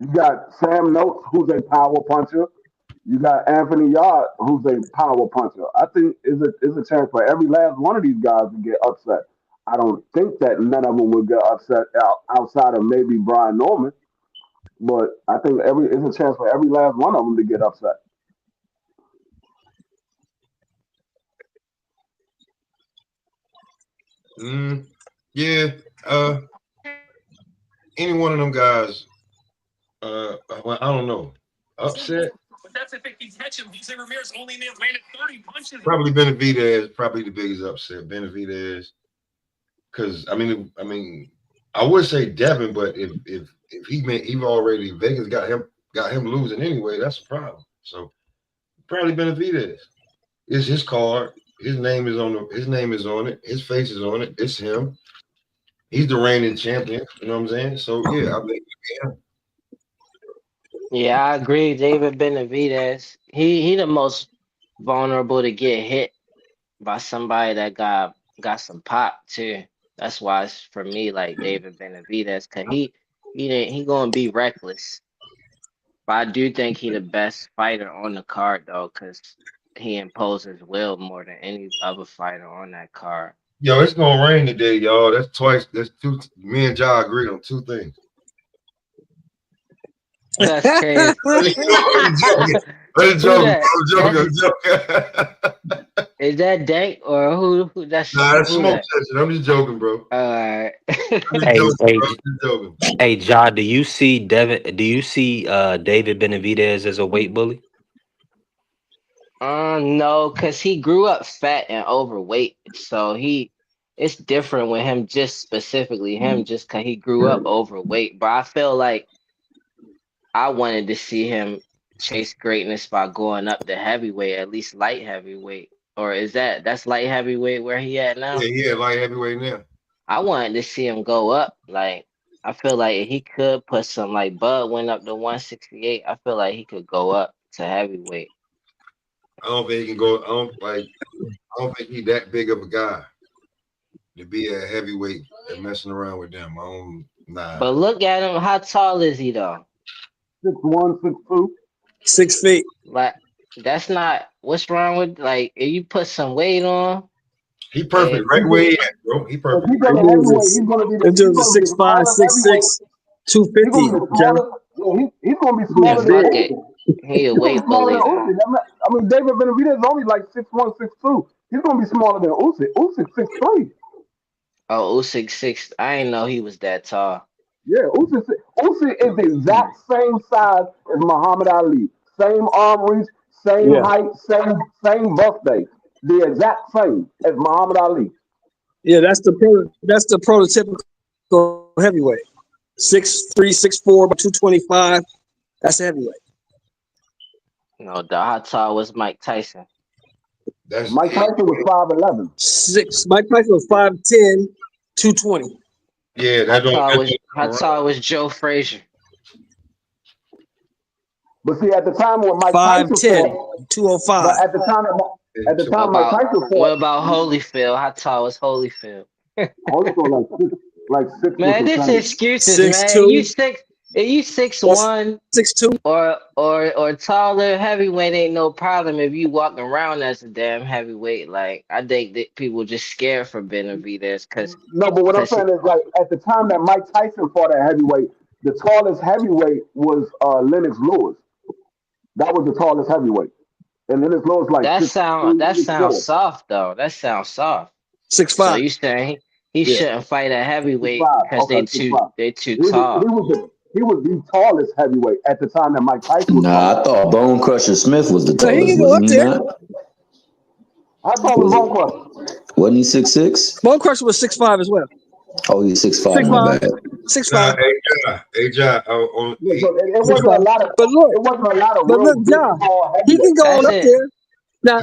You got Sam Notes, who's a power puncher. You got Anthony Yard, who's a power puncher. I think is a chance for every last one of these guys to get upset. I don't think that none of them will get upset outside of maybe Brian Norman, but I think it's a chance for every last one of them to get upset. Yeah. Any one of them guys. Well, I don't know. Upset. Probably Benavidez. Probably the biggest upset. Benavidez. Because I mean, I would say Devin, but if he already Vegas got him losing anyway, that's a problem. So probably Benavidez. It's his card. His name is on it. His face is on it. It's him. He's the reigning champion. You know what I'm saying? So yeah, I think him. Yeah, I agree. David Benavidez. He the most vulnerable to get hit by somebody that got some pop too. That's why it's for me like David Benavidez, cause he gonna be reckless. But I do think he the best fighter on the card though, cause he imposes will more than any other fighter on that card. Yo, it's gonna rain today, y'all. That's twice. That's two. Me and Ja agreed on two things. That's crazy. I'm joking. Is that Dank or who? That's Nah, that's smoke session. I'm just joking, bro. All right. Hey, Ja, do you see David Benavidez as a weight bully? No, cause he grew up fat and overweight, so it's different with him. Just specifically him, just cause he grew up overweight. But I feel like I wanted to see him chase greatness by going up to heavyweight, at least light heavyweight. Or that's light heavyweight where he at now? Yeah, light heavyweight now. I wanted to see him go up. Like, I feel like if he could put some, like Bud went up to 168, I feel like he could go up to heavyweight. I don't think he can go. I don't think he's that big of a guy to be a heavyweight and messing around with them. Nah. But look at him. How tall is he though? 6'1", 6'2". 6 feet. Like, that's not what's wrong with, like, if you put some weight on. He perfect right where he at, bro. He perfect. He's gonna be 6'5", 6'6", 250. He's gonna be smaller than Usyk. He a weight bully. I mean, David Benavidez is only like 6'1", 6'2". He's gonna be smaller than Usyk. Usyk 6'3". Oh, Usyk 6. I didn't know he was that tall. Yeah, Usyk is the exact same size as Muhammad Ali. Same arm reach, same height, same birthday. The exact same as Muhammad Ali. Yeah, that's the prototypical heavyweight. 6'3", 6'4", by 225. That's a heavyweight. No, how tall was Mike Tyson? Mike Tyson was 5'11". Mike Tyson was 5'10", 220. Yeah, how tall was Joe Frazier? But see, at the time when Mike 5'10", 205. But at the time, Mike Tyson fought. What about Holyfield? How tall was Holyfield? Holyfield like 6. Man, this is excuses, 6'2". man. You 6'1", 6'2", or taller heavyweight ain't no problem if you walking around as a damn heavyweight. Like, I think that people just scared for Benavidez because no. But what I'm saying is, like, at the time that Mike Tyson fought at heavyweight, the tallest heavyweight was Lennox Lewis. That was the tallest heavyweight, and Lennox Lewis like that sounds soft though. That sounds soft. 6'5". So you saying he shouldn't fight at heavyweight because they too tall. He was the tallest heavyweight at the time that Mike Tyson was. I thought Bone Crusher Smith was the tallest. He can go up there. How tall was Bone Crusher? Wasn't he 6'6"? Bone Crusher was 6'5" as well. Oh, he's 6'5". My bad. 6'5". It wasn't a lot of. But look, it wasn't a lot of. But look, John, he can go on up there. Now,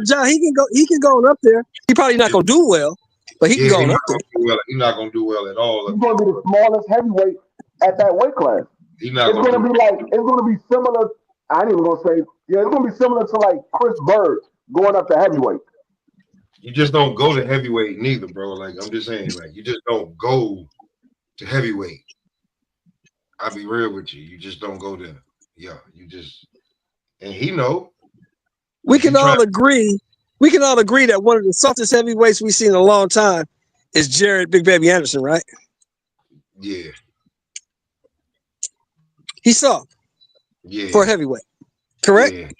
John, he can go on up there. He probably not gonna do well, but he can go on up there. He's not gonna do well at all. He's gonna be the smallest heavyweight at that weight class. It's gonna be similar. I ain't even gonna say. Yeah, it's gonna be similar to like Chris Bird going up to heavyweight. You just don't go to heavyweight neither, bro. Like, I'm just saying, like, you just don't go to heavyweight. I'll be real with you. You just don't go there. Yeah, you just, and he know. We can all agree that one of the softest heavyweights we've seen in a long time is Jared Big Baby Anderson, right? Yeah. He's soft. Yeah. For a heavyweight. Correct? Yeah.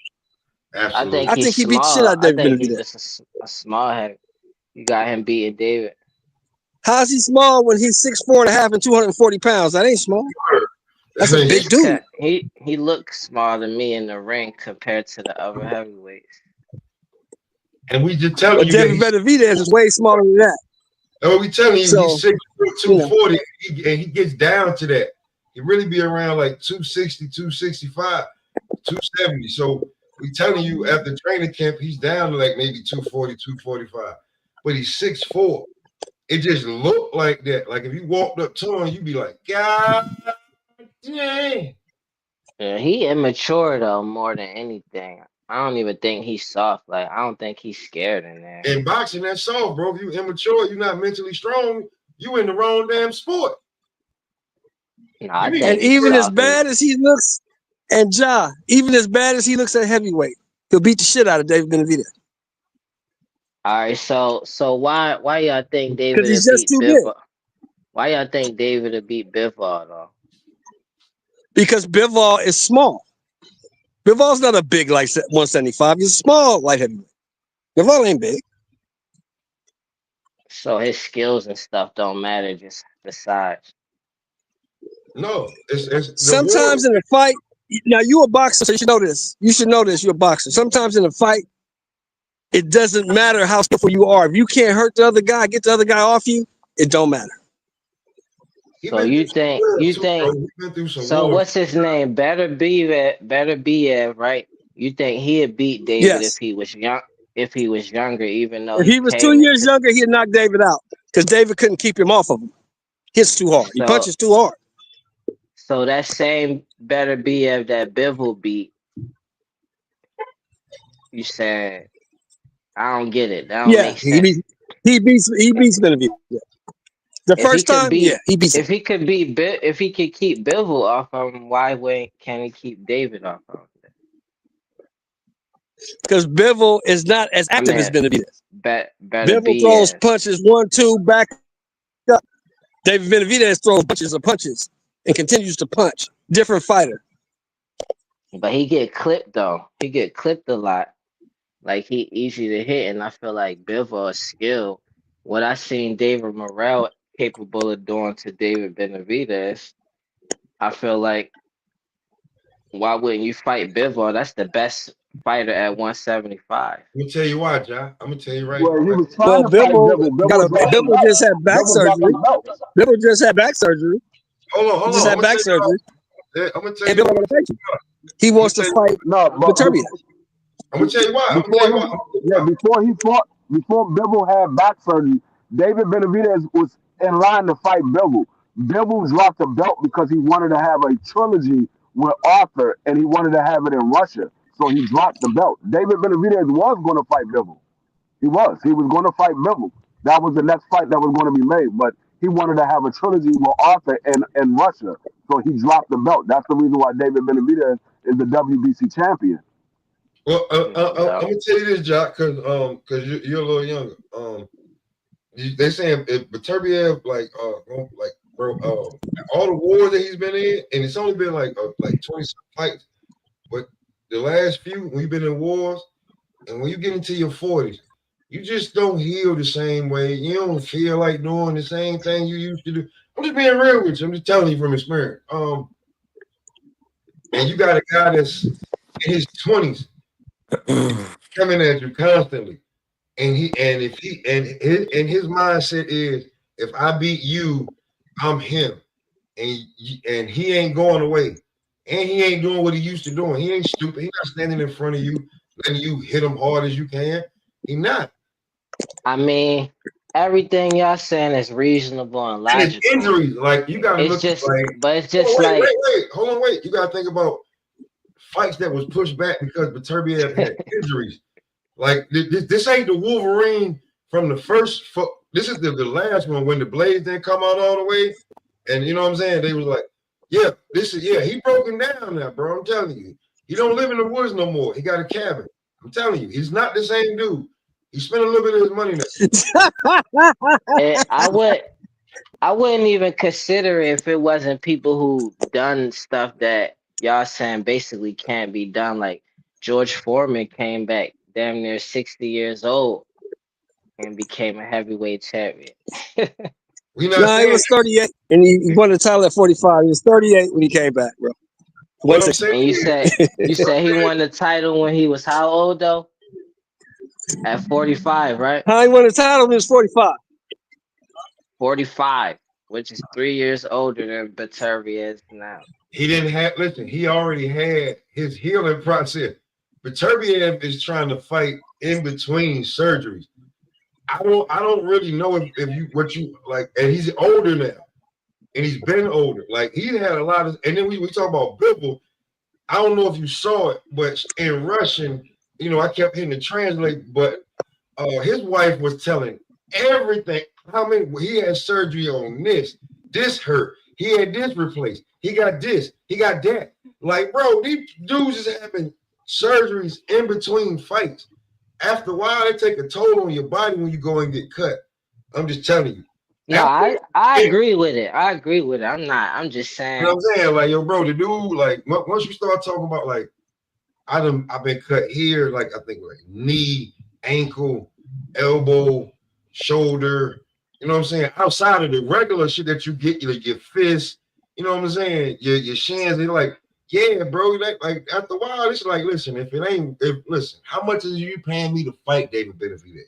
Absolutely. I think he beat the shit out of David Benavidez. He's just a small head. You got him beating David. How's he small when he's 6'4.5" and 240 pounds? That ain't small. That's a big dude. He looks smaller than me in the ring compared to the other heavyweights. And we just telling you David Benavidez is way smaller than that. And we telling you he's 6'2", 240, and he gets down to that. He really be around like 260, 265, 270. So We telling you after training camp, he's down to like maybe 240, 245. But he's 6'4". It just looked like that. Like if you walked up to him, you'd be like, God dang. Yeah, he immature though more than anything. I don't even think he's soft. Like I don't think he's scared in there. In boxing, that's soft, bro. If you immature, you're not mentally strong, you in the wrong damn sport. No, I And think even as soft bad as he looks, and Ja, even as bad as he looks at heavyweight, he'll beat the shit out of David Benavidez All right, so why y'all think David because he's would just beat too big. Bivol? Why y'all think David would beat Bivol though? Because Bivol is small. Bivol's not a big like 175. He's a small light heavyweight. Bivol ain't big. So his skills and stuff don't matter, just the size. No, it's the Sometimes in a fight, now you a boxer, so you should know this. You should know this. You're a boxer. Sometimes in a fight, it doesn't matter how skillful you are. If you can't hurt the other guy, get the other guy off you, it don't matter. So you think so? What's his name? Better Biev, right? You think he'd beat David Yes. if he was young? If he was younger, even though If he was 2 years younger, he'd knock David out because David couldn't keep him off of him. Hits too hard. He So- punches too hard. So that same Better Biev that Bivol beat, you said, I don't get it. That don't Yeah, make sense. he beats Benavidez. Yeah. The If he first could time, beat- yeah, he beats him. If he could keep Bivol off of him, why can't he keep David off of him? Because Bivol is not as active as Benavidez. Better Bivol throws punches 1, 2, back up. David Benavidez throws punches and continues to punch. Different fighter. But he get clipped though. He get clipped a lot. Like he easy to hit, and I feel like Bivol is skilled. What I seen David Morrell capable of doing to David Benavidez, I feel like why wouldn't you fight Bivol? That's the best fighter at 175. Let me tell you why, John. I'm gonna tell you right Well, he now. was trying to fight Bivol. Bivol just had back surgery. Bivol just had back surgery. Hold on. Just had back surgery. I'm gonna tell And you. Bivol wanna fight you. He wants to fight Beterbiev. I'm gonna tell you why. Before Bivol had back surgery, David Benavidez was in line to fight Bivol. Bivol dropped the belt because he wanted to have a trilogy with Arthur, and he wanted to have it in Russia. So he dropped the belt. David Benavidez was going to fight Bivol. He was going to fight Bivol. That was the next fight that was going to be made. But he wanted to have a trilogy with Arthur in Russia. So he dropped the belt. That's the reason why David Benavidez is the WBC champion. Well, I'm gonna tell you this, Jock, because you're a little younger. They saying if Beterbiev bro, all the wars that he's been in, and it's only been like 20 fights, but the last few when you've been in wars, and when you get into your 40s, you just don't heal the same way. You don't feel like doing the same thing you used to do. I'm just being real with you. I'm just telling you from experience. And you got a guy that's in his 20s coming at you constantly, and his mindset is, if I beat you, I'm him, and he ain't going away, and he ain't doing what he used to doing. He ain't stupid. He's not standing in front of you, letting you hit him hard as you can. He not. I mean, everything y'all saying is reasonable and And logical. it's injuries, like you gotta It's look just, like. but it's just Wait, like hold on, wait. You gotta think about fights that was pushed back because Beterbiev had injuries. Like this ain't the Wolverine from the first. This is the last one when the blades didn't come out all the way, and you know what I'm saying. They was like, yeah, he broken down now, bro. I'm telling you, he don't live in the woods no more. He got a cabin. I'm telling you, he's not the same dude. He spent a little bit of his money now. And I wouldn't even consider it if it wasn't people who done stuff that y'all saying basically can't be done. Like George Foreman came back damn near 60 years old and became a heavyweight champion. No, he was 38 and he won the title at 45. He was 38 when he came back, bro. And you said he won the title when he was how old though? At 45, right? How he won the title when he was 45. 45, which is 3 years older than Beterbiev now. He didn't have. Listen, he already had his healing process. Beterbiev is trying to fight in between surgeries. I don't really know if you what you like, and he's older now, and he's been older. Like he had a lot of, and then we talk about Bivol. I don't know if you saw it, but in Russian, you know, I kept hitting the translate, but his wife was telling everything. How many he had surgery on this hurt, he had this replaced, he got this, he got that. Like, bro, these dudes is having surgeries in between fights. After a while, they take a toll on your body when you go and get cut. I'm just telling you. No, I agree with it. I agree with it. I'm just saying. You know what I'm saying? Like, yo, bro, the dude, like, once you start talking about, like, I've been cut here, like, I think, like, knee, ankle, elbow, shoulder, you know what I'm saying? Outside of the regular shit that you get, like, your fist, you know what I'm saying? Your shins, they're like, yeah, bro, like, after a while, it's like, listen, listen, how much is you paying me to fight David Benavidez?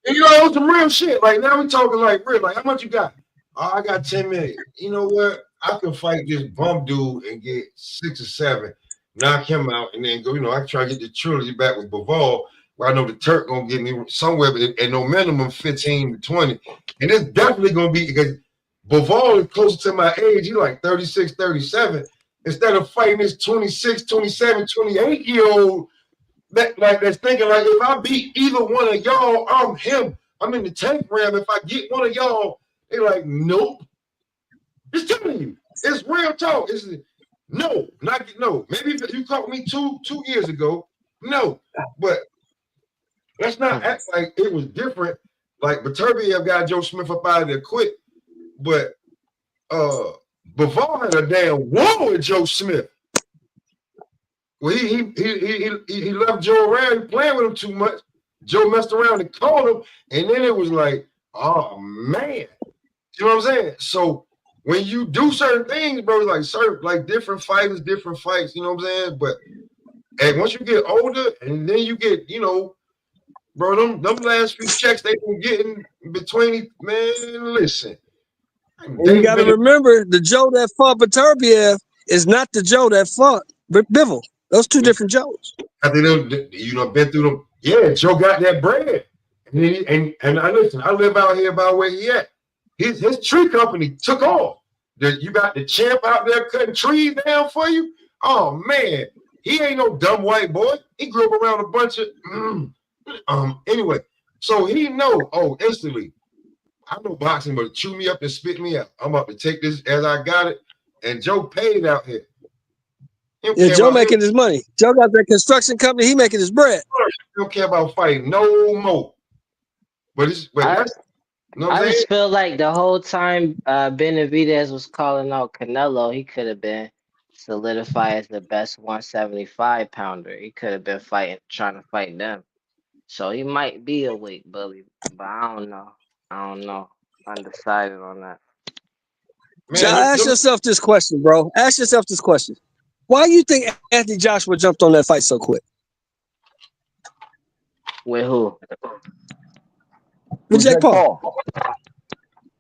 You know, some real shit. Like, now we talking like real, like, how much you got? Oh, I got 10 million. You know what? I can fight this bum dude and get 6 or 7, knock him out, and then go, you know, I can try to get the trilogy back with Bivol, where I know the Turk gonna get me somewhere at no minimum 15 to 20. And it's definitely gonna be because Bivol is closer to my age. He's like 36, 37. Instead of fighting this 26, 27, 28-year-old that's thinking like, if I beat either one of y'all, I'm him. I'm in the tank ram. If I get one of y'all, they're like, nope. Just telling you, it's real talk. It's no. Maybe if you caught me two years ago, no. But let's not act like it was different. Like Beterbiev got Joe Smith up out of there quick, but Bivol had a damn war with Joe Smith. Well, he left Joe around playing with him too much. Joe messed around and called him, and then it was like, oh man, you know what I'm saying? So when you do certain things, bro, like different fighters, different fights, you know what I'm saying? But and once you get older, and then you get, you know, bro, them last few checks they been getting between, man, listen. You got to remember, the Joe that fought Beterbiev is not the Joe that fought Bivol. Those two different Joes. I think you know, been through them. Yeah, Joe got that bread, and I listen. I live out here by where he at. His tree company took off. You got the champ out there cutting trees down for you. Oh man, he ain't no dumb white boy. He grew up around a bunch of anyway. So he know instantly. I know boxing, but chew me up and spit me out. I'm about to take this as I got it, and Joe paid out here. Yeah, Joe making his money. Joe got that construction company. He making his bread. Don't care about fighting no more. But I just feel like the whole time Benavidez was calling out Canelo, he could have been solidified as the best 175 pounder. He could have been trying to fight them. So he might be a weight bully, but I don't know. Undecided on that. So ask yourself this question, bro. Ask yourself this question. Why do you think Anthony Joshua jumped on that fight so quick? With who? With Jake Paul.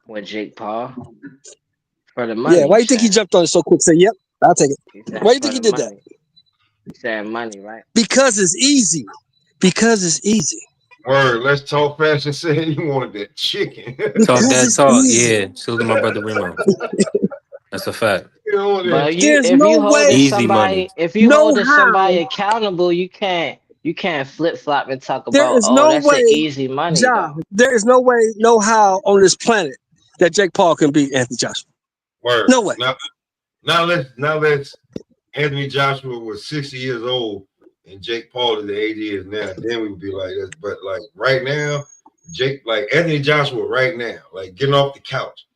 With Jake Paul? For the money. Yeah, why do you think he jumped on it so quick? Say, yep, I'll take it. Why do you think he did that? He said money, right? Because it's easy. Word, let's talk fast and say he wanted that chicken. Talk that talk, yeah. Salute to my brother Remo. That's a fact. But if you hold somebody accountable, you can't flip flop and talk about that's an easy money. There is no way, no how on this planet that Jake Paul can beat Anthony Joshua. Word. No way. Now let's Anthony Joshua was 60 years old and Jake Paul is the age he is now. Then we would be like this. But like right now, Anthony Joshua right now, like getting off the couch,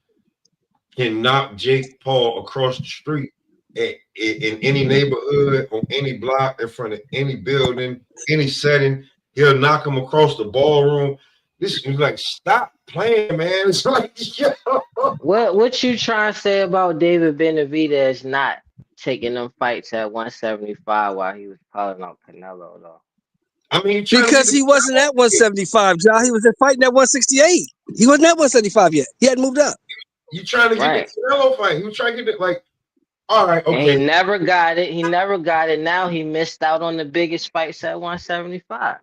can knock Jake Paul across the street in any neighborhood, on any block, in front of any building, any setting. He'll knock him across the ballroom. This is like, stop playing, man. It's like, yo. What you trying to say about David Benavidez not taking them fights at 175 while he was calling out Canelo, though? I mean, because he wasn't at 175, John. He was fighting at 168. He wasn't at 175 yet. He hadn't moved up. You trying to get the Canelo fight? He was trying to get it like All right, And okay. he never got it. He never got it. Now he missed out on the biggest fights at 175.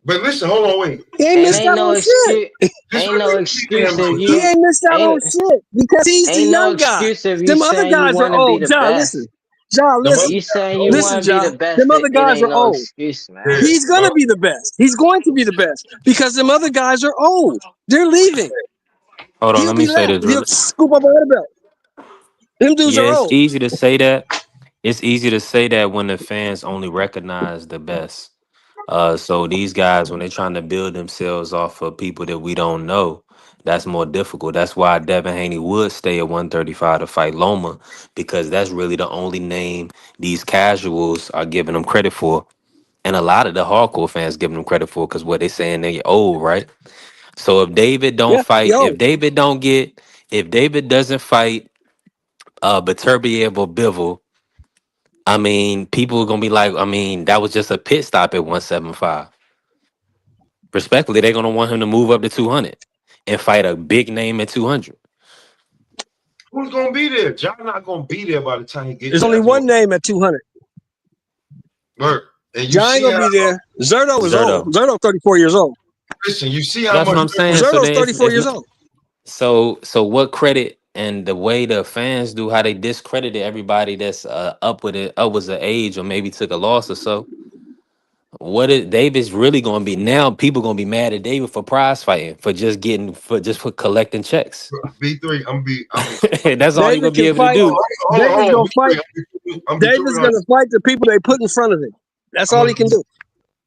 But listen, hold on, wait. He ain't And missed out on shit. ain't no excuse if He you ain't missed out on ain't shit because he's the ain't no young guy. excuse if you Them other saying you guys are want to be old. the John, best. listen. John, listen. You saying you Listen, want to be John. the best. Them other It guys ain't are no old. excuse, man. He's gonna be the best. He's going to be the best because them other guys are old. They're leaving. Hold on, He'll let me be say left. this. He'll scoop up another belt. Them dudes Yeah, are it's old. easy to say that. It's easy to say that when the fans only recognize the best. So these guys, when they're trying to build themselves off of people that we don't know, that's more difficult. That's why Devin Haney would stay at 135 to fight Loma, because that's really the only name these casuals are giving him credit for. And a lot of the hardcore fans giving him credit for, because what they saying they old, right? So if David don't Yeah, fight, yo. if David doesn't fight Beterbiev or Bivol, I mean, people are gonna be like, I mean, that was just a pit stop at 175. Respectfully, they're gonna want him to move up to 200 and fight a big name at 200. Who's gonna be there? John not gonna be there by the time he gets There's there. only one name at 200. Look, and you John ain't see gonna how, be there. Zerto is old. Zerto. Zerto 34 years old. listen, you see how That's what much I'm saying. So Zerto's then 34 years not, old. so what credit and the way the fans do, how they discredited everybody that's up with it, up was an age or maybe took a loss or so. What is David's really gonna be now? People gonna be mad at David for prize fighting, for just collecting checks. B3, I'm be That's all he gonna David be can able to fight. do. David's gonna fight. I'm be David's gonna fight the people they put in front of him. That's all he can do.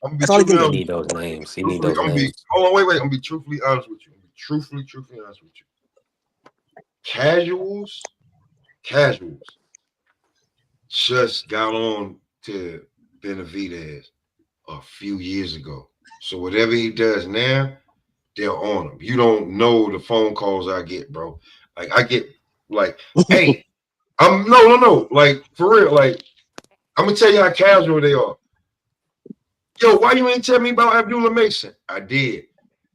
I'm That's all he can He do. need those names. He need those I'm be names. hold on, wait. I'm gonna be truthfully honest with you. Truthfully honest with you. Casuals just got on to Benavidez a few years ago. So whatever he does now, they're on him. You don't know the phone calls I get, bro. Like I get like, hey, I'm no, like for real, like I'm gonna tell you how casual they are. Yo, why you ain't tell me about Abdullah Mason? I did.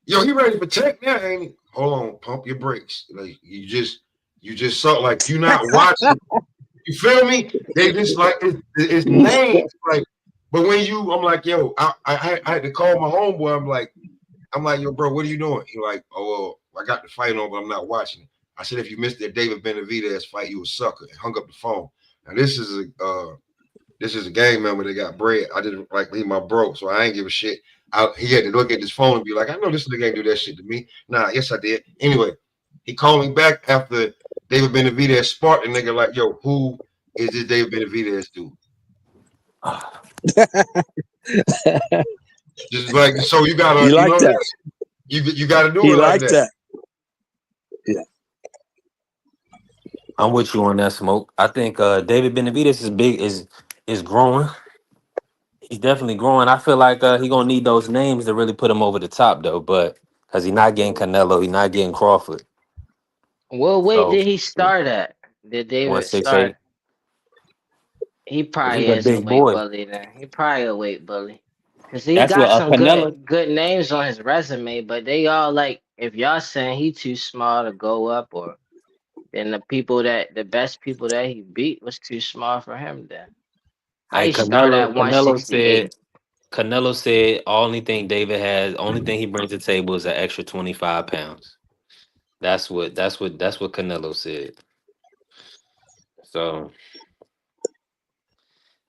Yo, he ready for tech now, ain't he? Hold on, pump your brakes. Like you just saw, like you not watching. You feel me? They just like it's names, like. But when I'm like, yo, I had to call my homeboy. I'm like, yo, bro, what are you doing? He like, oh, well, I got the fight on, but I'm not watching it. I said, if you missed that David Benavidez fight, you a sucker. And hung up the phone. Now this is a gang member that got bread. I didn't like leave my bro, so I ain't give a shit. He had to look at his phone and be like, I know this nigga ain't do that shit to me. Nah, yes I did. Anyway, he called me back after David Benavidez sparked the nigga like, yo, who is this David Benavidez dude? Just like, so you gotta, You like that? You gotta do He it like like that. Yeah. I'm with you on that, Smoke. I think David Benavidez is growing. He's definitely growing. I feel like he gonna need those names to really put him over the top, though. But because he's not getting Canelo, he's not getting Crawford. What weight So did he start at? Did David 168. start? He probably He's a is a big weight boy. bully then. He probably a weight bully. Cause he That's got what some Canelo. good names on his resume, but they all like if y'all saying he too small to go up, or then the best people that he beat was too small for him then. How Hey, he start at Canelo said only thing he brings to the table is an extra 25 pounds. That's what Canelo said. So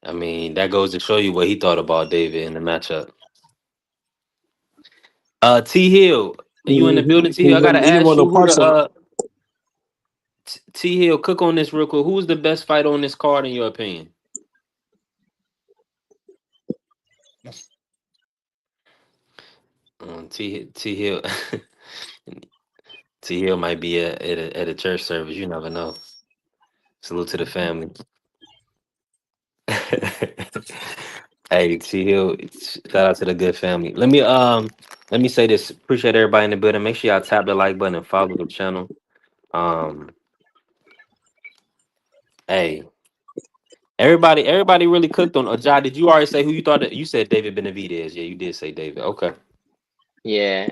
I mean, that goes to show you what he thought about David in the matchup. T Hill, are you in the building? T Hill, I gotta He didn't ask want no you who parts of it. the T Hill, cook on this real quick. Who's the best fighter on this card in your opinion? T Hill, T Hill might be at a church service. You never know. Salute to the family. Hey, T Hill, shout out to the good family. Let me say this. Appreciate everybody in the building. Make sure y'all tap the like button and follow the channel. Hey, everybody really cooked on. Jai, did you already say who you thought? You said David Benavidez. Yeah, you did say David. Okay. Yeah,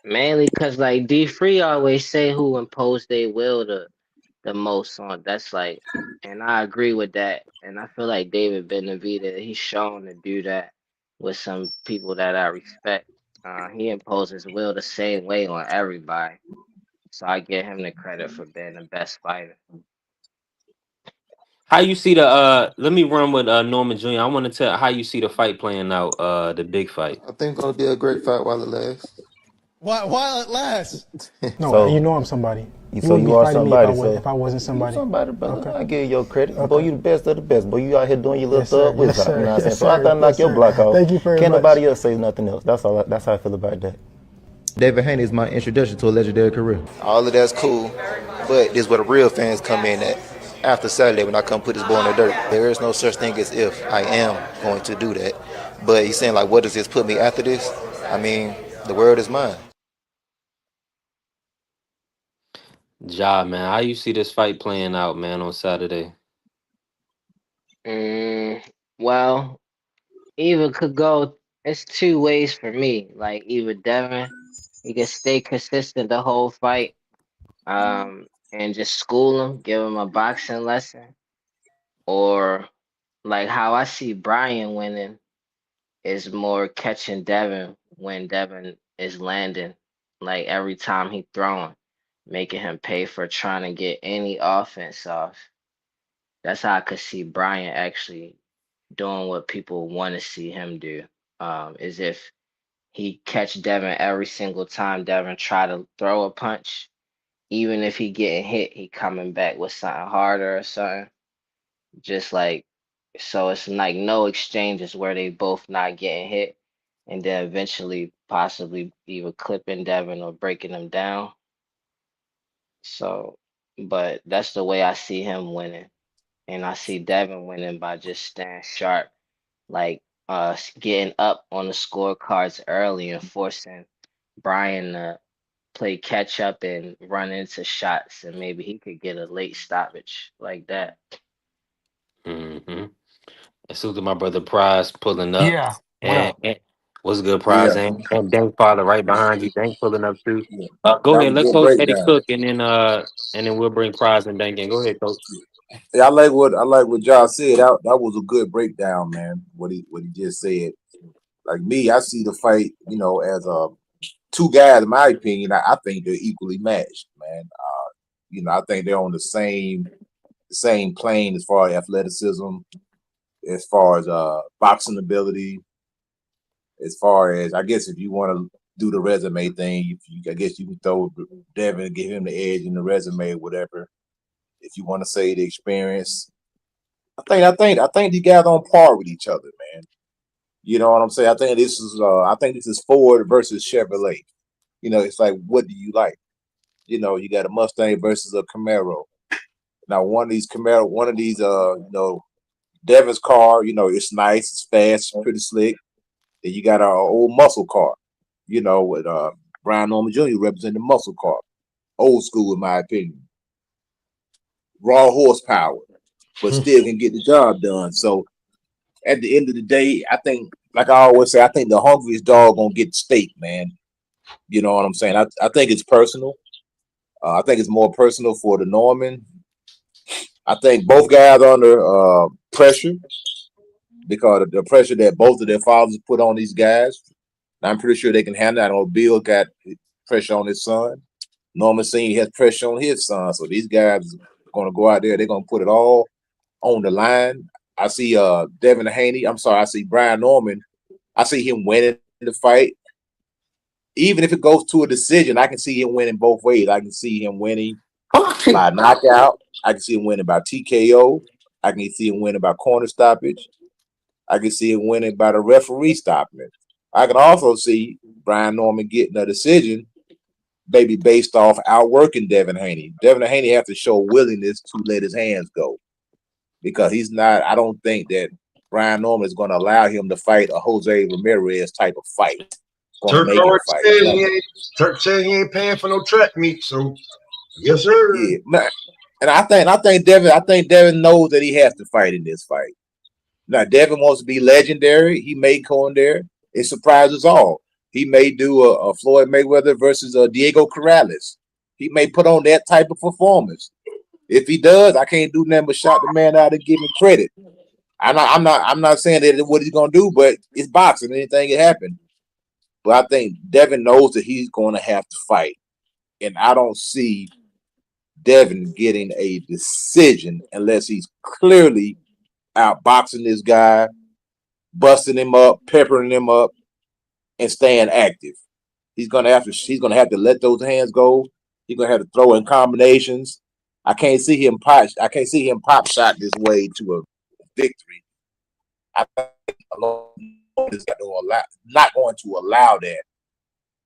mainly because like D Free always say who impose their will to the most on. That's like, and I agree with that. And I feel like David Benavidez, he's shown to do that with some people that I respect. He imposes will the same way on everybody. So I give him the credit for being the best fighter. How you see the let me run with Norman Jr. I want to tell how you see the fight playing out, the big fight. I think it's gonna be a great fight while it lasts. While it lasts. No, So- you know I'm somebody. So wouldn't you be are fighting me somebody. if I wasn't somebody. You somebody, brother. Okay. I give you your credit. Boy, you the best of the best. Boy, you out here doing your little Yes, sir. thug whiz Yes, out. You know what I'm sir. saying? So Yes, after I sir. knock Yes, your sir. block off, Thank you very can't much. nobody else say nothing else. That's all. That's how I feel about that. David Haney is my introduction to a legendary career. All of that's cool, but this is where the real fans come in at. After Saturday, when I come put this boy in the dirt, there is no such thing as if. I am going to do that. But he's saying, like, what does this put me after this? I mean, the world is mine. Ja, man, how you see this fight playing out, man, on Saturday? Well, either could go. It's two ways for me. Like either Devin, he can stay consistent the whole fight, and just school him, give him a boxing lesson, or like how I see Brian winning is more catching Devin when Devin is landing, like every time he throwing, making him pay for trying to get any offense off. That's how I could see Brian actually doing what people want to see him do. Is if he catch Devin every single time Devin try to throw a punch, even if he getting hit, he coming back with something harder or something. Just like so it's like no exchanges where they both not getting hit and then eventually possibly either clipping Devin or breaking him down. So but that's the way I see him winning. And I see Devin winning by just staying sharp, like getting up on the scorecards early and forcing Brian to play catch up and run into shots, and maybe he could get a late stoppage like that. Mm-hmm. And so to my brother Prize pulling up. Yeah. What And, up? and what's good, Yeah, Prize? And Dank Father right behind you. Dank pulling up too. yeah. Go That ahead, was a let's good host Eddie breakdown. Cook and then we'll bring Prize and Dank in. Go ahead, coach. Yeah, I like what Josh said. That was a good breakdown, man. What he just said. Like me, I see the fight, as two guys. In my opinion, I think they're equally matched, man. I think they're on the same plane as far as athleticism, as far as boxing ability, as far as I guess if you want to do the resume thing, I guess you can throw Devin and give him the edge in the resume or whatever. If you want to say the experience, I think these guys on par with each other, man. You know what I'm saying? I think this is Ford versus Chevrolet. It's like, what do you like? You got a Mustang versus a Camaro. Now one of these Devin's car, it's nice, it's fast, it's pretty slick. Then you got our old muscle car, with Brian Norman Jr. representing the muscle car. Old school, in my opinion. Raw horsepower, but still can get the job done. So at the end of the day, I think, like I always say, I think the hungriest dog gonna get the steak, man. You know what I'm saying? I think it's personal. I think it's more personal for the Norman. I think both guys are under pressure because of the pressure that both of their fathers put on these guys. And I'm pretty sure they can handle that. I know Bill got pressure on his son. Norman Senior has pressure on his son. So these guys are going to go out there. They're going to put it all on the line. I see Devin Haney. I see Brian Norman. I see him winning the fight. Even if it goes to a decision, I can see him winning both ways. I can see him winning by knockout. I can see him winning by TKO. I can see him winning by corner stoppage. I can see him winning by the referee stopping it. I can also see Brian Norman getting a decision, maybe based off outworking Devin Haney. Devin Haney has to show willingness to let his hands go because he's not. I don't think that Brian Norman is going to allow him to fight a Jose Ramirez type of fight. Turk said he ain't paying for no track meet, so yes, sir. Yeah, and I think Devin knows that he has to fight in this fight. Now Devin wants to be legendary. He may go in there. It surprises all. He may do a Floyd Mayweather versus Diego Corrales. He may put on that type of performance. If he does, I can't do nothing but shout the man out and give him credit. I'm not saying that what he's gonna do, but it's boxing. Anything can happen. But I think Devin knows that he's going to have to fight, and I don't see Devin getting a decision unless he's clearly outboxing this guy, busting him up, peppering him up, and staying active. He's gonna have to let those hands go. He's gonna have to throw in combinations. I can't see him pop shot this way to a victory. I think is not going to allow that.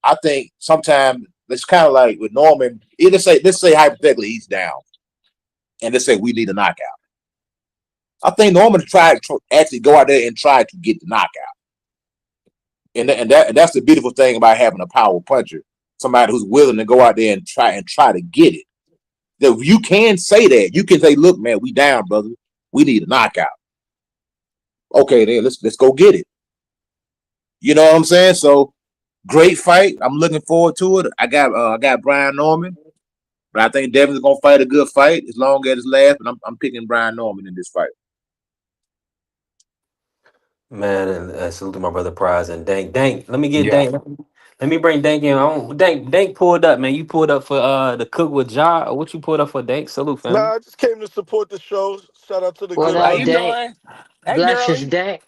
I think sometimes it's kind of like with Norman. Let's say hypothetically he's down, and let's say we need a knockout. I think Norman tried to actually go out there and try to get the knockout, and that's the beautiful thing about having a power puncher, somebody who's willing to go out there and try to get it. That you can say that. You can say, "Look, man, we down, brother. We need a knockout." Okay, then let's go get it. You know what I'm saying? So great fight. I'm looking forward to it. I got Brian Norman, but I think Devin's gonna fight a good fight as long as it lasts. But I'm picking Brian Norman in this fight. Man, and salute to my brother Prize and Dank. Let me get Dank. Let me bring Dank in. Dank pulled up, man. You pulled up for the cook with Ja. What you pulled up for, Dank? Salute, family. Nah, I just came to support the show. Shout out to the What good up, brother. Dank? Bless Dank.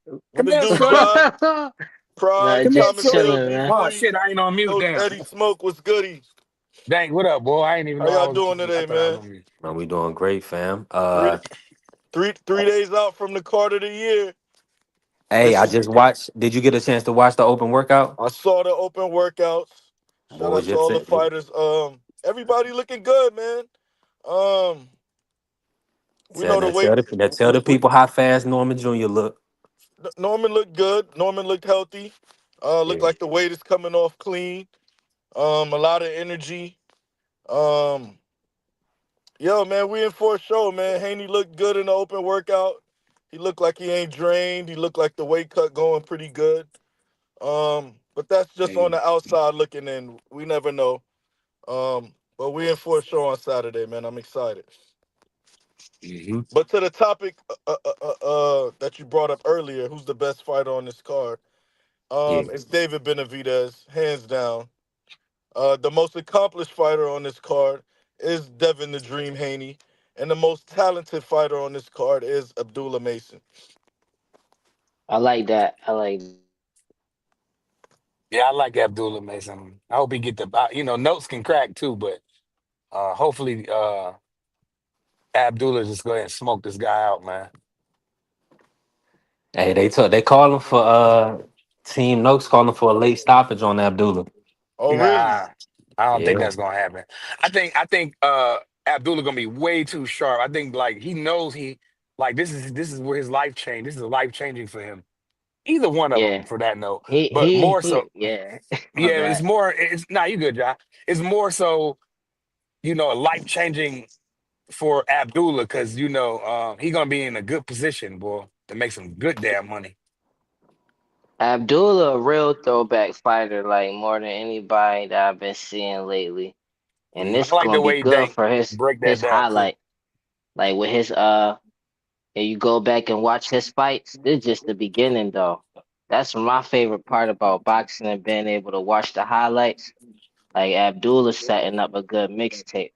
What the dude, Ja? Pride, Nah, just Thomas Hill, chilling, man. D3, Eddie Smoke, what's goody? How y'all doing today, man? Man, we doing great, fam. Three days out from the card of the year. Hey, I just watched. Did you get a chance to watch the open workout? I saw the open workouts. What Shout out was to your all the take? fighters. Everybody looking good, man. We know the weight. Tell the people how fast Norman Jr. look. Norman looked good. Norman looked healthy. Looked Yeah. like the weight is coming off clean. A lot of energy. Yo, man, we in for a show, man. Haney looked good in the open workout. He looked like he ain't drained. He looked like the weight cut going pretty good. But that's just on the outside looking in. We never know. But we in for a show on Saturday, man. I'm excited. But to the topic that you brought up earlier, who's the best fighter on this card? It's David Benavidez, hands down. The most accomplished fighter on this card is Devin the Dream Haney, and the most talented fighter on this card is Abdullah Mason. I like that. Yeah, I like Abdullah Mason. I hope he get notes can crack too, but hopefully Abdullah just go ahead and smoke this guy out, man. Hey, they calling for Team Noakes calling for a late stoppage on Abdullah. Oh, really? Nah, I don't think Yeah. that's gonna happen. I think Abdullah gonna be way too sharp. I think like he knows this is where his life changed. This is life changing for him. Either one of them for that note. But more so, yeah. yeah, it's more. It's you good, John. It's more so, life changing for Abdullah because he gonna be in a good position, boy, to make some good damn money. Abdullah, a real throwback fighter, like more than anybody that I've been seeing lately. And this I like the gonna be way good Dank for his break that down highlight. Like with his and you go back and watch his fights, this is just the beginning though. That's my favorite part about boxing and being able to watch the highlights. Like Abdullah setting up a good mixtape.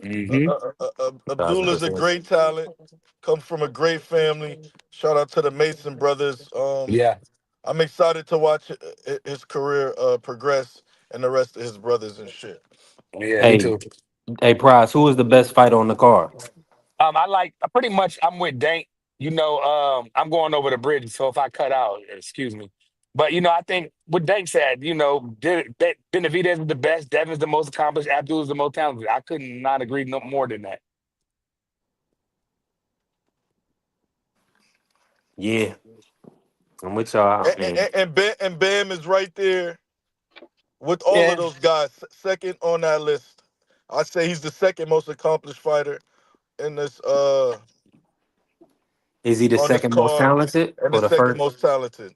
Abdullah's a great talent. Comes from a great family. Shout out to the Mason brothers. I'm excited to watch his career progress and the rest of his brothers and shit. Yeah, me too. Hey, Prize, who is the best fighter on the card? Pretty much I'm with Dank. I'm going over the bridge, so if I cut out, excuse me. But I think what Dank said, Benavidez is the best, Devin's the most accomplished, Abdul is the most talented. I could not agree no more than that. Yeah, I'm with y'all. And Bam is right there with all of those guys, second on that list. I'd say he's the second most accomplished fighter in this. Is he the second most talented and or the the second first? most talented?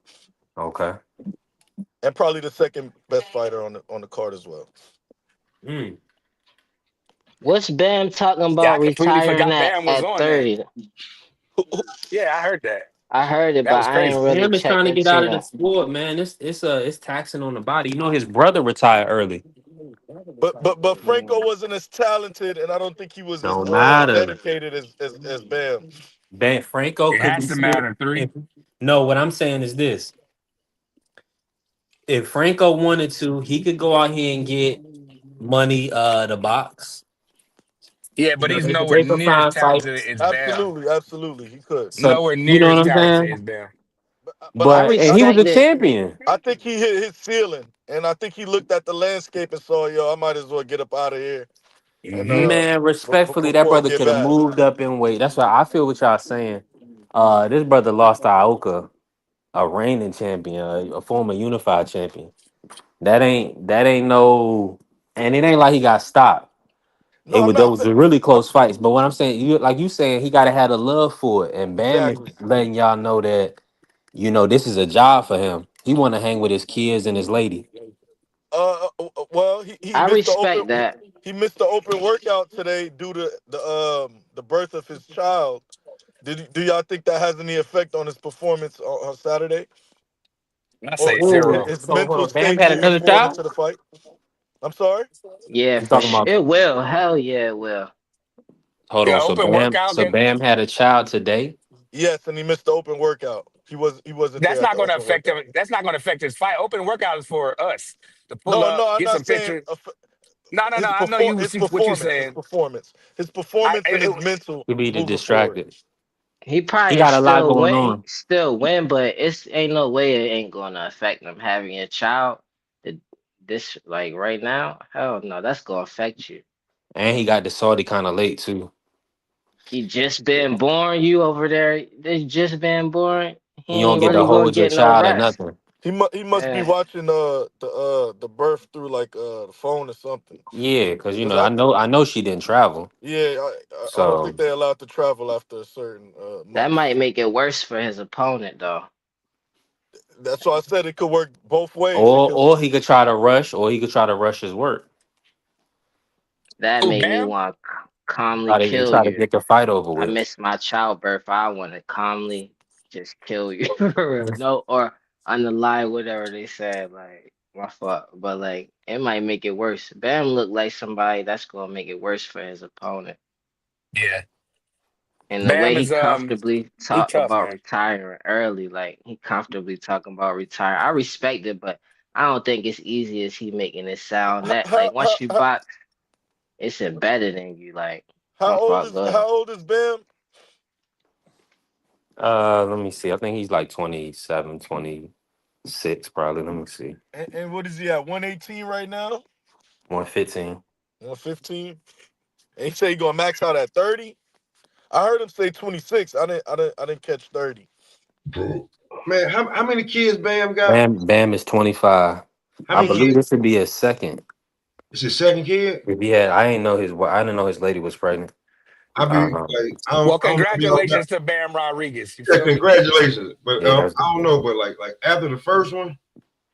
Okay. And probably the second best fighter on the card as well. What's Bam talking Yeah, I about completely retiring forgot Bam was at on that. 30? Yeah, I heard that. I heard it, That but was I ain't crazy. really Bam is trying checked to get into out of the that. sport, man. It's taxing on the body. You know, his brother retired early. But Franco wasn't as talented, and I don't think he was as Don't matter. dedicated as Bam. Ben Franco It could has be to still. matter. Three. No, what I'm saying is this: if Franco wanted to, he could go out here and get money. The box. Yeah, You but know, he's they nowhere could near as find talented fights. as Bam. Absolutely, he could. So Nowhere you near know what as I'm talented saying? as Bam. But I And he was a respect it. champion. I think he hit his ceiling, and I think he looked at the landscape and saw, yo, I might as well get up out of here and Man, respectfully, that before it brother get could have bad. moved up in weight. That's why I feel what y'all saying. This brother lost to Aoka, a reigning champion, a former unified champion. That ain't no, and it ain't like he got stopped. No, I'm not Those saying were really close fights. But what I'm saying, you saying he gotta have a love for it, and Bam is exactly. letting y'all know that this is a job for him. He want to hang with his kids and his lady. Well, he I missed the open respect that. he missed the open workout today due to the birth of his child. Do y'all think that has any effect on his performance on Saturday, I or say Oh, zero. his so hold mental on. Bam state had moving another forward child. into the fight? I'm sorry. Yeah, You for talking sure. about? It will. Hell yeah, it will. Hold Yeah, on. So open Bam, workout. so Bam had a child today. Yes, and he missed the open workout. He wasn't That's there at not the going to open affect workout. him. That's not going to affect his fight. Open workout is for us to pull No, up, I'm get not some saying pictures. No, no, no. I know you his what you're performance, saying. his performance and his It, mental He be moving forward. distracted. He He probably got a lot going on, still win, but it's ain't no way it ain't gonna affect him having a child. It- This like right now, hell no, that's gonna affect you. and he got the Saudi kind of late too. He just been born. You over there? They just been born. He You don't ain't get to really gonna hold your get no child or rest. nothing. He must be Yeah, watching the birth through like the phone or something. Yeah, because Cause I know she didn't travel. yeah, I don't think So they're allowed to travel after a certain that month. might make it worse for his opponent though. That's why I said it could work both ways because or he could try to rush, or he could try to rush his work. That who made me Bam? want to calmly Try to kill try to you. get the fight over I with. missed my childbirth. I want to calmly just kill you for real. No, or on the lie, whatever they said. Like my fault, but like it might make it worse. Bam look like somebody that's gonna make it worse for his opponent. Yeah, And the way Bam he is comfortably he talk tough about man. retiring early, like he comfortably talking about retiring. I respect it, but I don't think it's easy as he making it sound. That like once you box, it's embedded in you. Like my fault, go ahead. how old is Bam? Let me see. I think he's like 27, 26, probably. Let me see. And what is he at? 118 right now? 115. 115? And he say he gonna max out at 30? I heard him say 26. I didn't catch 30. Man, how many kids Bam got? Bam is 25. How I many believe kids? this would be his second. It's his second kid. If he had, I didn't know his lady was pregnant. I be Um, like, Well, I don't know if y'all got. congratulations to Bam Rodriguez. You Yeah, feel me? congratulations. But yeah, I don't know, but like after the first one,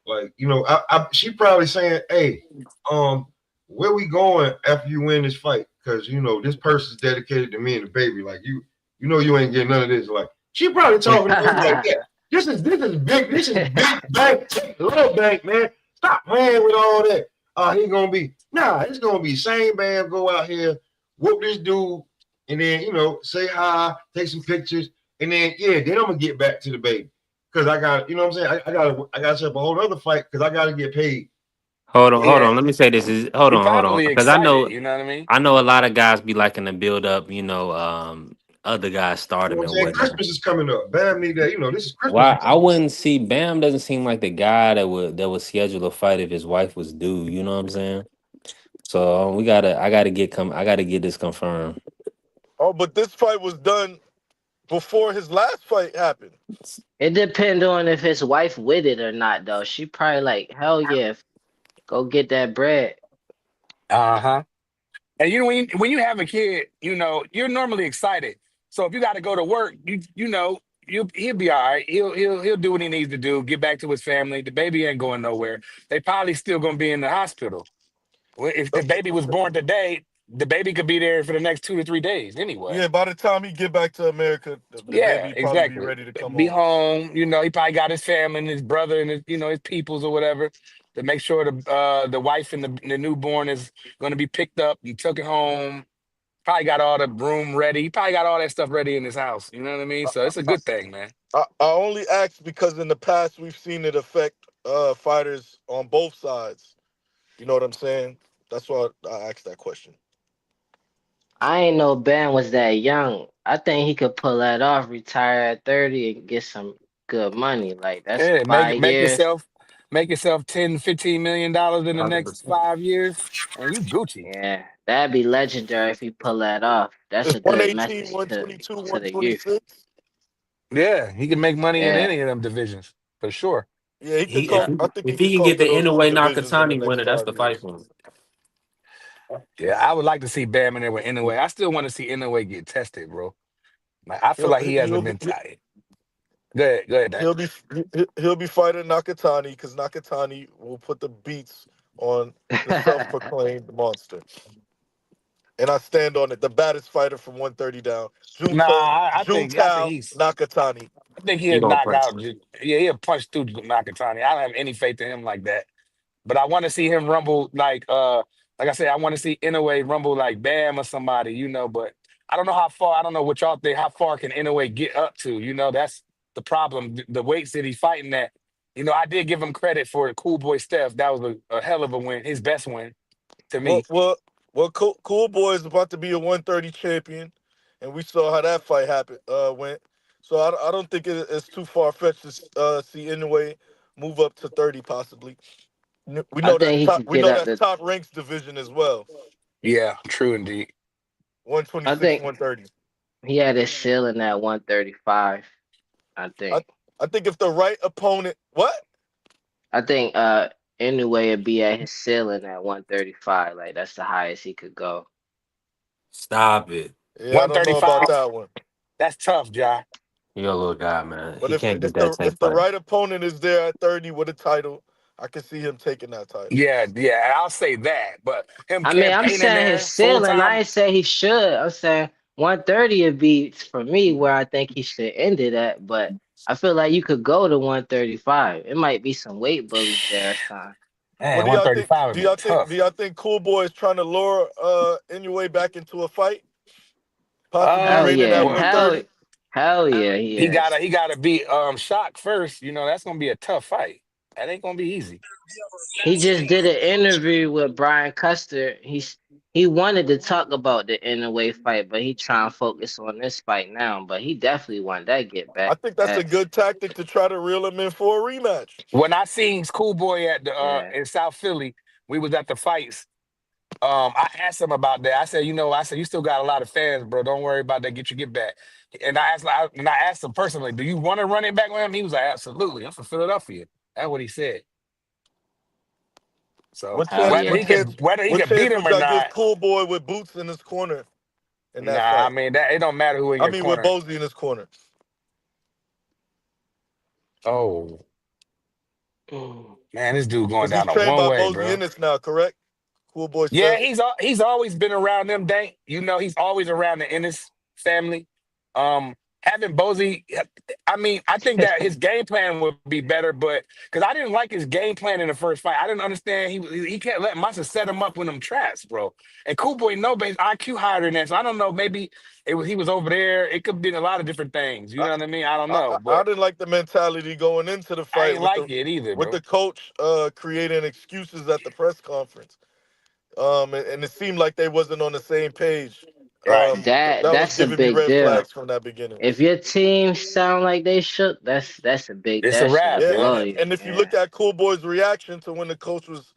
like she probably saying, "Hey, where we going after you win this fight? Because this person's dedicated to me and the baby. Like you ain't getting none of this. Like she probably talking to him like that. This is big. This is big bank, little bank, man. Stop playing with all that. It's gonna be same Bam. Go out here, whoop this dude, and then say hi, take some pictures, and then then I'm gonna get back to the baby. Because I got, what I'm saying? I got set up a whole other fight because I got to get paid. hold on, hold Yeah, on. Let me say this is hold he on, probably because excited. You know what I mean? I know a lot of guys be liking to build up, other guys You know stardom what I'm and saying? whatnot. Christmas is coming up. Bam need that. This is Christmas. Why I wouldn't see Bam doesn't seem like the guy that would schedule a fight if his wife was due. You know what I'm saying? So I gotta get this confirmed. Oh, but this fight was done before his last fight happened. It depend on if his wife with it or not, though. She probably like, hell yeah, go get that bread. Uh-huh. And when you have a kid, you're normally excited. So if you got to go to work, he'll be all right. He'll do what he needs to do, get back to his family. The baby ain't going nowhere. They probably still gonna be in the hospital. If the baby was born today, the baby could be there for the next 2 to 3 days anyway. Yeah, by the time he get back to America, the Yeah, baby probably be exactly. ready to come Be home. home. You know, he probably got his family and his brother and his, his peoples or whatever to make sure the wife and the newborn is going to be picked up and took it home. Probably got all the room ready. He probably got all that stuff ready in his house. You know what I mean? So it's a good thing, man. I only ask because in the past we've seen it affect fighters on both sides. You know what I'm saying? That's why I asked that question. I ain't know Ben was that young. I think he could pull that off, retire at 30 and get some good money. Like that's Yeah, make 5 years. make yourself $10-15 million in the next 100%. 5 years, and you Gucci. Yeah, that'd be legendary if he pull that off. That's It's a good 118, message 122, to the youth. 126. Yeah, he can make money in Yeah. any of them divisions for sure. Yeah, he could He come. I think he if he could can come get to the those two Inoue divisions in the Nakatani next winner, that's the 5 fight years. for him. Yeah, I would like to see Bam in there with Inoue. I still want to see Inoue get tested, bro. Like I feel like he hasn't been tight. Go ahead, Dan. He'll be fighting Nakatani because Nakatani will put the beats on the self-proclaimed monster. And I stand on it. The baddest fighter from 130 down. Nah, I think Juntao he's. Nakatani. I think He he'll gonna knock punch. out. Yeah, he'll punch through Nakatani. I don't have any faith in him like that. But I want to see him rumble like I said, I want to see Inoue rumble like Bam or somebody, but I don't know how far, I don't know what y'all think, how far can Inoue get up to? That's the problem. The weights that he's fighting at. I did give him credit for the Cool Boy Steph. That was a hell of a win, his best win to me. Well, Cool Boy is about to be a 130 champion, and we saw how that fight went. So I don't think it's too far-fetched to see Inoue move up to 30 possibly. We I know think he could get up that's to. top ranks division as well. Yeah, true indeed. 126, I think 130. he had his ceiling at 135. I think. I think if the right opponent, what? I think Inoue would be at his ceiling at 135. Like that's the highest he could go. Stop it. Yeah, I don't know about that one. That's tough, John. You're a little guy, man. But He can't get that type if the fight. right opponent is there at 30 with a title, I can see him taking that title. Yeah, I'll say that. But him I mean, I'm campaigning saying there his ceiling. full-time, I ain't say he should. I'm saying 130 would be for me where I think he should end it at. But I feel like you could go to 135. It might be some weight bullies there or something. man, What 135 do would y'all be think? tough. Do y'all think Cool Boy is trying to lure Inoue back into a fight? Possibly Hell rated yeah. at 130. Hell yeah, he is. He gotta beat Shock first. That's gonna be a tough fight. That ain't gonna be easy. He just did an interview with Brian Custer. He wanted to talk about the Inoue fight, but he trying to focus on this fight now. But he definitely wanted that get back. I think that's a good tactic to try to reel him in for a rematch. When I seen Cool Boy at the in South Philly, we was at the fights. I asked him about that. I said, you still got a lot of fans, bro. Don't worry about that. Get back. And I asked him personally, do you want to run it back with him? He was like, absolutely. I'm from Philadelphia. That's what he said. So whether he could beat him or not, Cool Boy with Boots in his corner. In that nah, fight. I mean it don't matter who in your corner. With Bozy in his corner. Oh. Man, this dude going down a trained one by way, Bozy bro. in this now, correct? Cool Boy. Yeah, he's always been around them, Dank. He's always around the Ennis family. Having Bozy, I think that his game plan would be better, but because I didn't like his game plan in the first fight. I didn't understand he can't let Massa set him up with them traps, bro. And Cool Boy his IQ higher than that, so I don't know. Maybe he was over there. It could be a lot of different things. You know what I mean? I don't know. I didn't like the mentality going into the fight. I ain't like it either, with the coach creating excuses at the press conference. And it seemed like they wasn't on the same page. Right. That's a big red deal. flags from that beginning. If your team sound like they shook, that's a big. It's a wrap. And if you look at Cool Boy's reaction to when the coach was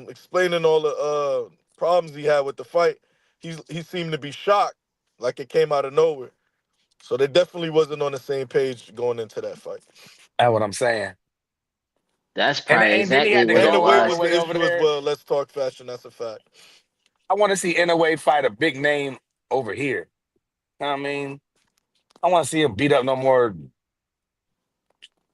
explaining all the problems he had with the fight, he seemed to be shocked, like it came out of nowhere. So they definitely wasn't on the same page going into that fight. That's what I'm saying. That's probably exactly what it was was. the issue as well. Let's talk fashion. That's a fact. I want to see Inoue fight a big name over here. You know what I mean? I want to see him beat up no more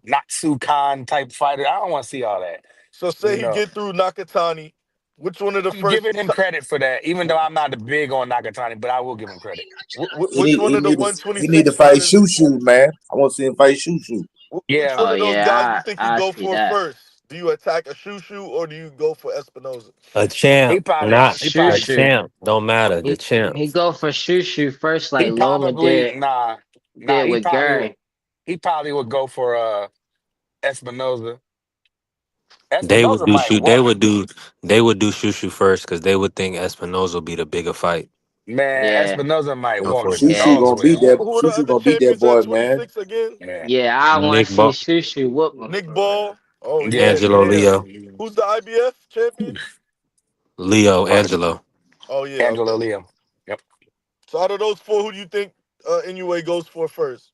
Natsu Khan type fighter. I don't want to see all that. So say he get through Nakatani, Which one of the I'm first? giving him credit for that, even though I'm not the big on Nakatani, but I will give him credit. Which one of the He need 126 to fight fighters? Shoo, man. I want to see him fight Shoo. Which Yeah. one Oh of those guys you yeah, think you I go see for that. first? Do you attack a Shushu or do you go for Espinoza? A He champ, probably, not he a probably, Shushu. champ. Don't matter. The He champ. go for Shushu first, like he Loma probably, did nah, with Gary. he probably would go for Espinoza. They would Espinoza do might shoot. They walk. would do. They would do Shushu first because they would think Espinoza will be the bigger fight. Man, Yeah, Espinoza might walk the Unfortunately, Shoo yeah, dogs gonna with beat him. that. Who are the Shoo other gonna beat that champions at boy, man. 26 again? Yeah. yeah. I want Nick to see Ball, Shushu whoop him. Nick Ball. Oh Yeah. yeah, Angelo yeah. Leo, Who's the IBF champion? Leo Angelo. Oh yeah, Angelo okay. Liam. Yep. So out of those four, who do you think Inoue goes for first?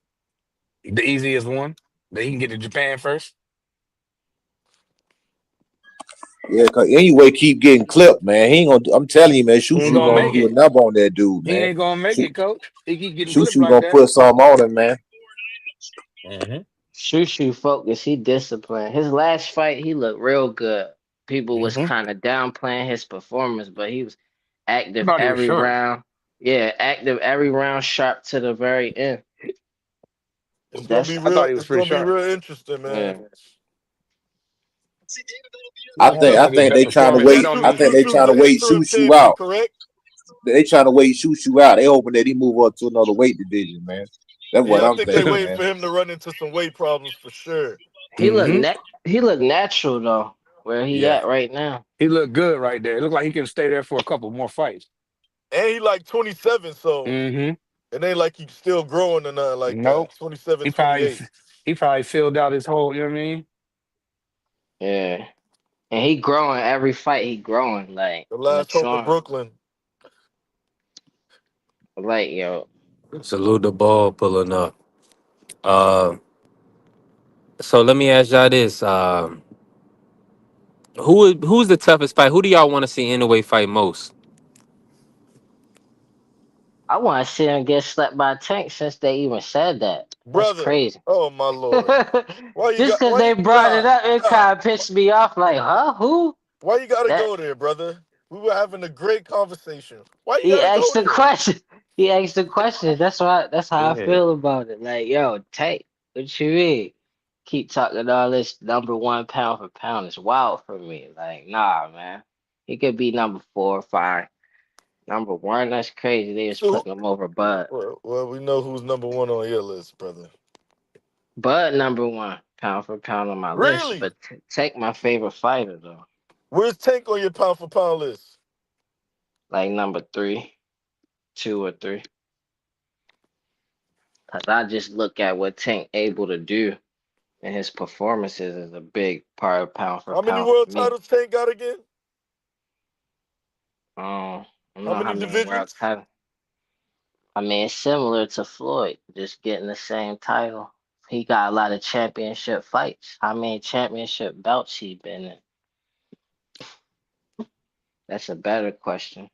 The easiest one. That he can get to Japan first. Yeah, cause anyway, keep getting clipped, man. He ain't gonna. I'm telling you, man. He Shoo ain't gonna gonna make do a it. number on that dude, He man. ain't gonna make it, coach. He keep getting clipped Shoo like gonna that. put something on him, man. Mm-hmm. Shushu focus. He disciplined. His last fight, he looked real good. People was Mm-hmm. kind of downplaying his performance, but he was I active thought he was every short. round. Yeah, active every round, sharp to the very end. It's gonna be That's I thought real. he was It's pretty gonna be sharp. real interesting, man. yeah. He might have I his think best they trying to performance. That wait. don't I mean think they Shushu's trying to the wait interim Shoo champion, out. correct? They trying to wait Shoo out. They hoping that he move up to another weight division, man. That's what Yeah, I I'm think they thinking, waiting man. for him to run into some weight problems for sure. He look Mm-hmm. he look natural though, where he Yeah. at right now. He looked good right there. It looked like he can stay there for a couple more fights. And he like 27, so Mm-hmm. it ain't like he's still growing or nothing like that. Nope. 27, He probably 28. he probably filled out his whole, you know what I mean? Yeah, and he growing every fight. He growing like The last hope of maturing. Brooklyn. Like yo, Salute the ball pulling up. Uh, so let me ask y'all this: who's the toughest fight? Who do y'all want to see Inoue fight most? I want to see him get slapped by a tank since they even said that. That's Brother. crazy. Oh my lord. Just because they brought it up, it kind of pissed me off. Like, huh? Who? Why you gotta That go there, brother? We were having a great conversation. Why you he gotta asked go the there? question. He asked the question. That's why. That's how I Yeah. feel about it. Like, yo, Tank, what you mean? Keep talking all this number one pound for pound. It's wild for me. Like, nah, man. He could be number 4 or 5. Number one, that's crazy. They just So putting him over Bud. well, we know who's number one on your list, brother. Bud number one, pound for pound on my list. Really? But Tank my favorite fighter though. Where's Tank on your pound for pound list? Like number 3, 2 or 3. Cause I just look at what Tank able to do, and his performances is a big part of pound for How many pound for world me. titles Tank got again? I don't How know many how many world divisions? titles. I mean, it's similar to Floyd, just getting the same title. He got a lot of championship fights. How many championship belts he been in? That's a better question.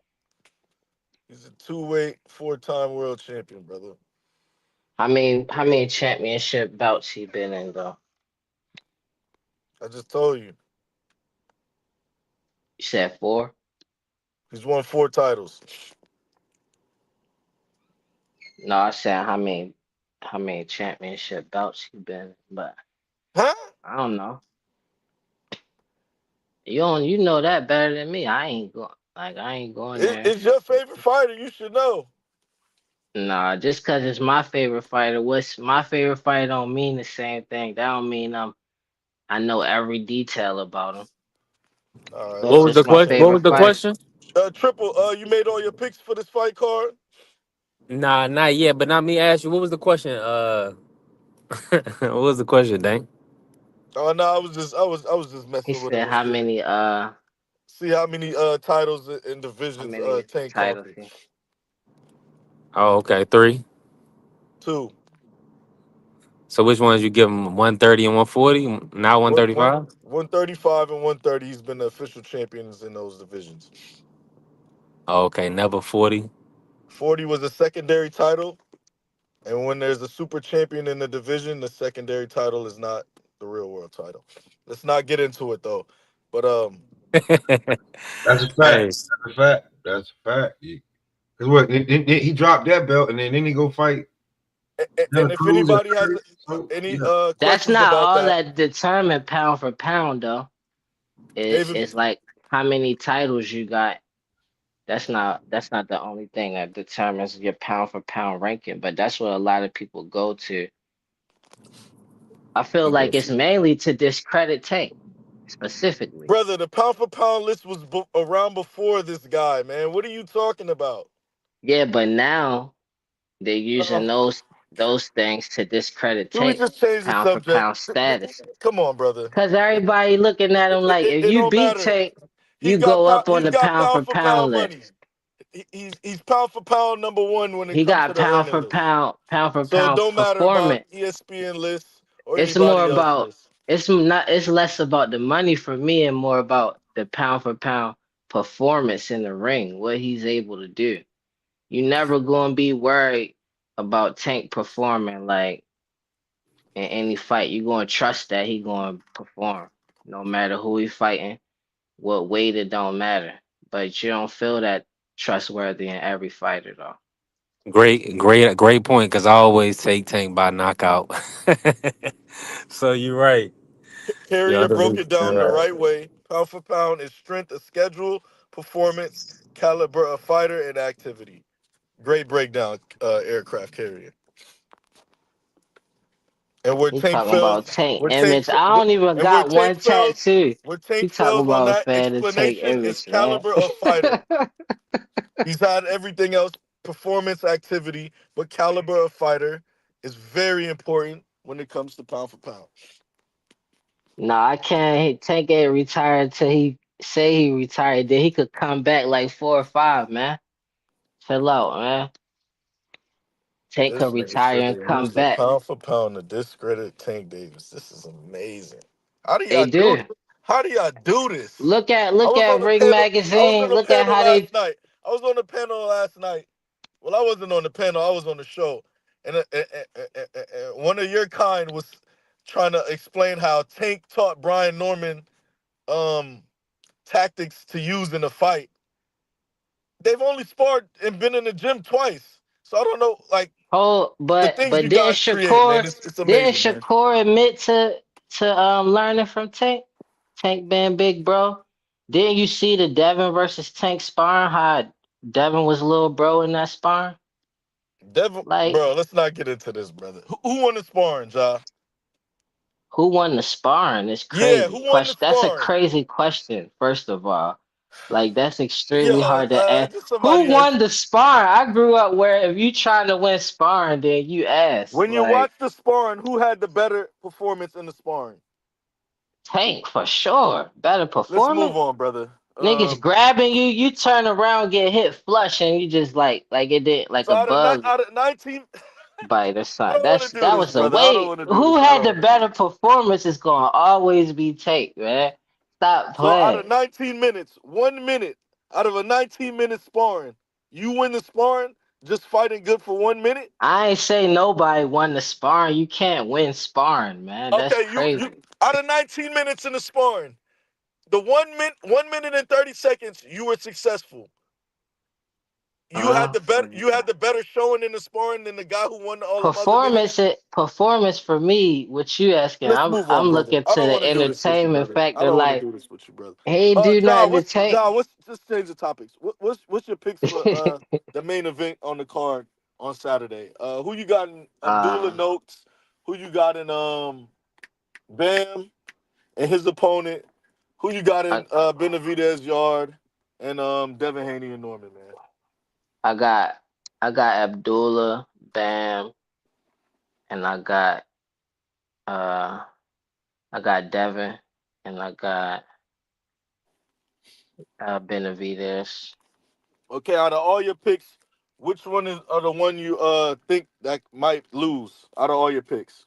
He's a two-weight, 4-time world champion, brother. How many championship belts he been in though? I just told you. You said 4? He's won 4 titles. No, I said how many championship belts he been in, but Huh? I don't know. You know that better than me. I ain't going there. It's your favorite fighter. You should know. Nah, just cause it's my favorite fighter. What's my favorite fighter don't mean the same thing. That don't mean I know every detail about him. All right, What That's I was the just my question? What understand. favorite was the fighter. question? Triple, you made all your picks for this fight card? Nah, not yet. But not me ask you. What was the question? What was the question, Dang? Oh no, I was just He messing with him said and shit. See how many titles and how divisions many Tank titles conquered. he. Oh, okay, 3. 2. So which ones you give him? 130 and 140. Now One one 135. 135 and 130. He's been the official champions in those divisions. Oh, okay, never 40. 40 was a secondary title, and when there's a super champion in the division, the secondary title is not the real world title. Let's not get into it though. But That's a fact. Hey, That's a fact. That's a fact. Because what? He dropped that belt, and then he go fight And Santa if Cruz. anybody has So, any yeah. That's questions not about all that, that determine pound for pound though. David, It's like how many titles you got. That's not the only thing that determines your pound for pound ranking, but that's what a lot of people go to. I feel like it's mainly to discredit Tank specifically. brother, the pound for pound list was around before this guy, man. What are you talking about? Yeah, but now they're using those things to discredit Can we Tank just change the pound for subject? pound status. Come on, brother. Cause everybody looking at him like if It you don't beat matter. Tank, you go up on He's the got pound pound for for pound pound money. list. He's pound for pound number one when it He comes to got the pound earning for list. So it pound don't matter about performance. ESPN lists or It's more anybody else about list. it's less about the money for me and more about the pound for pound performance in the ring, what he's able to do. You never gonna be worried about Tank performing like in any fight. You gonna trust that he gonna perform. No matter who he fighting, what weight it don't matter. But you don't feel that trustworthy in every fighter though. great point. Because I always take Tank by knockout. So you're right. You're Carrier broke it 100% down the right. right way. Pound for pound is strength of schedule, performance, caliber of fighter, and activity. Great breakdown, aircraft carrier. And where He Tank talking about fails, Tank image. I don't even where got Tank one fails, tattoo. where He Tank talking fails on about a that fan of Tank explanation is image, man. caliber of fighter. He's had everything else, performance, activity, but caliber of fighter is very important when it comes to pound for pound. No, I can't. Tank ain't retired till he say he retired. Then he could come back like 4 or 5, man. Chill out, man. Tank This could nigga retire said and they come used the back. pound for pound to discredit Tank Davis. This is amazing. How do They y'all do? do. How do y'all do this? Look at I look was on at the Ring panel. I was on Magazine. the Look at panel how they last night. I was on the panel last night. Well, I wasn't on the panel. I was on the show, and one of your kind was trying to explain how Tank taught Brian Norman um, tactics to use in a fight. They've only sparred and been in the gym twice, so I don't know. Like oh, the but things but you guys create, man, it's didn't amazing, man. Shakur admit to learning from Tank? Tank being big bro. Didn't you see the Devin versus Tank sparring? How Devin was little bro in that sparring? Devin, Like, bro, let's not get into this, brother. Who won the sparring, Ja? who won the sparring? It's Yeah, crazy. who won the Question. That's a sparring? crazy question. First of all, like that's extremely Yo, hard to ask. just Who somebody won answer. the sparring? I grew up where if you trying to win sparring, then you ask When you like watch the sparring, who had the better performance in the sparring? Tank for sure. Better Let's move performance. on, brother. Niggas grabbing you, you turn around, get hit flush, and you just like it did like So a bug out of 19, bite or I something. don't want to do That this, was a brother. I don't way. want to do Who this. I had don't the want to do better this. performance is gonna always be Tank, man. Stop So out of playing. 19 minutes, 1 minute out of a 19-minute sparring, you win the sparring just fighting good for 1 minute? I ain't say nobody won the sparring. You can't win sparring, man. That's Okay, you crazy. out of 19 minutes in the sparring, the 1 minute and 30 seconds, you were successful. You had the better showing in the sparring than the guy who won all them other minutes. Performance for me, what you asking, Let's I'm move I'm on, brother. looking I to don't the want to do this with you, entertainment brother. I factor. don't want to Like do this with you, brother. he ain't do nothing to Tank. John, what's just change the topics. What's your picks for the main event on the card on Saturday? Who you got in Abdullah Noakes? Who you got in Bam and his opponent? Who you got in Benavidez Yard and Devin Haney and Norman, man? I got Abdullah, Bam, and I got Devin, and I got Benavidez. Okay, out of all your picks, which one are the one you think that might lose out of all your picks?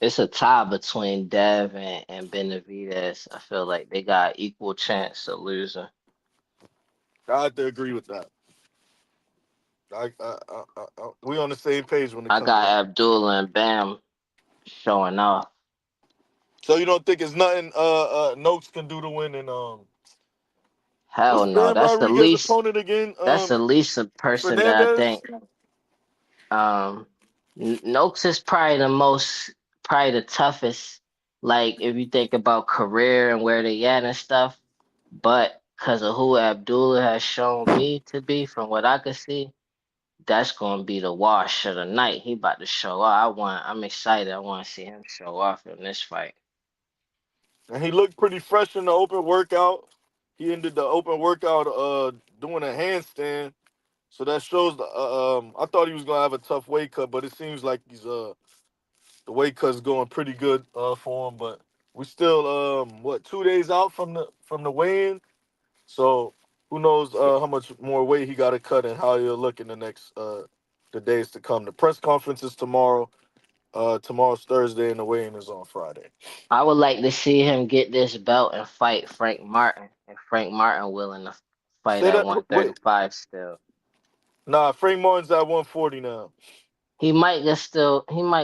It's a tie between Dev and Benavidez. I feel like they got equal chance of losing. I have to agree with that. We on the same page when it I comes to got that. Abdullah and Bam showing off. So you don't think it's nothing Noakes can do to win? And Hell what's no. Bam Rodriguez opponent again? That's the least a person that I Fernandez. think. Noakes is probably the toughest. Like if you think about career and where they at and stuff, but because of who Abdullah has shown me to be, from what I could see, that's gonna be the wash of the night. He about to show off. I'm excited. I want to see him show off in this fight. And he looked pretty fresh in the open workout. He ended the open workout doing a handstand. So that shows I thought he was gonna have a tough weight cut, but it seems like he's the weight cut's going pretty good for him. But we still 2 days out from the weigh-in. So who knows how much more weight he got to cut and how he'll look in the next the days to come. The press conference is tomorrow. Tomorrow's Thursday and the weigh-in is on Friday. I would like to see him get this belt and fight Frank Martin. If Frank Martin willing to fight Say at that. Wait. 135 still. Nah, Frank Martin's at 140 now. He might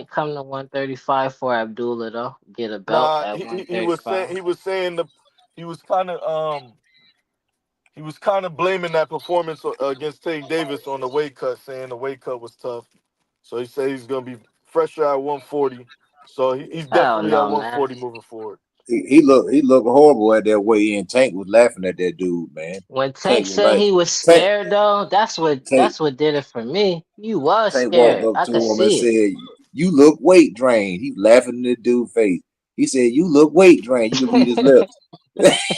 come to 135 for Abdullah though. Get a belt Nah, at he was 135. saying he was kind of blaming that performance against Tank Davis on the weight cut, saying the weight cut was tough. So he said he's gonna be fresher at 140. So he's Hell definitely at no, man. 140 moving forward. He looked horrible at that weigh in. Tank was laughing at that dude, man. When Tank Tank was said like he was Tank. scared though, that's what did it for me. You was Tank walked scared. up I to could him and see it. said, "You look weight drained." He laughing in the dude's face. He said, "You look weight drained." You can read his lips.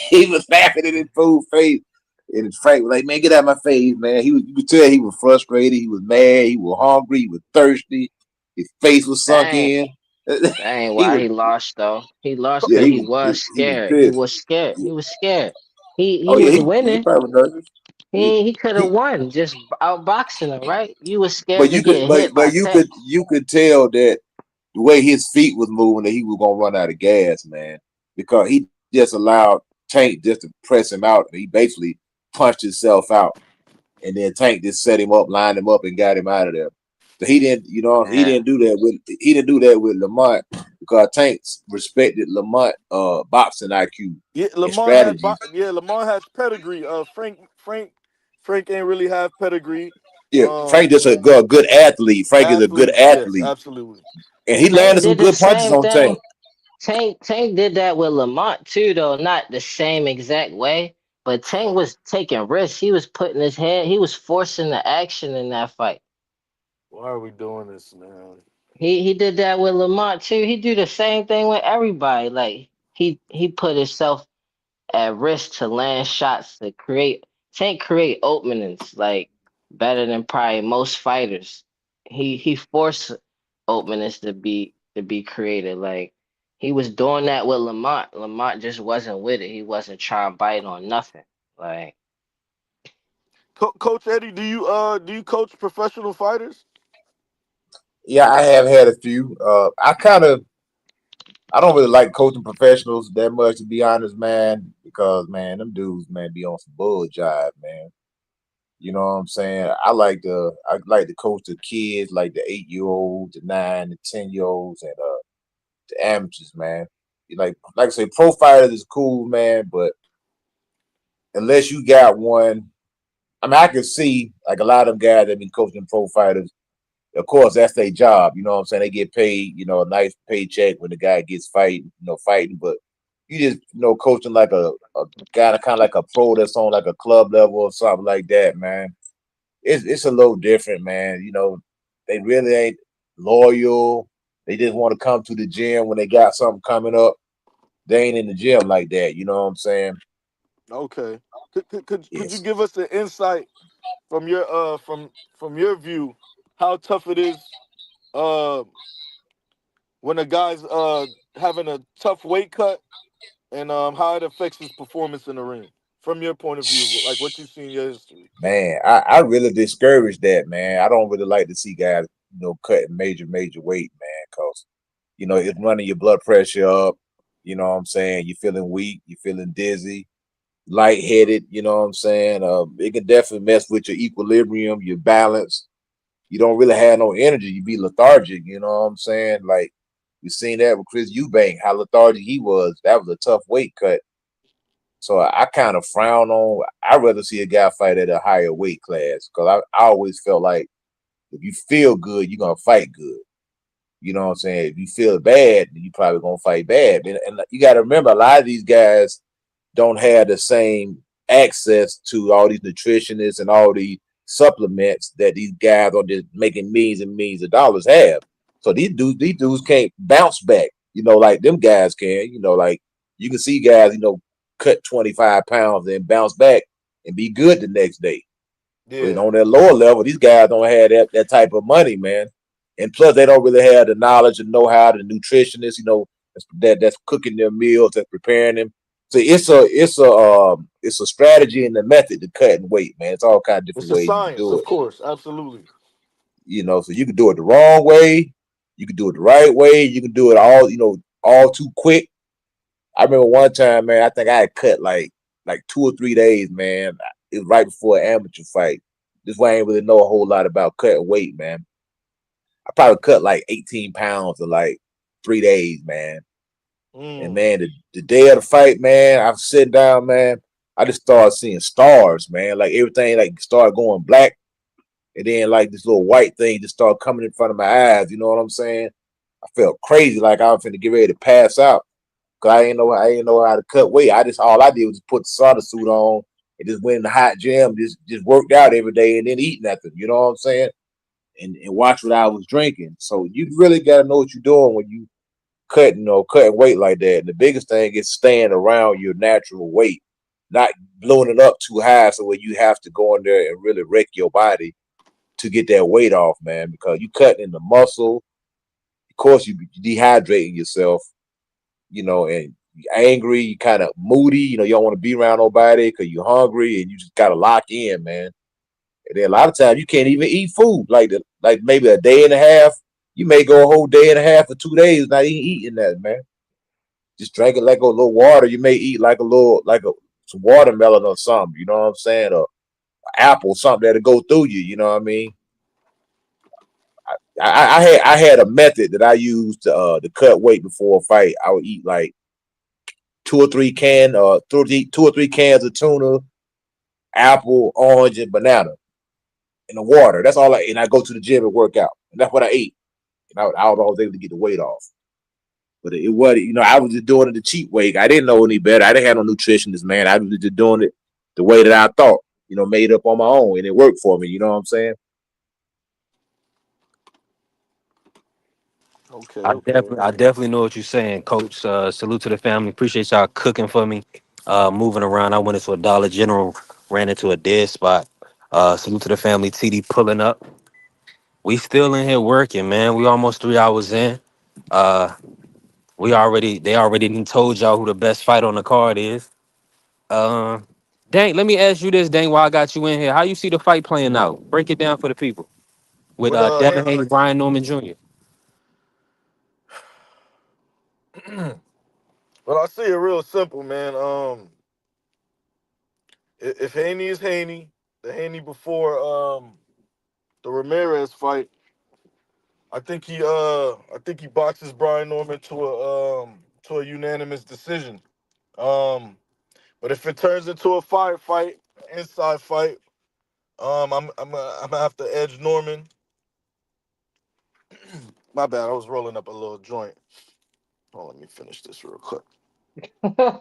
He was laughing in his fool's face. And Frank was like, "Man, get out of my face, man." You could tell he was frustrated. He was mad. He was hungry. He was thirsty. His face was sunk in. That ain't why he lost though. He lost Yeah, because he he was was scared. He pissed. was scared. He was scared. He Oh yeah, was he winning. probably nervous. He could have won just outboxing him, right? You was scared But to you could, get hit by Tank. you could tell that the way his feet was moving, that he was gonna run out of gas, man, because he just allowed Tank just to press him out, and he basically punched himself out, and then Tank just set him up, lined him up, and got him out of there. So he didn't, he didn't do that with Lamont because Tank respected Lamont boxing IQ Yeah, and strategy. Lamont has pedigree. Frank ain't really have pedigree. Yeah, Frank just a good athlete. Frank is a good Yes, athlete, absolutely. and he Tank landed some did the good punches same on Tank. thing. Tank did that with Lamont too, though not the same exact way. But Tank was taking risks. He was putting his head. He was forcing the action in that fight. Why are we doing this, man? He did that with Lamont too. He do the same thing with everybody. Like he put himself at risk to land shots to create openings like better than probably most fighters. He forced openings to be created. Like he was doing that with Lamont. Lamont just wasn't with it. He wasn't trying to bite on nothing. Like Coach Eddie, do you coach professional fighters? Yeah, I have had a few. I don't really like coaching professionals that much, to be honest, man, because man, them dudes, man, be on some bull jive, man. You know what I'm saying? I like to coach the kids, like the 8-year-olds, the 9, the 10-year-olds, and the amateurs, man. Like I say, pro fighters is cool, man, but unless you got one, I mean, I can see like a lot of them guys that been coaching pro fighters. Of course, that's their job. You know what I'm saying? They get paid, a nice paycheck when the guy gets fighting. But you just, coaching like a guy kind of like a pro that's on like a club level or something like that, man. It's a little different, man. They really ain't loyal. They just want to come to the gym when they got something coming up. They ain't in the gym like that. You know what I'm saying? Okay. Could you give us an insight from your from your view how tough it is when a guy's having a tough weight cut and how it affects his performance in the ring from your point of view, like what you've seen in your history? Man, I really discourage that, man. I don't really like to see guys, cutting major weight, man, because it's running your blood pressure up. You know what I'm saying? You're feeling weak, you're feeling dizzy. lightheaded. You know what I'm saying? It can definitely mess with your equilibrium, your balance. You don't really have no energy. You be lethargic. You know what I'm saying? Like we seen that with Chris Eubank, how lethargic he was. That was a tough weight cut. So I kind of frown on. I'd rather see a guy fight at a higher weight class because I always felt like if you feel good, you're gonna fight good. You know what I'm saying? If you feel bad, then you probably gonna fight bad. And you got to remember, a lot of these guys don't have the same access to all these nutritionists and all these supplements that these guys are just making millions and millions of dollars have. So these dudes can't bounce back. You know, like them guys can. You know, like you can see guys, cut 25 pounds and bounce back and be good the next day. But Yeah. on that lower level, these guys don't have that type of money, man. And plus, they don't really have the knowledge and know-how, the nutritionists, that's cooking their meals, that's preparing them. So it's a strategy and a method to cutting weight, man. It's all kind of different It's a ways you can science, do of it. course, absolutely. So you can do it the wrong way, you can do it the right way, you can do it all too quick. I remember one time, man, I think I had cut like 2 or 3 days, man. It was right before an amateur fight. This way I ain't really know a whole lot about cutting weight, man. I probably cut like 18 pounds in like 3 days, man. And man, the day of the fight, man, I'm sitting down, man. I just started seeing stars, man. Like everything like started going black. And then like this little white thing just started coming in front of my eyes. You know what I'm saying? I felt crazy, like I was finna get ready to pass out. Cause I ain't know how to cut weight. All I did was just put the sauna suit on and just went in the hot gym, just worked out every day and then eat nothing. You know what I'm saying? And watch what I was drinking. So you really gotta know what you're doing when you cutting weight like that. And the biggest thing is staying around your natural weight, not blowing it up too high so where you have to go in there and really wreck your body to get that weight off, man. Because you cutting in the muscle, of course you dehydrating yourself, and you're angry, you kind of moody, you don't want to be around nobody because you're hungry and you just gotta lock in, man. And then a lot of times you can't even eat food like maybe a day and a half. You may go a whole day and a half or 2 days not even eating that, man. Just drink it like a little water. You may eat some watermelon or something, you know what I'm saying? Or apple, something that'll go through you, you know what I mean? I had a method that I used to cut weight before a fight. I would eat like 2 or 3 cans of tuna, apple, orange, and banana in the water. That's all and I go to the gym and work out. And that's what I ate. And I was able to get the weight off. But it was, I was just doing it the cheap way. I didn't know any better. I didn't have no nutritionist, man. I was just doing it the way that I thought, made up on my own, and it worked for me. You know what I'm saying? Okay, I definitely know what you're saying, Coach. Salute to the family. Appreciate y'all cooking for me. Moving around. I went into a Dollar General, ran into a dead spot. Salute to the family. TD pulling up. We still in here working, man. We almost 3 hours in. They already done told y'all who the best fight on the card is. Dang, let me ask you this, Dang, while I got you in here. How you see the fight playing out? Break it down for the people. With With Devin Haney, Brian Norman Jr. Well, I see it real simple, man. If Haney is Haney, the Haney before the Ramirez fight, I think he boxes Brian Norman to a unanimous decision. But if it turns into a firefight, inside fight, I'm gonna have to edge Norman. My bad, I was rolling up a little joint. Oh, let me finish this real quick.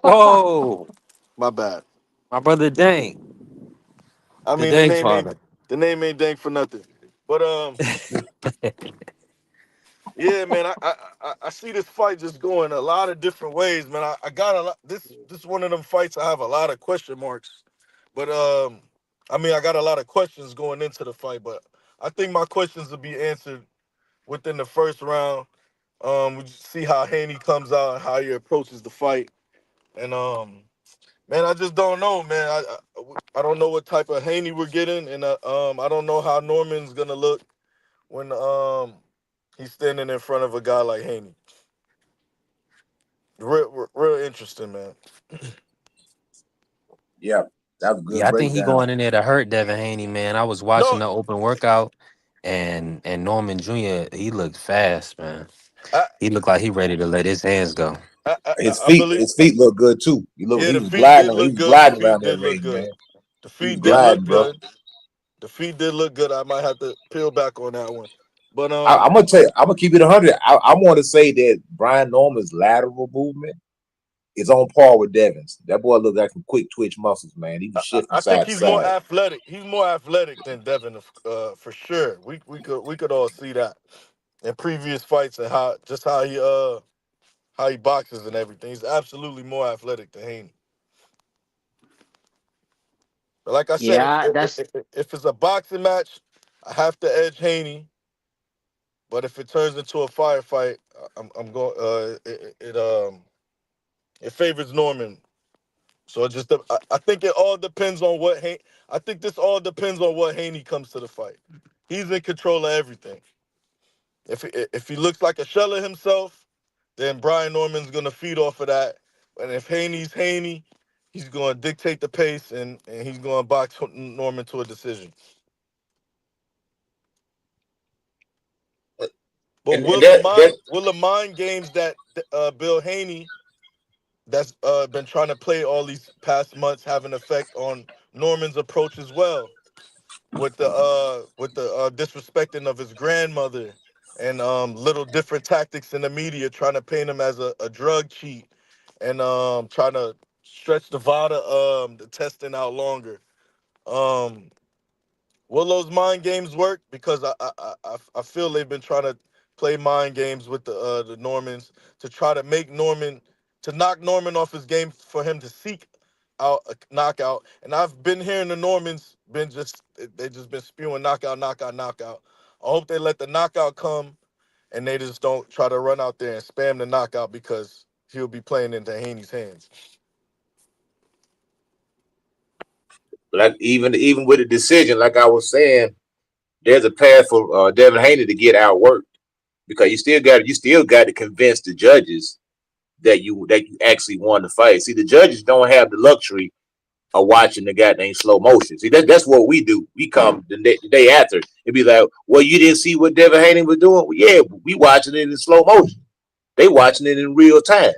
Whoa, My bad. my brother Dang. I The mean Dang father. the name ain't dank for nothing. But yeah, man, I see this fight just going a lot of different ways, man. I got a lot. This is one of them fights I have a lot of question marks, but I mean I got a lot of questions going into the fight, but I think my questions will be answered within the first round. We just see how Haney comes out, how he approaches the fight, and man, I just don't know, man. I don't know what type of Haney we're getting, and I don't know how Norman's gonna look when he's standing in front of a guy like Haney. Real interesting, man. Yeah, that was a good Yeah, I think he breakdown. going in there to hurt Devin Haney, man. I was watching No, the open workout, and Norman Jr. He looked fast, man. I He looked like he ready to let his hands go. His I feet, believe. his feet look good too. Yeah, He the was feet did gliding. He look was good. The gliding feet around that did look ring, good. man. The He was feet did look gliding, bro. good. The feet did look good. I might have to peel back on that one. But I'm gonna tell you, I'm gonna keep it 100. I want to say that Brian Norman's lateral movement is on par with Devin's. That boy looked like some quick twitch muscles, man. He was shifting I think side to he's more side. athletic. He's more athletic than Devin, for sure. We could all see that in previous fights and how he boxes and everything. He's absolutely more athletic than Haney. But like I said, Yeah, that's if it's a boxing match, I have to edge Haney. But if it turns into a firefight, I'm going. It favors Norman. So I think it all depends on what I think this all depends on what Haney comes to the fight. He's in control of everything. If he looks like a shell of himself, then Brian Norman's gonna feed off of that. And if Haney's Haney, he's gonna dictate the pace and he's gonna box Norman to a decision. But And that will the mind games that Bill Haney that's been trying to play all these past months have an effect on Norman's approach as well? With the disrespecting of his grandmother and little different tactics in the media trying to paint him as a drug cheat and trying to stretch the the testing out longer. Um, will those mind games work? Because I feel they've been trying to play mind games with the Normans to try to make Norman to knock Norman off his game for him to seek out a knockout. And I've been hearing the Normans they just been spewing knockout, knockout, knockout. I hope they let the knockout come and they just don't try to run out there and spam the knockout because he'll be playing into Haney's hands. like even with the decision, like I was saying, there's a path for Devin Haney to get outworked because you still got to convince the judges that you actually won the fight. See, the judges don't have the luxury of watching the goddamn slow motion. See, that's what we do. We come the day after. It'd be like, well, you didn't see what Devin Haney was doing? Well, yeah, we watching it in slow motion. They watching it in real time.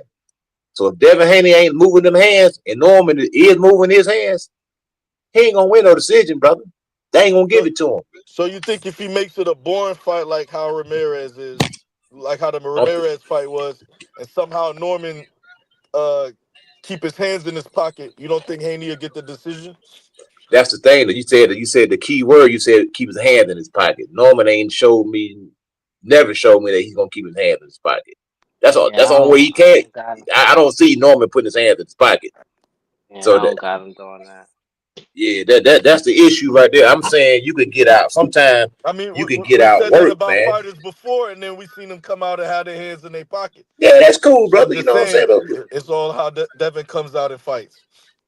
So if Devin Haney ain't moving them hands and Norman is moving his hands, he ain't gonna win no decision, brother. They ain't gonna give it to him. So you think if he makes it a boring fight like how Ramirez is, like how the Ramirez fight was, and somehow Norman uh keep his hands in his pocket, you don't think Haney will get the decision? That's the thing that you said the key word. You said keep his hand in his pocket. Norman ain't never showed me that he's gonna keep his hand in his pocket. That's all. yeah. That's the only way he I can. don't got him. I don't see Norman putting his hand in his pocket. Yeah, So I don't got him doing that. yeah, that's the issue right there. I'm saying you could get out. Sometimes I mean, you can get we out said that work, about man. fighters before, and then we seen them come out and have their hands in their pocket. Yeah, that's cool, So I'm brother. You just know what I'm saying, saying? it's all how Devin comes out and fights.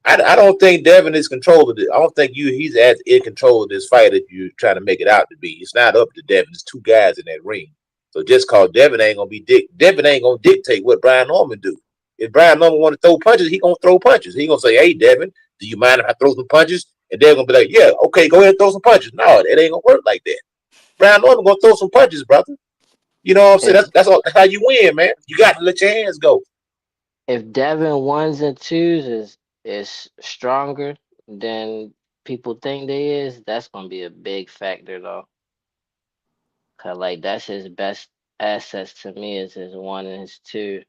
I don't think Devin is control of it. I don't think he's as in control of this fight as you're trying to make it out to be. It's not up to Devin. There's two guys in that ring. So just cause Devin ain't gonna Devin ain't gonna dictate what Brian Norman do. If Brian Norman want to throw punches, he gonna throw punches. He gonna say, "Hey, Devin, do you mind if I throw some punches?" And they're gonna be like, "Yeah, okay, go ahead and throw some punches." No, it ain't gonna work like that. Brian Norman gonna throw some punches, brother. You know what I'm saying? If That's how you win, man. You got to let your hands go. if Devin ones and twos is stronger than people think they is, that's gonna be a big factor though. Cause like that's his best assets to me is his one and his two.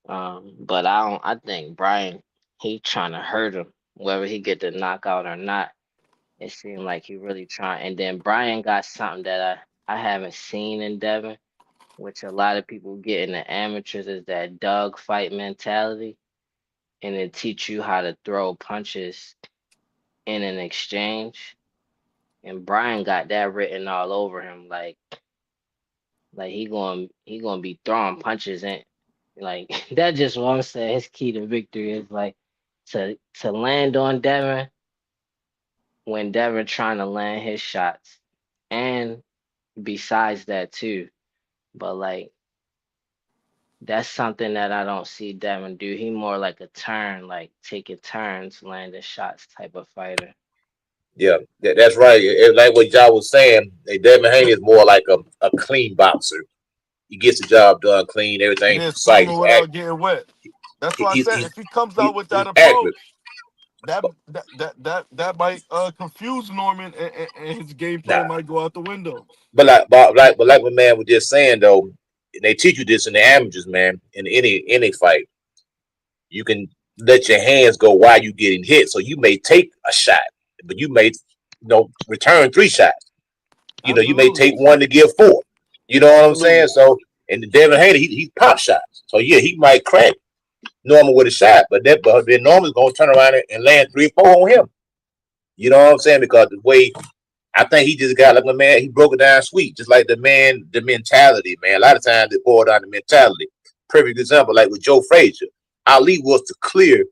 But I think Brian he trying to hurt him whether he get the knockout or not. It seemed like he really trying. And then Brian got something that I haven't seen in Devin, which a lot of people get in the amateurs is that dog fight mentality, and it teach you how to throw punches in an exchange. And Brian got that written all over him, like he gonna be throwing punches in, like that. Just what I'm saying. His key to victory is like to land on Devin when Devin trying to land his shots, and besides that too. But like That's something that I don't see Devin do. He more like a turn, like taking turns, landing shots type of fighter. Yeah, that's right. Like what y'all was saying, Devin Haney is more like a clean boxer. He gets the job done clean, everything Yeah, precise. swinging without getting wet. That's why I said if he comes out with that He's accurate. approach, that might confuse Norman, and his game Nah, plan might go out the window. but like my man was just saying though, they teach you this in the amateurs, man. In any fight, you can let your hands go while you getting hit. So you may take a shot, but you may return 3 shots. You may take one to give 4. You know what I'm saying? So and Devin Haney, he pop shots. So yeah, he might crack Norman with a shot, but then Norman's gonna turn around and land 3 or 4 on him. You know what I'm saying? Because the way I think he just got like my man, he broke it down sweet, just like the mentality, man. A lot of times it boiled down to mentality. Perfect example, like with Joe Frazier. Ali was the clear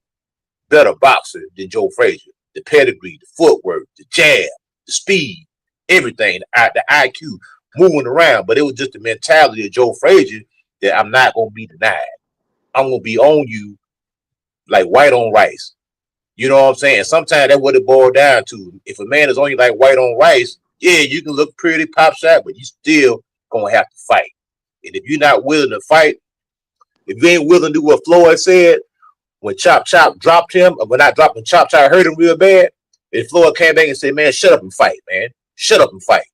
better boxer than Joe Frazier. The pedigree, the footwork, the jab, the speed, everything, the IQ, moving around. But it was just the mentality of Joe Frazier that I'm not gonna be denied. I'm gonna be on you like white on rice. You know what I'm saying? Sometimes that's what it boiled down to. If a man is on you like white on rice, yeah, you can look pretty pop shot, but you still gonna have to fight. And if you're not willing to fight, if you ain't willing to do what Floyd said when Chop Chop dropped him, or when I dropped him, Chop Chop hurt him real bad, and Floyd came back and said, "Man, shut up and fight, man. Shut up and fight."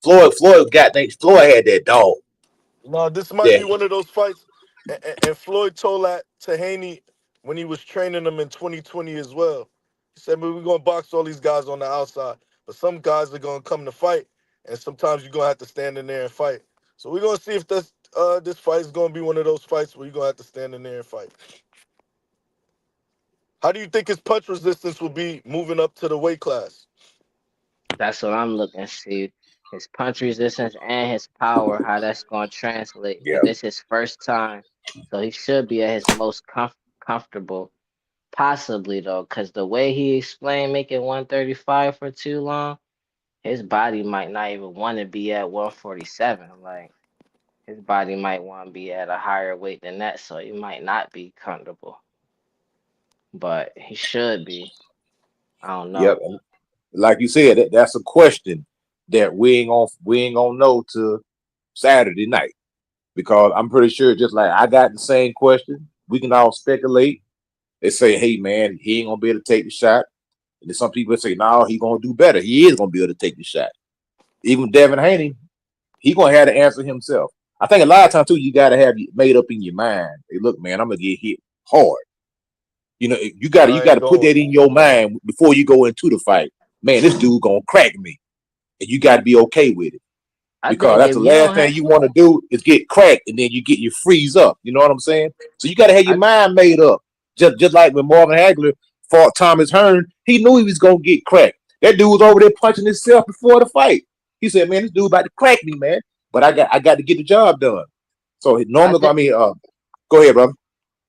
Floyd had that dog. No, this might be one of those fights, and Floyd told that to Haney when he was training him in 2020 as well. He said, "Man, we're gonna box all these guys on the outside, but some guys are gonna come to fight, and sometimes you're gonna have to stand in there and fight." So we're gonna see if this fight is gonna be one of those fights where you're gonna have to stand in there and fight. How do you think his punch resistance will be moving up to the weight class? That's what I'm looking to see. His punch resistance and his power, how that's going to translate. Yeah. This is his first time, so he should be at his most comfortable. Possibly, though, because the way he explained making 135 for too long, his body might not even want to be at 147. Like, his body might want to be at a higher weight than that, so he might not be comfortable. But he should be. I don't know. Yep. Like you said, that's a question that we ain't gonna know till Saturday night, because I'm pretty sure just like I got the same question, we can all speculate. They say, "Hey man, he ain't gonna be able to take the shot," and then some people say, "No, he gonna do better. He is gonna be able to take the shot." Even Devin Haney, he gonna have to answer himself. I think a lot of times too, you gotta have it made up in your mind. Hey, look, man, I'm gonna get hit hard. You gotta put that in your mind before you go into the fight. Man, this dude gonna crack me, and you gotta be okay with it, because that's the last thing you want to do is get cracked, and then you freeze up. You know what I'm saying? So you gotta have your mind made up. Just like when Marvin Hagler fought Thomas Hearn, he knew he was gonna get cracked. That dude was over there punching himself before the fight. He said, "Man, this dude about to crack me, man, but I got to get the job done." So normally, go ahead, brother.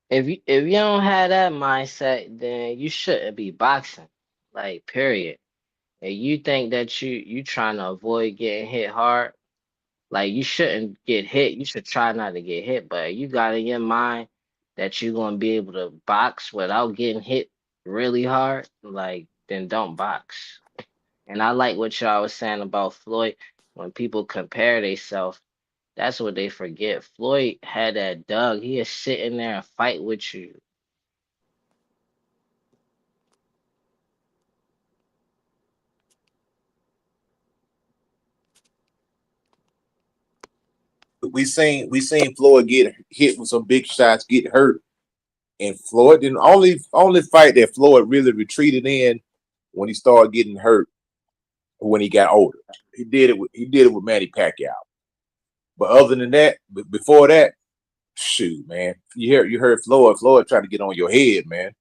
If you don't have that mindset, then you shouldn't be boxing. Like, period. If you think that you trying to avoid getting hit hard, like, you shouldn't get hit. You should try not to get hit. But you got in your mind that you're gonna be able to box without getting hit really hard, like, then don't box. And I like what y'all was saying about Floyd. When people compare themselves, that's what they forget. Floyd had that dog. He is sitting there and fight with you. We seen Floyd get hit with some big shots, get hurt, and Floyd didn't only fight that Floyd really retreated in when he started getting hurt when he got older. He did it with Manny Pacquiao. But other than that, before that, shoot, man, you heard Floyd trying to get on your head, man.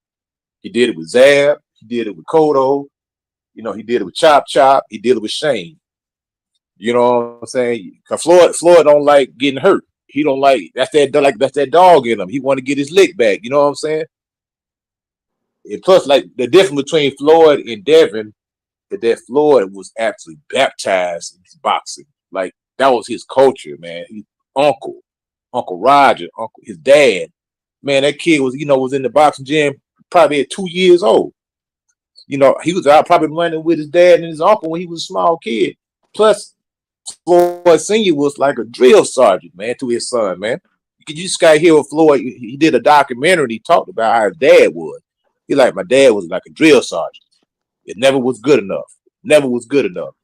He did it with Zab, he did it with Cotto, he did it with Chop Chop, he did it with Shane. You know what I'm saying? Cause Floyd don't like getting hurt. He don't that's that dog in him. He want to get his lick back. You know what I'm saying? And plus, like, the difference between Floyd and Devin is that Floyd was absolutely baptized in his boxing. Like, that was his culture, man. His uncle. Uncle Roger, his dad. Man, that kid was in the boxing gym probably at 2 years old. He was out probably running with his dad and his uncle when he was a small kid. Plus, Floyd Sr. was like a drill sergeant, man, to his son, man. You just got to hear what Floyd, he did a documentary and he talked about how his dad was. He like, my dad was like a drill sergeant. It never was good enough. Never was good enough.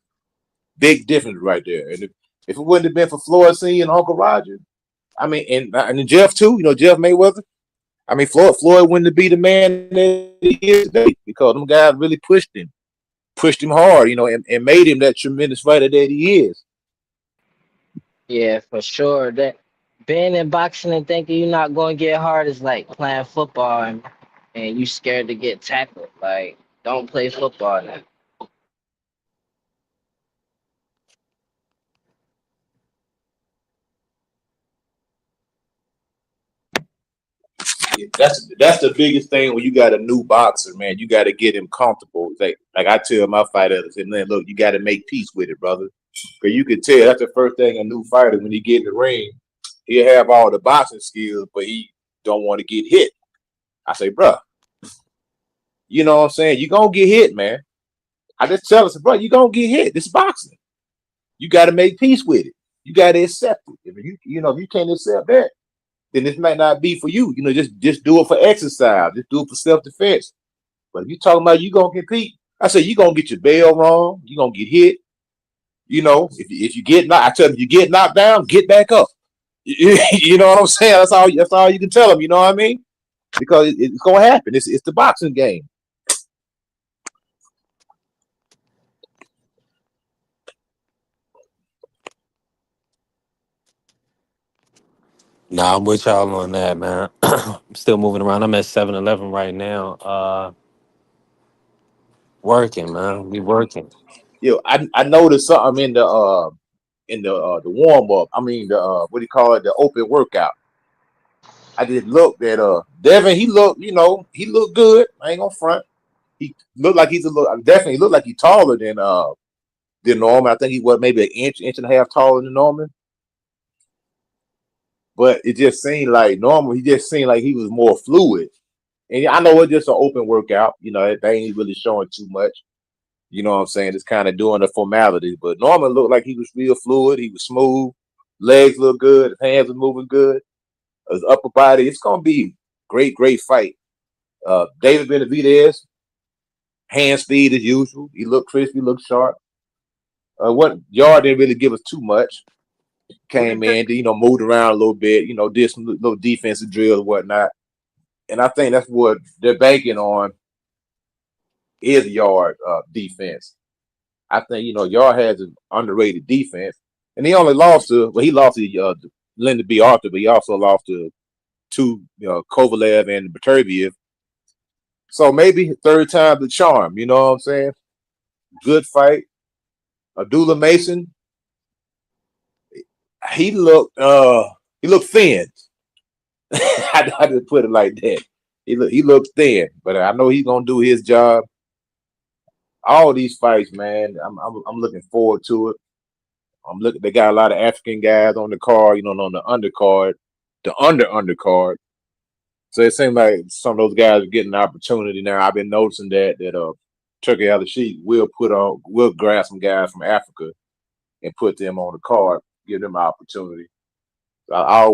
Big difference right there. And if it wouldn't have been for Floyd Sr. and Uncle Roger, I mean, and Jeff too, Jeff Mayweather, I mean, Floyd wouldn't be the man that he is today because them guys really pushed him hard, and made him that tremendous fighter that he is. Yeah, for sure. That being in boxing and thinking you're not going to get hard is like playing football and you scared to get tackled. Like, don't play football now. That's the biggest thing when you got a new boxer, man. You got to get him comfortable. Like I tell my fighters, and then look, you got to make peace with it, brother. Because you can tell that's the first thing a new fighter when he get in the ring, he'll have all the boxing skills, but he don't want to get hit. I say, bro, you know what I'm saying? You gonna get hit, man. I just tell us, bro, you gonna get hit. This is boxing. You got to make peace with it. You got to accept it. If you can't accept that, then this might not be for you. Just do it for exercise. Just do it for self-defense. But if you're talking about you gonna compete, I say you gonna get your bell wrong. You gonna get hit. If you get knocked, I tell them, you get knocked down, get back up. You know what I'm saying? That's all you can tell them. You know what I mean? Because it's gonna happen. It's the boxing game. Nah, I'm with y'all on that, man. I'm still moving around. I'm at 7-Eleven right now. Working, man. We working. I noticed something in the warm up. I mean what do you call it? The open workout. I just looked at Devin. He looked good. I ain't gonna front. He looked like definitely looked like he's taller than Norman. I think he was maybe an inch and a half taller than Norman. But it just seemed like Norman, he just seemed like he was more fluid. And I know it's just an open workout, they ain't really showing too much. You know what I'm saying? It's kind of doing the formalities. But Norman looked like he was real fluid, he was smooth, legs look good, his hands were moving good. His upper body, it's gonna be great fight. David Benavidez, hand speed as usual. He looked crispy, looked sharp. What Yard didn't really give us too much. Came in, moved around a little bit, did some little defensive drills and whatnot. And I think that's what they're banking on is Yard defense. I think, Yard has an underrated defense. And he only lost to Lyndon B. Arthur, but he also lost to Kovalev and Beterbiev. So maybe third time the charm, you know what I'm saying? Good fight. Abdullah Mason, he looked thin. I just put it like that. He looked thin, but I know he's gonna do his job. All these fights, man, I'm looking forward to it. They got a lot of African guys on the card, on the undercard, the undercard. So it seems like some of those guys are getting an opportunity now. I've been noticing that Turkey Al-Sheikh will grab some guys from Africa and put them on the card, give them an opportunity. So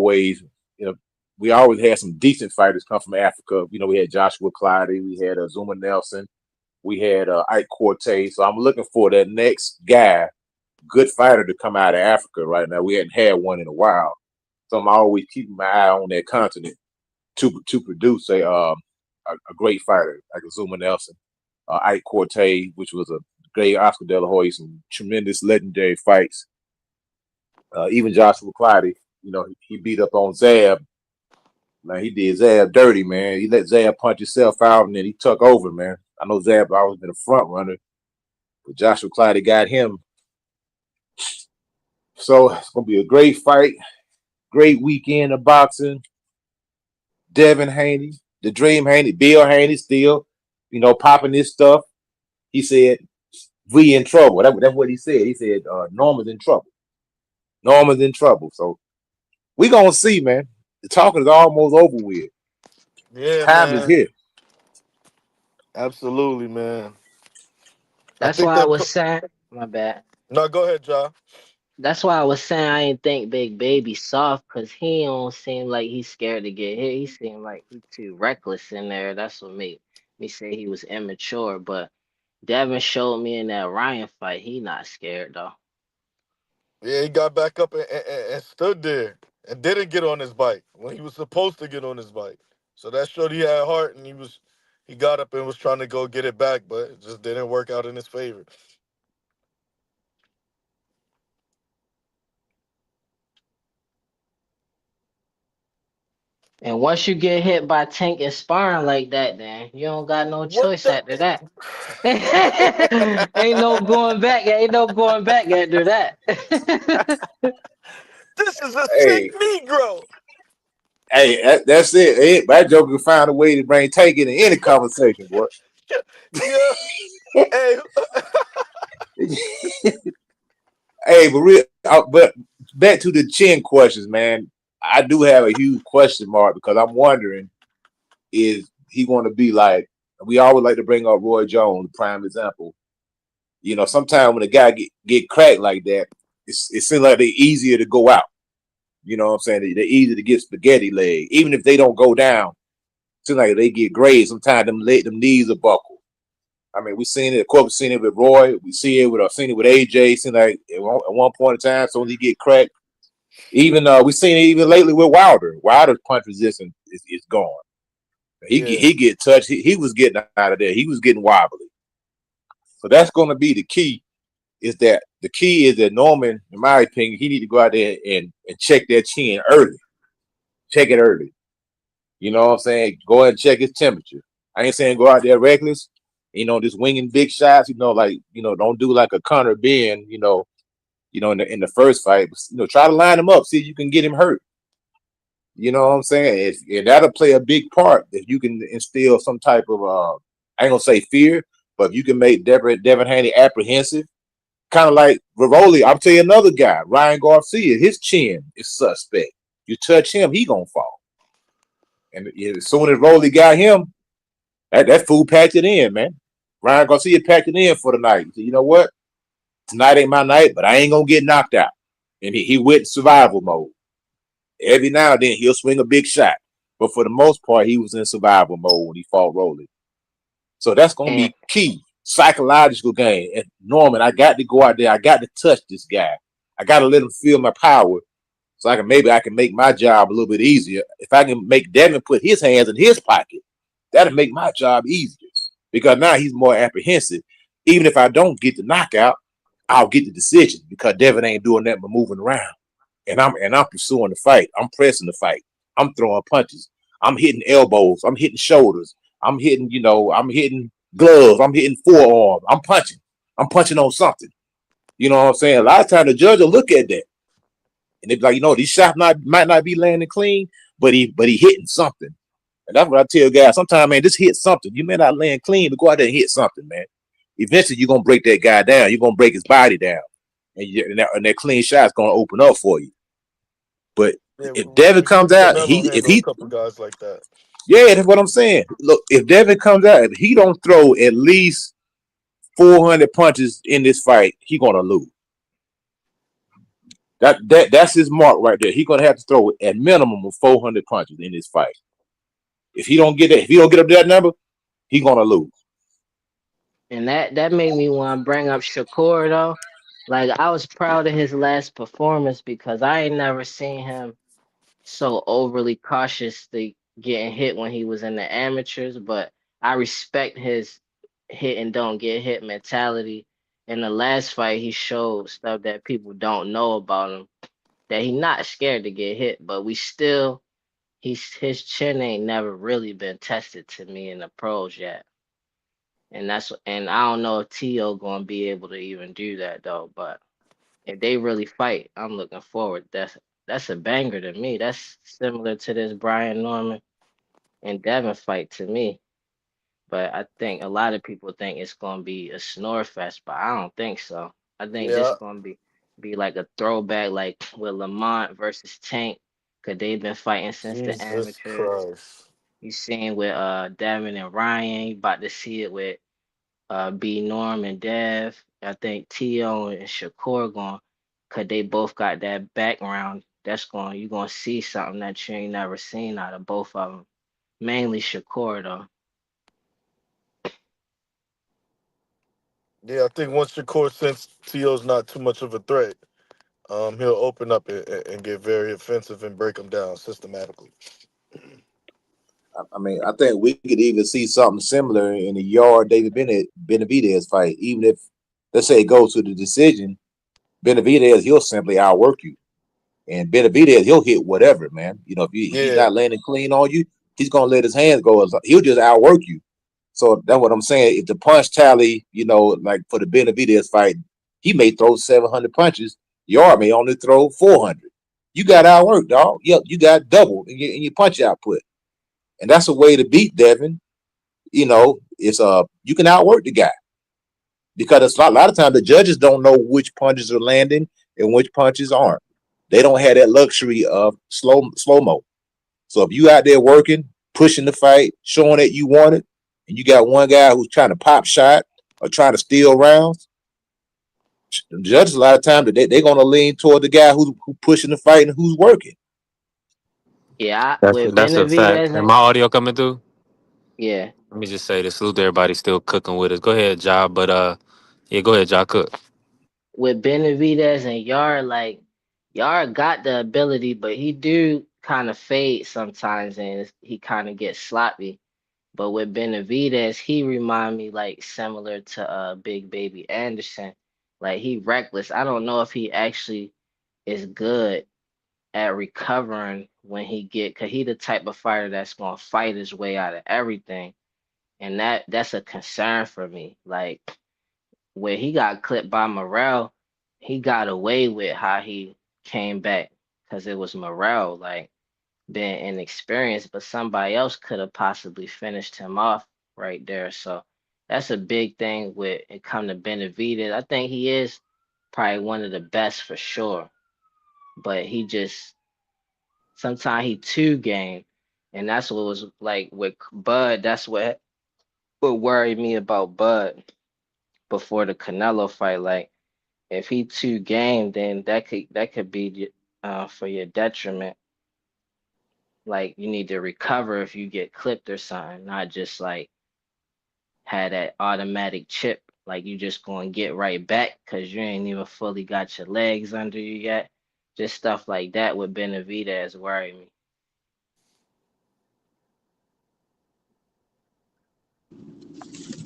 we always had some decent fighters come from Africa. We had Joshua Clyde, we had Zuma Nelson, we had Ike Cortez. So I'm looking for that next guy, good fighter, to come out of Africa right now. We hadn't had one in a while. So I'm always keeping my eye on that continent to produce a great fighter like Zuma Nelson, Ike Cortez, which was a great Oscar De La Hoya, some tremendous legendary fights. Even Joshua Clyde, he beat up on Zab. Man, he did Zab dirty, man. He let Zab punch himself out, and then he took over, man. I know Zab always been a front runner, but Joshua Clyde got him. So it's gonna be a great fight, great weekend of boxing. Devin Haney, the Dream Haney, Bill Haney still, popping this stuff. He said, "We in trouble." That's what he said. He said, "Norman's in trouble. Norman's in trouble." So We gonna see, man. The talking is almost over with. Yeah, Time is man. here. Absolutely, man. I That's think why I they're. was saying, my bad. No, go ahead, Ja. That's why I was saying I ain't think Big Baby soft because he don't seem like he's scared to get hit. He seemed like he too reckless in there. That's what made me say he was immature. But Devin showed me in that Ryan fight he not scared though. Yeah, he got back up and stood there and didn't get on his bike when he was supposed to get on his bike. So that showed he had heart, and he got up and was trying to go get it back, but it just didn't work out in his favor. And once you get hit by Tank and sparring like that, then you don't got no What choice the? after that. Ain't no going back. Ain't no going back after that. This is a sick Hey, Negro. hey, that's it. That joker can find a way to bring Tank into any conversation, boy. Yeah. Hey. Hey, but back to the chin questions, man. I do have a huge question mark because I'm wondering, is he going to be like, we always like to bring up Roy Jones, the prime example. You know, sometimes when a guy get cracked like that, it seems like they're easier to go out. You know what I'm saying? They're easy to get spaghetti leg. Even if they don't go down, it seems like they get grazed. Sometimes them knees are buckled. I mean, we seen it. Of course, we seen it with Roy. We see it with seen it with AJ. Seen like at one point in time, so when he get cracked, even we seen it even lately with Wilder. Wilder's punch resistance is gone. He get touched. He was getting out of there. He was getting wobbly. So that's going to be the key. The key is that Norman, in my opinion, he need to go out there and check that chin early. Check it early. You know what I'm saying? Go ahead and check his temperature. I ain't saying go out there reckless. You know, just winging big shots. You know, like don't do like a Conor Ben. In the first fight. But, try to line him up. See if you can get him hurt. You know what I'm saying? And that'll play a big part if you can instill some type of I ain't gonna say fear, but if you can make Devin Haney apprehensive, kind of like Rivoli. I'll tell you another guy, Ryan Garcia. His chin is suspect. You touch him, he gonna fall. And as soon as Rowley got him, that fool packed it in, man. Ryan Garcia packed it in for the night. He said, you know what? Tonight ain't my night, but I ain't gonna get knocked out. And he went survival mode. Every now and then he'll swing a big shot, but for the most part, he was in survival mode when he fought Rowley. So that's gonna be key. Psychological game. And Norman, I got to go out there. I got to touch this guy. I got to let him feel my power, so I can make my job a little bit easier. If I can make Devin put his hands in his pocket, that'll make my job easier because now he's more apprehensive. Even if I don't get the knockout, I'll get the decision because Devin ain't doing that but moving around. And I'm pursuing the fight. I'm pressing the fight. I'm throwing punches. I'm hitting elbows. I'm hitting shoulders. I'm hitting gloves. I'm hitting forearms. I'm punching. I'm punching on something. You know what I'm saying? A lot of times the judge will look at that and they be like, these shots might not be landing clean, but he hitting something. And that's what I tell guys. Sometimes, man, just hit something. You may not land clean, but go out there and hit something, man. Eventually, you're gonna break that guy down. You're gonna break his body down, and that clean shot's gonna open up for you. But if Devin comes out, if he a couple guys like that. Yeah, that's what I'm saying. Look, if Devin comes out, if he don't throw at least 400 punches in this fight, he gonna lose. That's his mark right there. He's gonna have to throw at minimum of 400 punches in this fight. If he don't get up to that number, he gonna lose. And that made me want to bring up Shakur though. Like I was proud of his last performance because I ain't never seen him so overly cautiously getting hit when he was in the amateurs, but I respect his hit and don't get hit mentality. In the last fight, he showed stuff that people don't know about him, that he not scared to get hit, but his chin ain't never really been tested to me in the pros yet. And I don't know if T.O. gonna be able to even do that though, but if they really fight, I'm looking forward. That's a banger to me. That's similar to this Brian Norman and Devin fight to me. But I think a lot of people think it's gonna be a snore fest, but I don't think so. I think this Yeah. gonna be like a throwback, like with Lamont versus Tank. Cause they've been fighting since the Jesus amateurs. Christ. You seen with Devin and Ryan. You about to see it with B Norm and Dev. I think Tio and Shakur going, cause they both got that background. That's going. You gonna see something that you ain't never seen out of both of them. Mainly Shakur though. Yeah, I think once Shakur since T.O.'s not too much of a threat, he'll open up and get very offensive and break them down systematically. I mean, I think we could even see something similar in the Yard David Benavidez fight. Even if, let's say, it goes to the decision, Benavidez, he'll simply outwork you. And Benavidez, he'll hit whatever, man. You know, if he's Yeah. not landing clean on you, he's going to let his hands go. He'll just outwork you. So that's what I'm saying. If the punch tally, you know, like for the Benavidez fight, he may throw 700 punches. Yard may only throw 400. You got outworked, dog. Yep, you got double in your punch output. And that's a way to beat Devin. You know, it's you can outwork the guy because it's a lot of times the judges don't know which punches are landing and which punches aren't. They don't have that luxury of slow-mo. So if you out there working, pushing the fight, showing that you want it, and you got one guy who's trying to pop shot or trying to steal rounds, the judges a lot of times they're going to lean toward the guy who's pushing the fight and who's working. Yeah, with That's a fact. Benavidez And and my audio coming through? yeah, Let me just say this. Salute to everybody still cooking with us. Go ahead, Ja. But yeah, go ahead, Ja. Cook. with Benavidez and Yard, like Yard got the ability, but he do kind of fade sometimes, and he kind of gets sloppy. But with Benavidez, he remind me like similar to Big Baby Anderson. Like he reckless. I don't know if he actually is good at recovering when he get, cause he the type of fighter that's gonna fight his way out of everything. And that's a concern for me. Like when he got clipped by Morrell, he got away with how he came back because it was Morrell, like being inexperienced, but somebody else could have possibly finished him off right there. So that's a big thing with it come to Benavidez. I think he is probably one of the best for sure, but he just sometimes he too game, and that's what was like with Bud. That's what worried me about Bud before the Canelo fight. Like if he too game, then that could be for your detriment. Like you need to recover if you get clipped or something, not just like had that automatic chip. Like you just going to get right back because you ain't even fully got your legs under you yet. Just stuff like that with Benavidez worry me.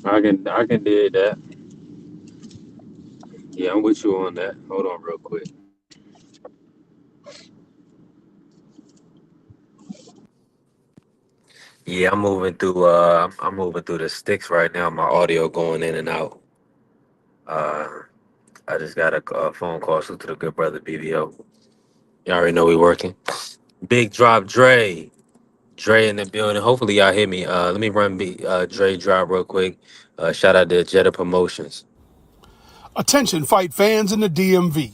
I can dig that. Yeah, I'm with you on that. Hold on real quick. Yeah, I'm moving through the sticks right now. My audio going in and out. Uh I just got a phone call to the good brother BVO. Y'all already know we working. Big drop Dre. Dre in the building. Hopefully y'all hear me. Let me run Dre drop real quick. Shout out to Jetta Promotions. Attention fight fans in the DMV.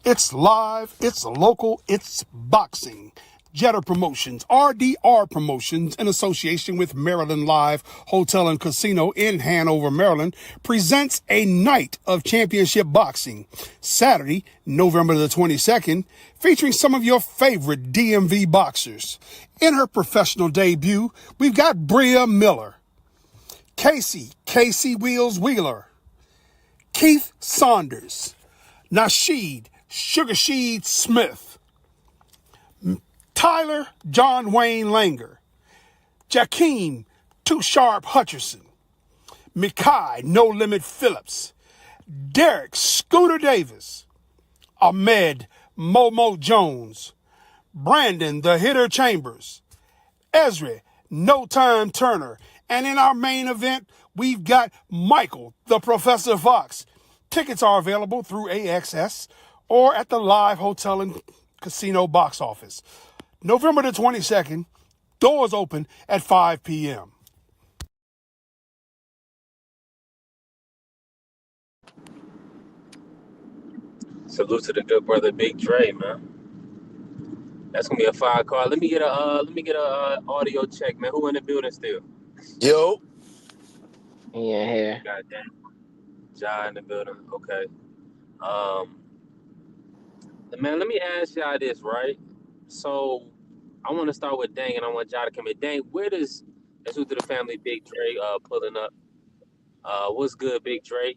It's live, it's local, it's boxing. Jetta Promotions, RDR Promotions, in association with Maryland Live Hotel and Casino in Hanover, Maryland, presents a night of championship boxing, Saturday, November the 22nd, featuring some of your favorite DMV boxers. In her professional debut, we've got Bria Miller, Casey Wheels Wheeler, Keith Saunders, Nasheed Sugar Sheed Smith, Tyler John Wayne Langer, Jakeem Too Sharp Hutcherson, Mikai No Limit Phillips, Derek Scooter Davis, Ahmed Momo Jones, Brandon the Hitter Chambers, Ezra No Time Turner, and in our main event, we've got Michael the Professor Fox. Tickets are available through AXS or at the Live Hotel and Casino box office. November the 22nd, doors open at 5 p.m. Salute to the good brother Big Dre, man. That's gonna be a fire card. Let me get a audio check, man. Who in the building still? Yo, Yeah, here. God damn. Ja in the building. Okay. Um, man, let me ask y'all this, right? So I want to start with Dang, and I want Ja to come in. Dang, where does let's move to the family. Big Dre pulling up. What's good, Big Dre?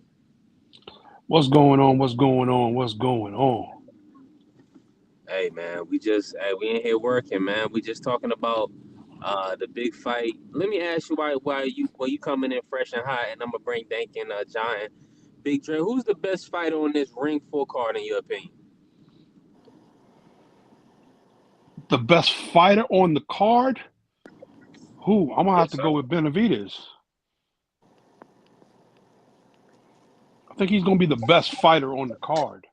What's going on? What's going on? What's going on? Hey man, we in here working, man. We just talking about the big fight. Let me ask you why you coming in fresh and hot, and I'm gonna bring Dank and Giant. Big Dre, who's the best fighter on this ring full card in your opinion? The best fighter on the card? Who? I'm gonna have Yes, to sir. go with Benavidez. I think he's gonna be the best fighter on the card.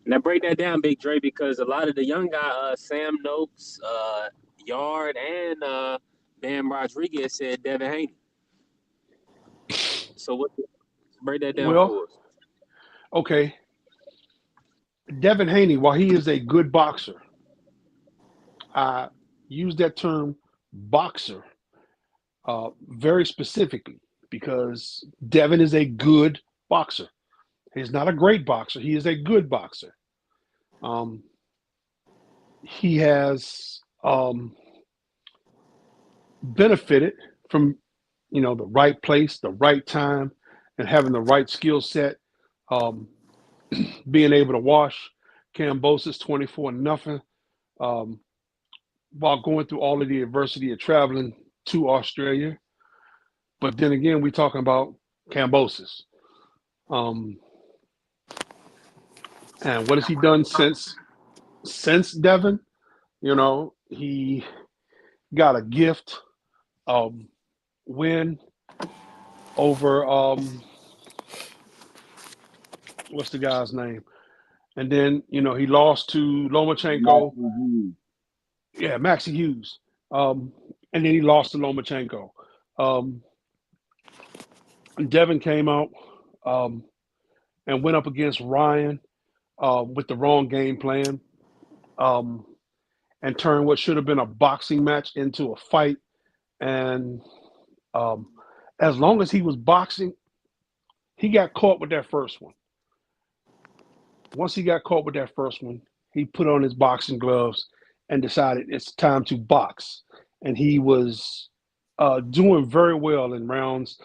Now break that down, Big Dre, because a lot of the young guy, Sam Noakes, Yard, and Bam Rodriguez said Devin Haney. So break that down Well, for us. okay. Devin Haney, while he is a good boxer, I use that term boxer very specifically because Devin is a good boxer. He's not a great boxer. He is a good boxer. He has benefited from, the right place, the right time, and having the right skill set. Being able to wash Kambosos 24-0, while going through all of the adversity of traveling to Australia. But then again, we're talking about Kambosos. And what has he done since Devin? He got a gift win over what's the guy's name? And then, he lost to Lomachenko. Yeah, Maxie Hughes. And then he lost to Lomachenko. Devin came out and went up against Ryan with the wrong game plan and turned what should have been a boxing match into a fight. And as long as he was boxing, he got caught with that first one. Once he got caught with that first one, he put on his boxing gloves and decided it's time to box. And he was doing very well in rounds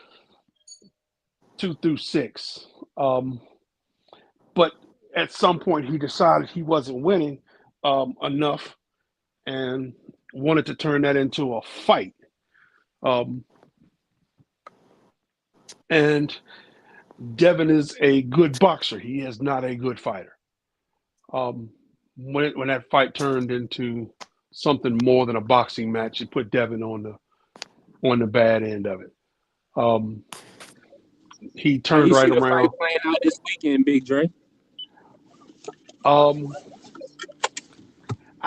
2 through 6. But at some point, he decided he wasn't winning enough and wanted to turn that into a fight. And Devin is a good boxer. He is not a good fighter. When that fight turned into something more than a boxing match, it put Devin on the bad end of it. He turned right around. Fight playing out this weekend, Big Dre. I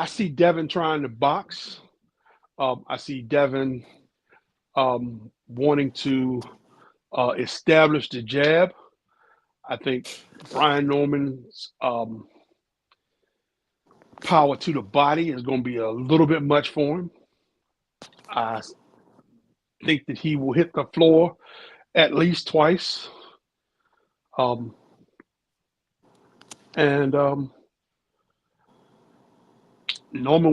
see Devin trying to box. I see Devin wanting to establish the jab. I think Brian Norman's power to the body is going to be a little bit much for him. I think that he will hit the floor at least twice. Norman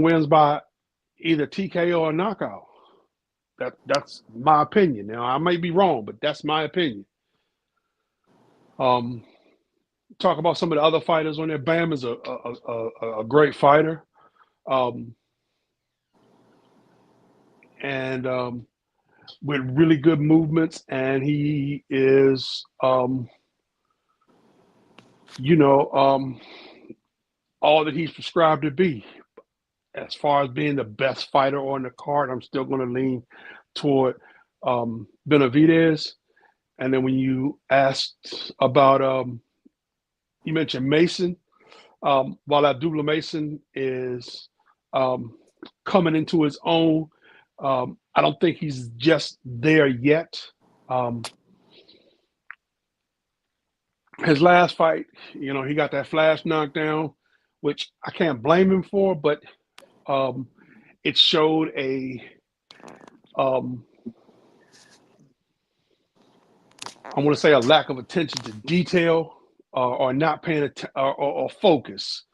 wins by either TKO or knockout. That's my opinion. Now, I may be wrong, but that's my opinion. Talk about some of the other fighters on there. Bam is a great fighter. And with really good movements, and he is, all that he's prescribed to be. As far as being the best fighter on the card, I'm still going to lean toward Benavidez. And then when you asked about, you mentioned Mason, while Abdullah Mason is coming into his own, I don't think he's just there yet. his last fight, he got that flash knockdown, which I can't blame him for, but it showed um, I want to say a lack of attention to detail or not paying attention or focus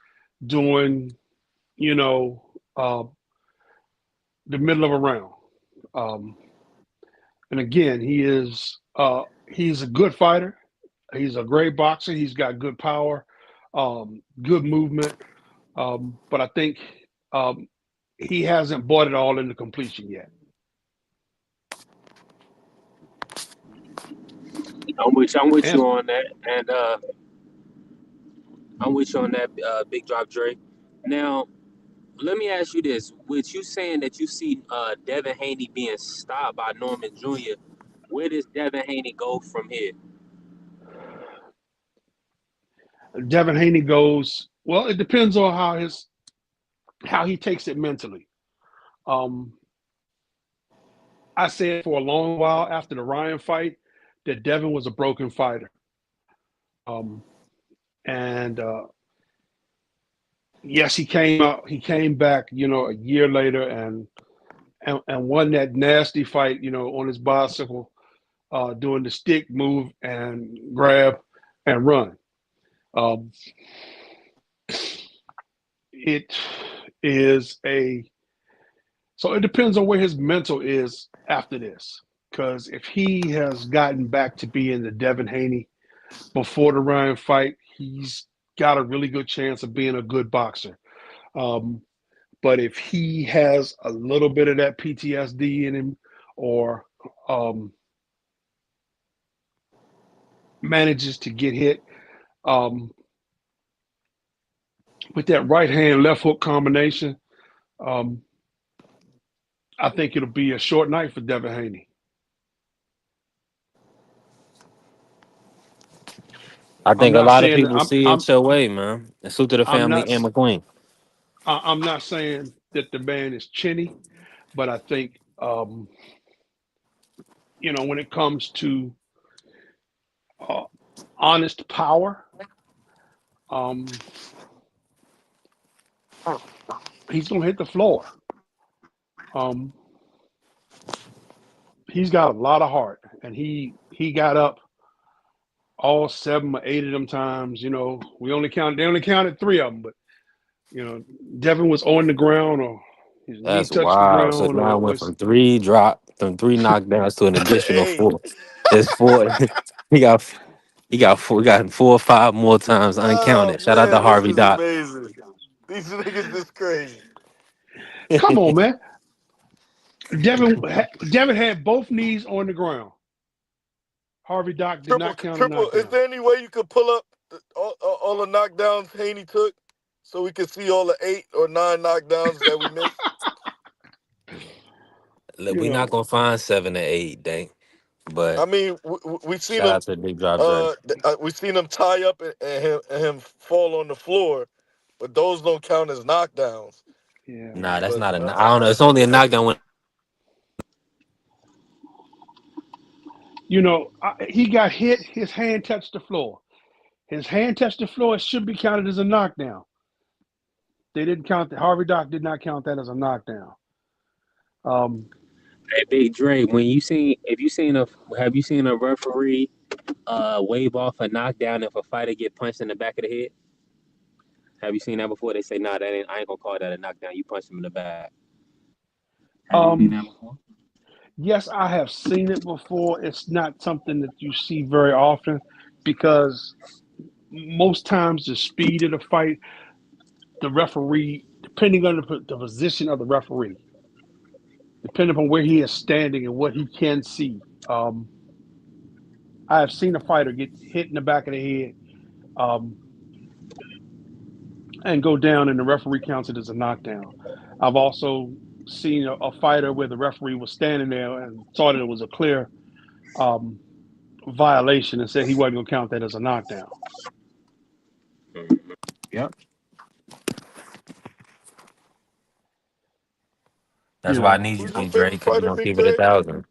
during, the middle of a round. And again, he's a good fighter. He's a great boxer. He's got good power, good movement. But I think he hasn't brought it all into completion yet. I'm with you on that, and I'm with you on that, Big Drop Dre. Now, let me ask you this: with you saying that you see Devin Haney being stopped by Norman Jr., where does Devin Haney go from here? Devin Haney goes, well, it depends on how he takes it mentally. I said for a long while after the Ryan fight that Devin was a broken fighter. And yes, he came back, a year later and won that nasty fight, on his bicycle, doing the stick move and grab and run. It is so it depends on where his mental is after this. Because if he has gotten back to being the Devin Haney before the Ryan fight, he's got a really good chance of being a good boxer. But if he has a little bit of that PTSD in him or manages to get hit with that right hand, left hook combination, I think it'll be a short night for Devin Haney. I think a not lot of saying people that see it your way, man. And salute to the I'm family not and McQueen. I'm not saying that the man is chinny, but I think when it comes to honest power, he's gonna hit the floor. He's got a lot of heart, and he got up all 7 or 8 of them times. They only counted 3 of them, but Devin was on the ground or his knee That's touched the wild. So ground now I or went was from 3 knockdowns to an additional Hey, 4. There's 4. he got 4. We got 4 or 5 more times oh uncounted. Shout out to man, this Harvey is Doc. amazing. These niggas is crazy. come on, man. Devin had both knees on the ground. Harvey Doc did not count a Triple. Is knockdown. there any way you could pull up all the knockdowns Haney took, so we could see all the 8 or 9 knockdowns that we missed? We're not gonna find 7 or 8, Dank. But I mean, we seen shout him. out to Big Drop Dre. We seen him tie up and him fall on the floor, but those don't count as knockdowns. Yeah. Nah, that's But not I don't know. It's only a knockdown when He got hit. His hand touched the floor. His hand touched the floor. It should be counted as a knockdown. They didn't count that. Harvey Doc did not count that as a knockdown. Hey, Big Dre, have you seen a referee wave off a knockdown if a fighter get punched in the back of the head? Have you seen that before? They say, nah, I ain't gonna call that a knockdown. You punched him in the back. Have you seen that before? Yes, I have seen it before. It's not something that you see very often because most times the speed of the fight, the referee, depending on the position of the referee, depending on where he is standing and what he can see. I have seen a fighter get hit in the back of the head and go down, and the referee counts it as a knockdown. I've also seen a fighter where the referee was standing there and thought it was a clear violation and said he wasn't going to count that as a knockdown. Yep. That's why I need you, Big Dre, because you're gonna keep it 1,000.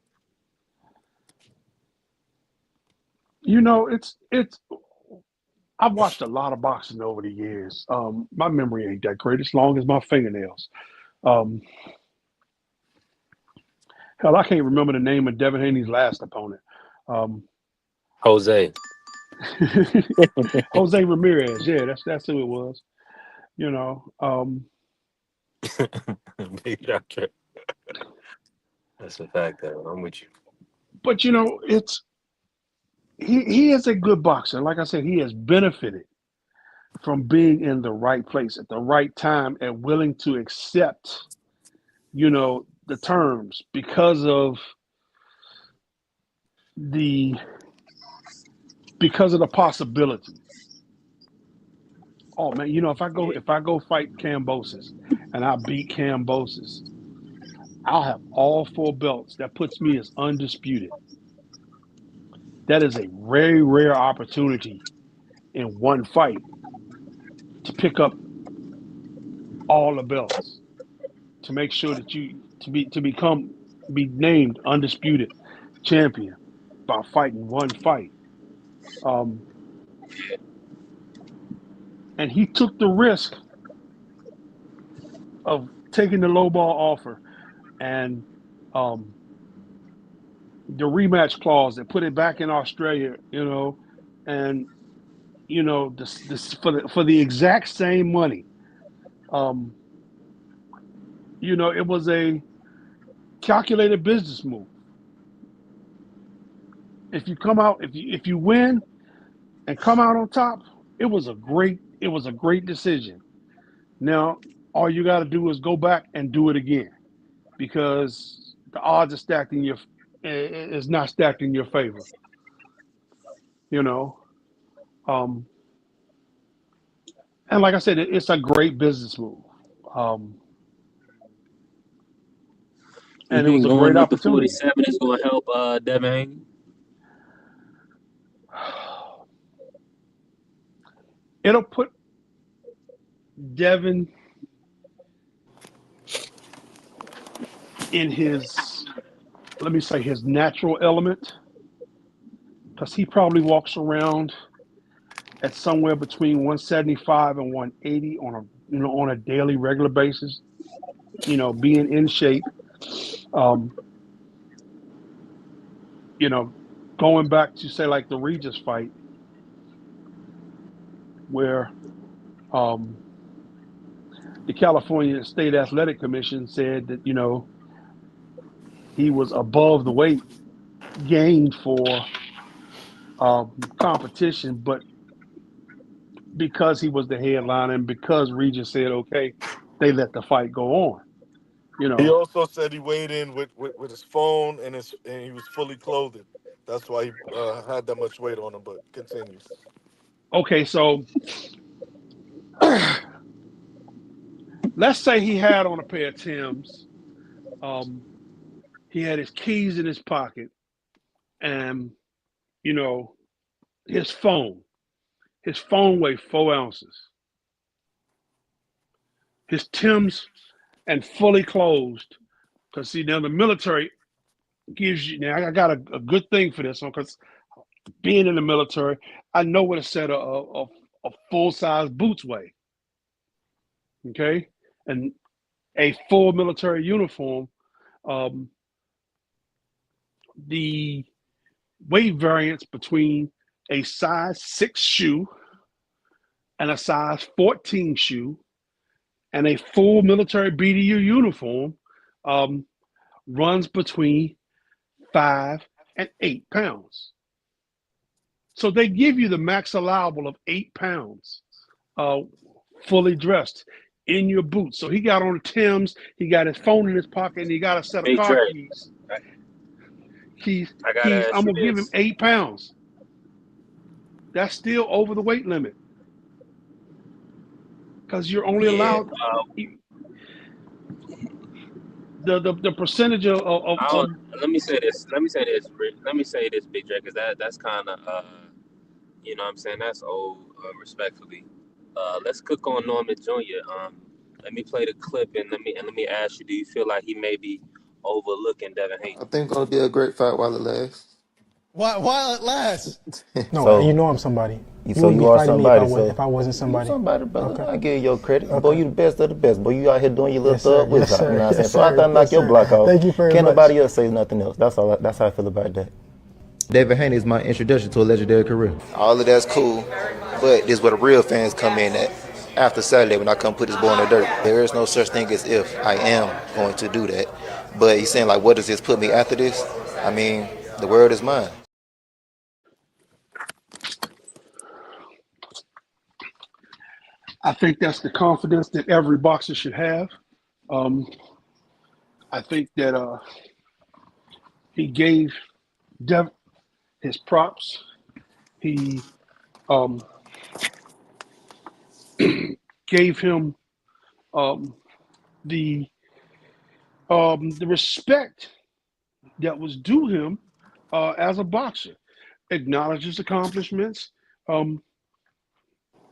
It's I've watched a lot of boxing over the years. My memory ain't that great. It's long as my fingernails. Um, hell, I can't remember the name of Devin Haney's last opponent. Jose. Jose Ramirez. Yeah, that's who it was. Big doctor. That's a fact, though. I'm with you. But it's he is a good boxer. Like I said, he has benefited from being in the right place at the right time and willing to accept, the terms because of the possibility. Oh man, if I go fight Kambosos and I beat Kambosos, I'll have all 4 belts. That puts me as undisputed. That is a very rare opportunity in one fight to pick up all the belts, to make sure that you be named undisputed champion by fighting one fight. And he took the risk of taking the low ball offer and the rematch clause that put it back in Australia, and this for the exact same money. It was a calculated business move. If you come out, if you win and come out on top, it was a great decision. Now, all you got to do is go back and do it again, because the odds are is not stacked in your favor. And like I said, it's a great business move. And it was a great up to opportunity. 47 is going to help Devin Haney? It'll put Devin in his, let me say, his natural element, because he probably walks around at somewhere between 175 and 180 on a daily, regular basis. Being in shape. Going back to say like the Regis fight, where the California State Athletic Commission said that he was above the weight gained for competition, but because he was the headliner and because Regis said okay, they let the fight go on. He also said he weighed in with his phone and he was fully clothed. That's why he had that much weight on him. But continues. Okay, so let's say he had on a pair of Timbs. He had his keys in his pocket, and his phone. His phone weighed 4 ounces. His Timbs and fully closed. Because see, now the military gives you. Now I got a good thing for this one, because being in the military, I know what a set of full-size boots weigh. Okay, and a full military uniform, the weight variance between a size 6 shoe and a size 14 shoe and a full military BDU uniform runs between 5 and 8 pounds. So they give you the max allowable of 8 pounds fully dressed in your boots. So he got on the Timbs, he got his phone in his pocket, and he got a set of car keys. I'm going to give him 8 pounds. That's still over the weight limit. Because you're only allowed the percentage of let me say this, Big Drake, because that's kind of you know what I'm saying, that's old, respectfully. Let's cook on Norman Jr. Let me play the clip and let me ask you, do you feel like he may be overlooking Devin Haney? I think it's gonna be a great fight while it lasts. While it lasts. No, So- and you know I'm somebody. You You so wouldn't you be are fighting me if I somebody. was So if I wasn't you somebody. somebody, brother. Okay. I give you your credit. Okay. Boy, you the best of the best. Boy, you out here doing your little Yes, sir. thug with Yes, something. You know sir. what I'm saying? Yes, So after I sir. knock Yes, your sir. block off, Thank you very can't much. nobody else say nothing else. That's how I feel about that. David Haney is my introduction to a legendary career. All of that's cool, but this is where the real fans come in at. After Saturday, when I come put this boy in the dirt, there is no such thing as if. I am going to do that. But he's saying, like, what does this put me after this? I mean, the world is mine. I think that's the confidence that every boxer should have. Um, I think that he gave Dev his props. He gave him um, the respect that was due him as a boxer. Acknowledge his accomplishments,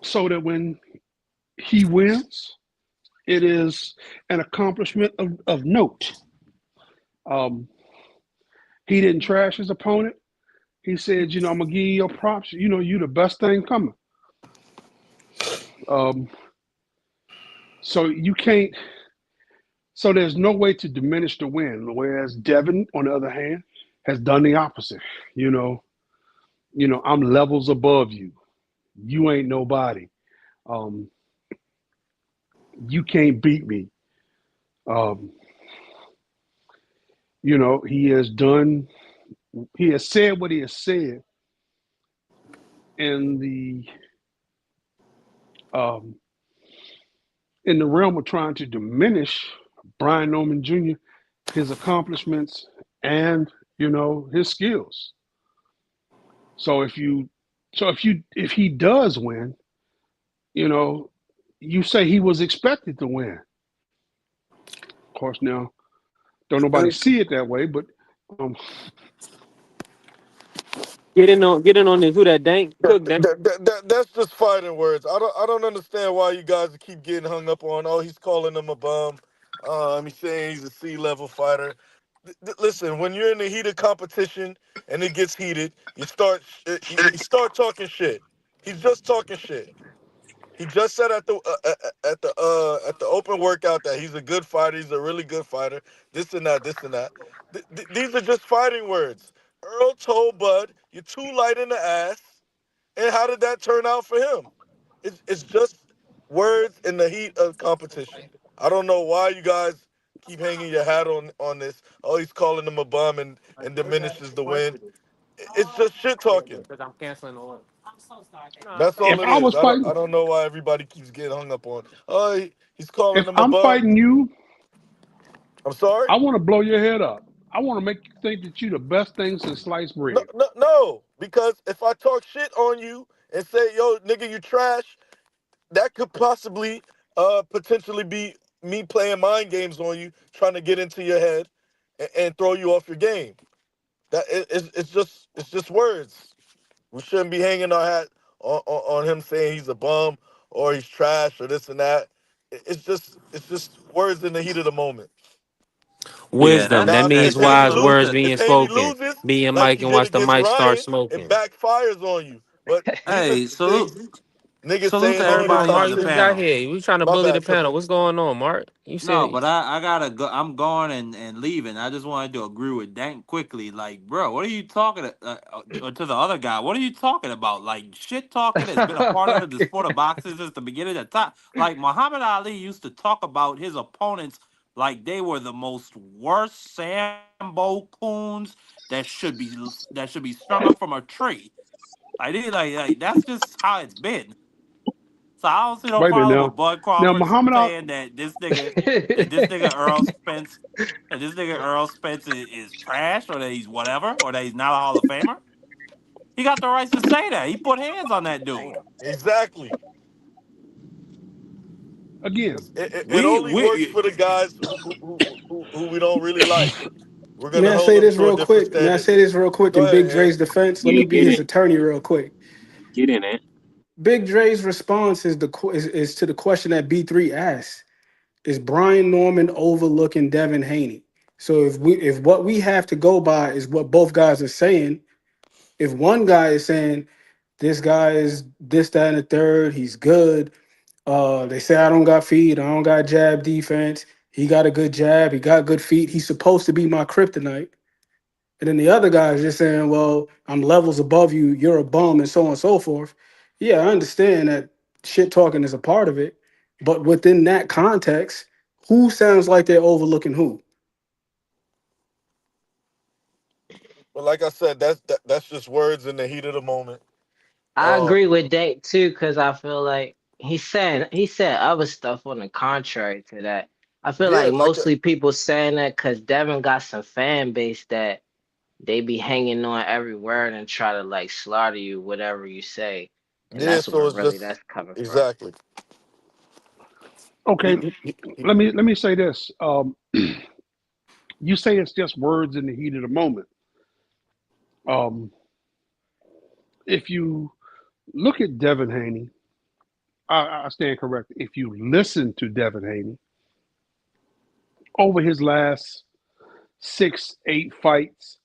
so that when he wins, it is an accomplishment of note. He didn't trash his opponent. He said, I'm gonna give you your props. You the best thing coming. So you can't. So there's no way to diminish the win. Whereas Devin, on the other hand, has done the opposite. I'm levels above you. You ain't nobody. You can't beat me. He has done. He has said what he has said in the realm of trying to diminish Brian Norman Jr., his accomplishments, and his skills. So if he does win, you say he was expected to win. Of course, now don't nobody see it that way, but Get in on this. Who that Dank Cook? Dank? That's just fighting words. I don't understand why you guys keep getting hung up on. Oh, he's calling him a bum. He's saying he's a C-level fighter. Listen, when you're in the heat of competition and it gets heated, you start talking shit. He's just talking shit. He just said at the open workout that he's a good fighter. He's a really good fighter. This and that. This and that. These are just fighting words. Earl told Bud, "You're too light in the ass." And how did that turn out for him? It's just words in the heat of competition. I don't know why you guys keep hanging your hat on this. Oh, he's calling him a bum and diminishes the win. It's just shit talking. Because I'm canceling the order. That's all if it I is. was I fighting, don't know why everybody keeps getting hung up on. Oh, he's calling if him a I'm bum. fighting you, I'm sorry. I want to blow your head up. I want to make you think that you're the best thing since sliced bread. No, because if I talk shit on you and say, "Yo, nigga, you trash," that could possibly potentially be me playing mind games on you, trying to get into your head and throw you off your game. It's just words. We shouldn't be hanging our hat on him saying he's a bum or he's trash or this and that. It's just words in the heat of the moment. Wisdom. Now, That if means Haney wise words loses, being spoken. Be your like mic he and did watch the against mic start Ryan, it smoking. backfires on you. But these are Hey, things niggas salute to saying heated Hold on, everybody on Mark. the You just competition. got panel. here. We trying to My bully the bad, panel. Triple. What's going on, Mark? You No, said but I gotta go. I'm going and leaving. I just wanted to agree with Dank quickly. Like, bro, what are you talking to the other guy? What are you talking about? Like, shit talking has been a part of the sport of boxing since the beginning of time. Like, Muhammad Ali used to talk about his opponents like they were the most worst Sambo coons that should be strung up from a tree. Like that's just how it's been. So I don't see no Wait a minute problem now. with Bud Now, Crawford Muhammad Ali, saying that this nigga Earl Spence is trash or that he's whatever or that he's not a Hall of Famer. He got the rights to say that. He put hands on that dude. Exactly. again, It only works We for the guys who we don't really like. We're May gonna I hold say them this to a real different quick? May I standard. say this real quick Go in Big ahead, Ant. Dre's defense? Let me be get his it. attorney real quick. Get in it. Big Dre's response is to the question that B3 asked. Is Brian Norman overlooking Devin Haney? So if what we have to go by is what both guys are saying, if one guy is saying this guy is this, that, and the third. He's good. They say I don't got feet. I don't got jab defense. He got a good jab. He got good feet. He's supposed to be my kryptonite. And then the other guy is just saying, well, I'm levels above you. You're a bum and so on and so forth. Yeah, I understand that shit talking is a part of it. But within that context, who sounds like they're overlooking who? But like I said, that's just words in the heat of the moment. I agree with Dake too, because I feel like he said other stuff on the contrary to that. I feel Yeah, like like mostly people saying that because Devin got some fan base that they be hanging on every word and try to like slaughter you, whatever you say. And yeah. that's So where it's really just that's coming from. exactly. Okay, let me say this. You say it's just words in the heat of the moment. If you look at Devin Haney, I stand corrected. If you listen to Devin Haney over his last 6-8 fights,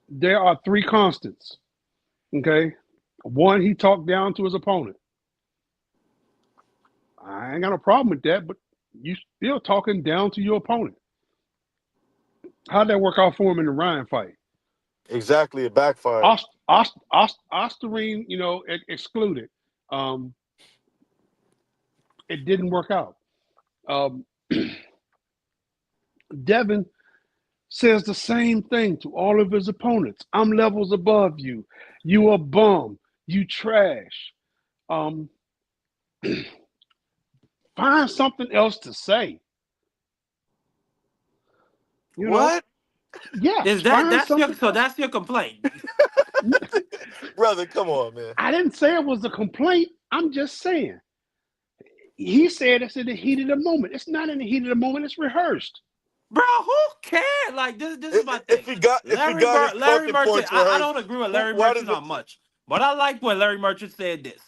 there are three constants. Okay, one, he talked down to his opponent. I ain't got no problem with that, but you still talking down to your opponent. How'd that work out for him in the Ryan fight? Exactly, it backfired. Osterine, excluded. It didn't work out. Devin says the same thing to all of his opponents. I'm levels above you. You a bum. You trash. Find something else to say. You what? Know? Yeah. That's your complaint? Brother, come on, man. I didn't say it was a complaint. I'm just saying. He said it's in the heat of the moment. It's not in the heat of the moment. It's rehearsed. Bro, who cares? Like this is my thing. If he got his Larry Merchant, points I don't agree with Larry Merchant on much, but I like when Larry Merchant said this.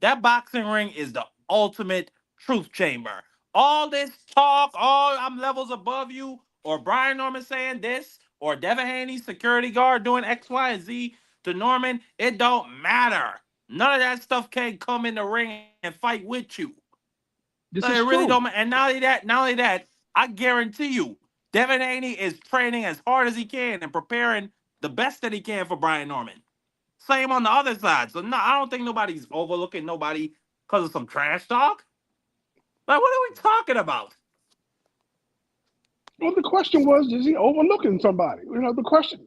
That boxing ring is the ultimate truth chamber. All this talk, I'm levels above you, or Brian Norman saying this, or Devin Haney, security guard, doing X, Y, and Z to Norman, it don't matter. None of that stuff can come in the ring and fight with you. This so is it really true. don't matter. And not only that, I guarantee you, Devin Haney is training as hard as he can and preparing the best that he can for Brian Norman. Same on the other side. So no, I don't think nobody's overlooking nobody because of some trash talk. Like, what are we talking about? Well, the question was, is he overlooking somebody? The question.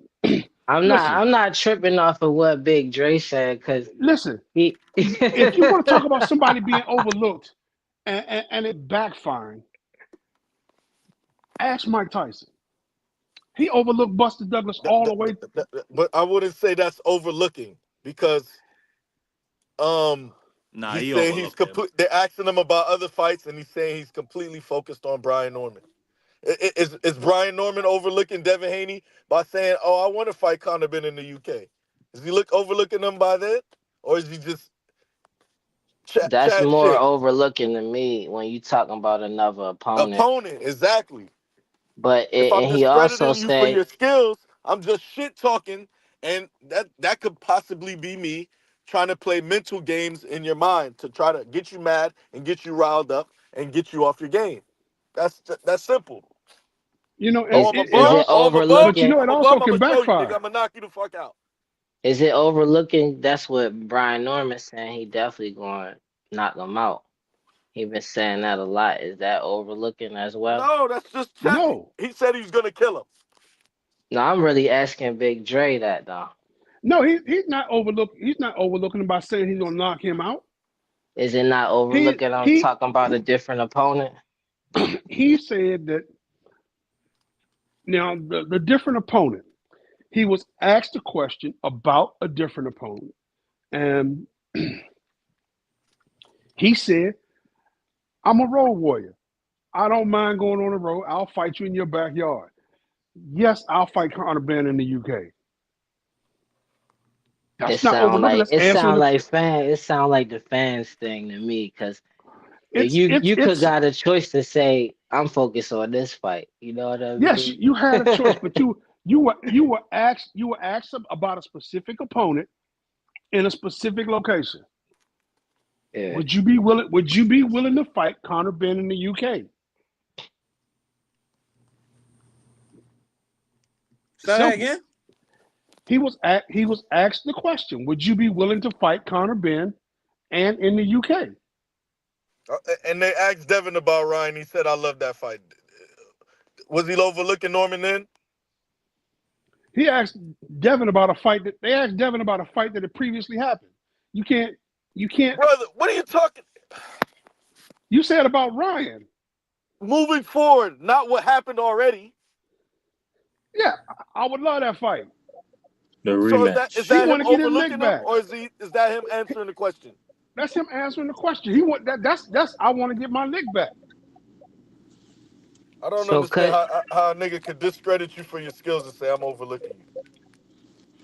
I'm not tripping off of what Big Dre said because listen, if you want to talk about somebody being overlooked and it backfiring, ask Mike Tyson. He overlooked Buster Douglas all the way. But I wouldn't say that's overlooking because he's saying he's they're asking him about other fights and he's saying he's completely focused on Brian Norman. Is Brian Norman overlooking Devin Haney by saying, "Oh, I want to fight Conor Benn in the UK"? Is he overlooking him by that, or is he just? That's more overlooking to me when you talking about another opponent. Exactly. But if I'm he also discrediting you for your skills, I'm just shit talking, and that could possibly be me trying to play mental games in your mind to try to get you mad and get you riled up and get you off your game. That's simple. Is it overlooking? But it also can backfire. I'm gonna knock you the fuck out. Is it overlooking? That's what Brian Norman's saying. He definitely going to knock him out. He been saying that a lot. Is that overlooking as well? No, that's just chatting. No. He said he was gonna kill him. No, I'm really asking Big Dre that though. No, he's not overlooking. He's not overlooking him by saying he's gonna knock him out. Is it not overlooking? I'm talking about a different opponent. He said that. Now the different opponent. He was asked a question about a different opponent, and he said, "I'm a road warrior. I don't mind going on the road. I'll fight you in your backyard. Yes, I'll fight Conor Benn in the UK." It sounds like the fans thing to me because you could got a choice to say I'm focused on this fight. You know what I mean? Yes, you had a choice, but You were asked about a specific opponent in a specific location. Yeah. Would you be willing to fight Conor Benn in the UK? Say that again. He was asked the question, would you be willing to fight Conor Benn and in the UK? And they asked Devin about Ryan. He said, I love that fight. Was he overlooking Norman then? He asked Devin about a fight that had previously happened. You can't. Brother, what are you talking? You said about Ryan. Moving forward, not what happened already. Yeah, I would love that fight. So is that him overlooking him, or is that him answering the question? That's him answering the question. That's I want to get my lick back. I don't understand how a nigga could discredit you for your skills and say I'm overlooking you.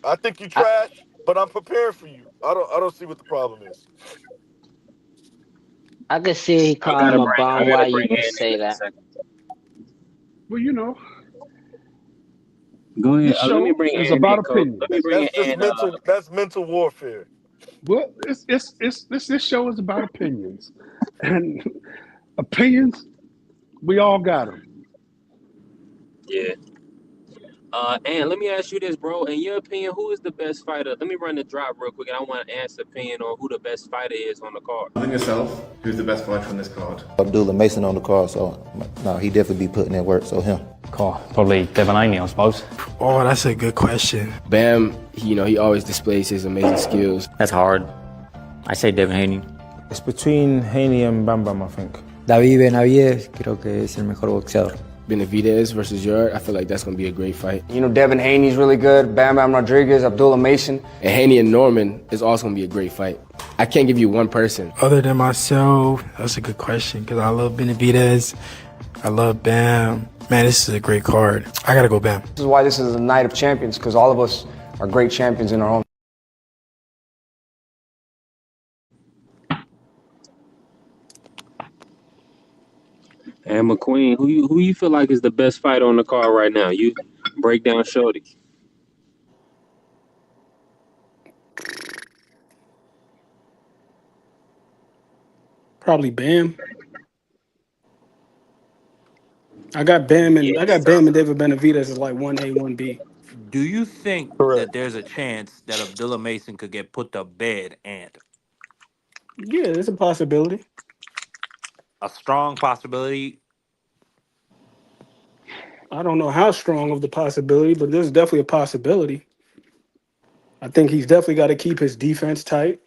I think you trash, but I'm prepared for you. I don't see what the problem is. I could see he calling him a bum. Why you would say that? Well, you know. Go ahead. This show is about opinion. That's mental warfare. Well, this show is about opinions, and opinions, we all got them. Yeah. And let me ask you this, bro. In your opinion, who is the best fighter? Let me run the drop real quick, and I want to answer opinion on who the best fighter is on the card. Than yourself, who's the best fighter on this card? Abdullah Mason on the card, so no, he definitely be putting in work. So him. Cool. Probably Devin Haney, I suppose. Oh, that's a good question. Bam, he always displays his amazing skills. That's hard. I say Devin Haney. It's between Haney and Bam Bam, I think. David Benavidez creo que es el mejor boxeador. Benavidez versus Yard, I feel like that's going to be a great fight. You know, Devin Haney's really good. Bam Bam Rodriguez, Abdullah Mason. And Haney and Norman is also going to be a great fight. I can't give you one person. Other than myself, that's a good question because I love Benavidez. I love Bam. Man, this is a great card. I got to go Bam. This is why this is a night of champions, because all of us are great champions in our own. And McQueen, who you feel like is the best fighter on the card right now? You break down Shorty. Probably Bam. I got Bam and David Benavidez as like 1A, 1B. Do you think that there's a chance that Abdullah Mason could get put to bed, and Yeah, there's a possibility. a strong possibility? I don't know how strong of the possibility, but there's definitely a possibility. I think he's definitely got to keep his defense tight.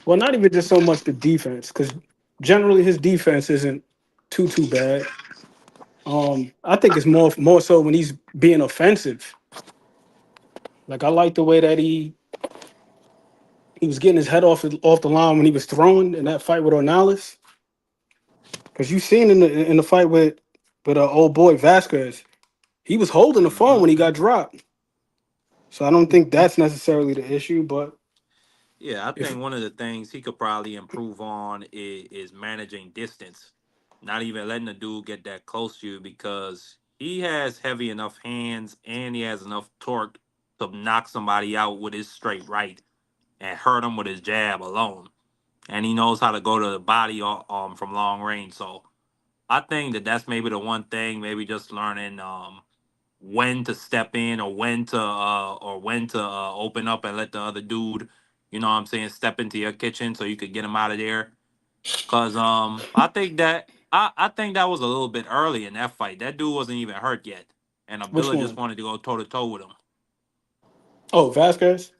Well, not even just so much the defense, because generally his defense isn't too bad. I think it's more so when he's being offensive. Like I like the way that he was getting his head off the line when he was throwing in that fight with Ornelas. Because you seen in the fight with old boy Vasquez, he was holding the phone when he got dropped. So I don't think that's necessarily the issue, but Yeah, I think one of the things he could probably improve on is managing distance. Not even letting the dude get that close to you, because he has heavy enough hands and he has enough torque to knock somebody out with his straight right and hurt him with his jab alone. And he knows how to go to the body from long range. So I think that's maybe the one thing, maybe just learning when to step in or when to open up and let the other dude, you know what I'm saying, step into your kitchen so you could get him out of there. Cause I think that was a little bit early in that fight. That dude wasn't even hurt yet, and Abdullah just wanted to go toe to toe with him. oh, Vasquez?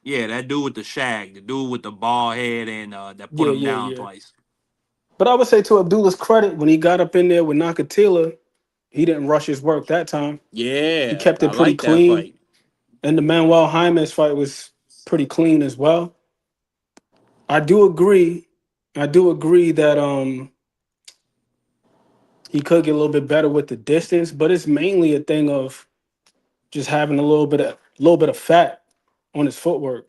Yeah, that dude with the shag, the dude with the bald head and that put him down twice. But I would say to Abdullah's credit, when he got up in there with Nakatila, he didn't rush his work that time. Yeah, He kept it I pretty like that clean. fight. And the Manuel Jaimes fight was pretty clean as well. I do agree that he could get a little bit better with the distance, but it's mainly a thing of just having a little bit of fat on his footwork.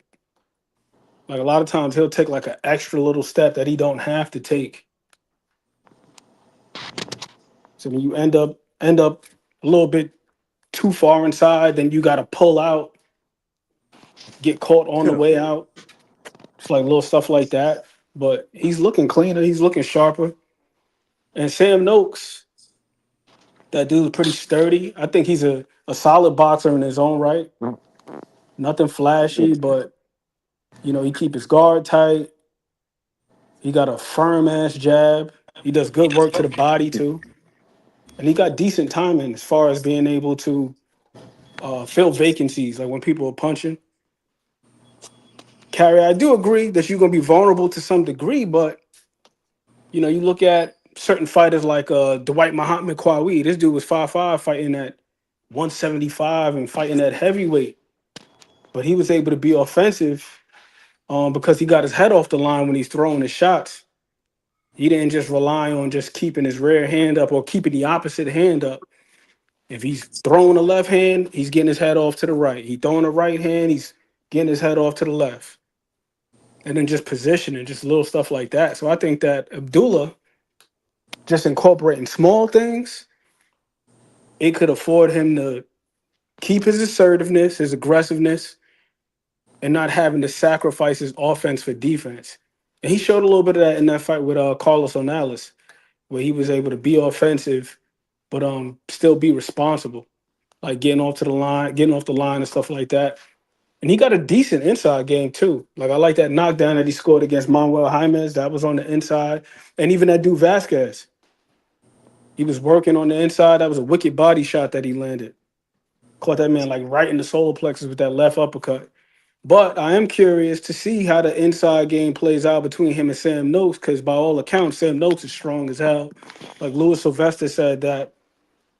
Like a lot of times he'll take like an extra little step that he don't have to take. So when you end up a little bit too far inside, then you got to pull out, get caught on the way out. It's like little stuff like that. But he's looking cleaner. He's looking sharper. And Sam Noakes, that dude's pretty sturdy. I think he's a solid boxer in his own right. Nothing flashy, but he keep his guard tight. He got a firm ass jab. He does good work to the body too, and he got decent timing as far as being able to fill vacancies, like when people are punching. Carrie, I do agree that you're gonna be vulnerable to some degree, but you look at certain fighters like Dwight Muhammad Qawi. This dude was 5'5", fighting at 175 and fighting at heavyweight, but he was able to be offensive because he got his head off the line when he's throwing his shots. He didn't just rely on just keeping his rear hand up or keeping the opposite hand up. If he's throwing the left hand, he's getting his head off to the right. He's throwing the right hand, he's getting his head off to the left. And then just positioning, just little stuff like that. So I think that Abdullah, just incorporating small things, it could afford him to keep his assertiveness, his aggressiveness, and not having to sacrifice his offense for defense. And he showed a little bit of that in that fight with Carlos Onales, where he was able to be offensive, but still be responsible, like getting off the line and stuff like that. And he got a decent inside game too. Like I like that knockdown that he scored against Manuel Jaimes. That was on the inside. And even that dude Vasquez, he was working on the inside. That was a wicked body shot that he landed. Caught that man like right in the solar plexus with that left uppercut. But I am curious to see how the inside game plays out between him and Sam Noakes, because by all accounts, Sam Noakes is strong as hell. Like Louis Sylvester said that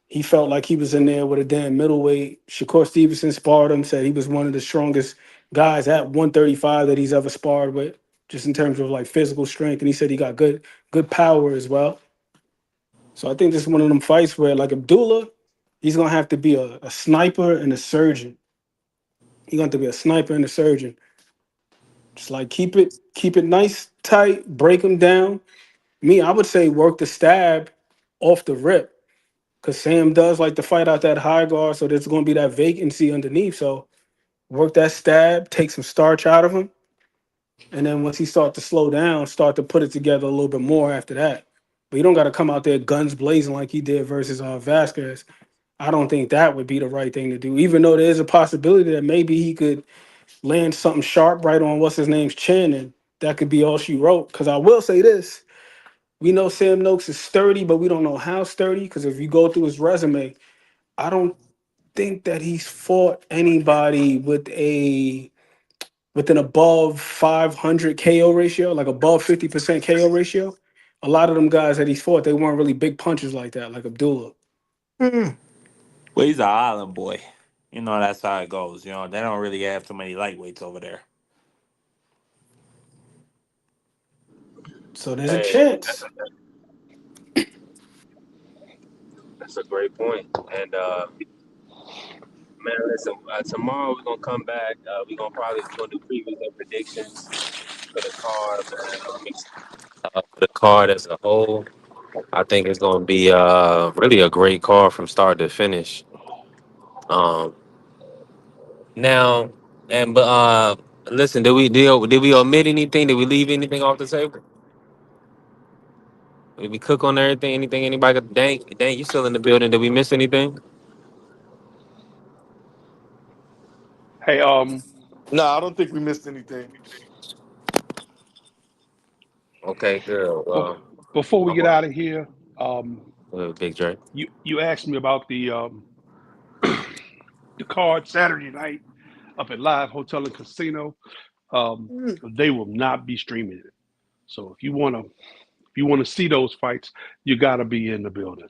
he felt like he was in there with a damn middleweight. Shakur Stevenson sparred him, said he was one of the strongest guys at 135 that he's ever sparred with, just in terms of like physical strength. And he said he got good power as well. So I think this is one of them fights where like Abdullah, he's going to have to be a sniper and a surgeon. He's going to have to be a sniper and a surgeon. Just like keep it nice, tight, break him down. I would say work the stab off the rip, because Sam does like to fight out that high guard, so there's going to be that vacancy underneath. So work that stab, take some starch out of him, and then once he starts to slow down, start to put it together a little bit more after that. But you don't got to come out there guns blazing like he did versus Vasquez. I don't think that would be the right thing to do, even though there is a possibility that maybe he could land something sharp right on what's his name's chin, and that could be all she wrote. Because I will say this, we know Sam Noakes is sturdy, but we don't know how sturdy, because if you go through his resume, I don't think that he's fought anybody with an above 500 KO ratio, like above 50% KO ratio. A lot of them guys that he's fought, they weren't really big punchers like that, like Abdullah. Well, he's an island boy. That's how it goes. They don't really have too many lightweights over there. So there's a chance. That's a great point. And man, listen, tomorrow we're gonna come back. We're gonna do previews and predictions for the card, man. For the card as a whole, I think it's gonna be really a great card from start to finish. Now, listen, did we omit anything? Did we leave anything off the table? Did we cook on everything? Anything? Anybody got Dang, you still in the building? Did we miss anything? Hey, No, I don't think we missed anything. Okay, good. Before we get out of here, Big Dre, you asked me about the card Saturday night up at Live Hotel and Casino. They will not be streaming it. So if you want to see those fights, you got to be in the building.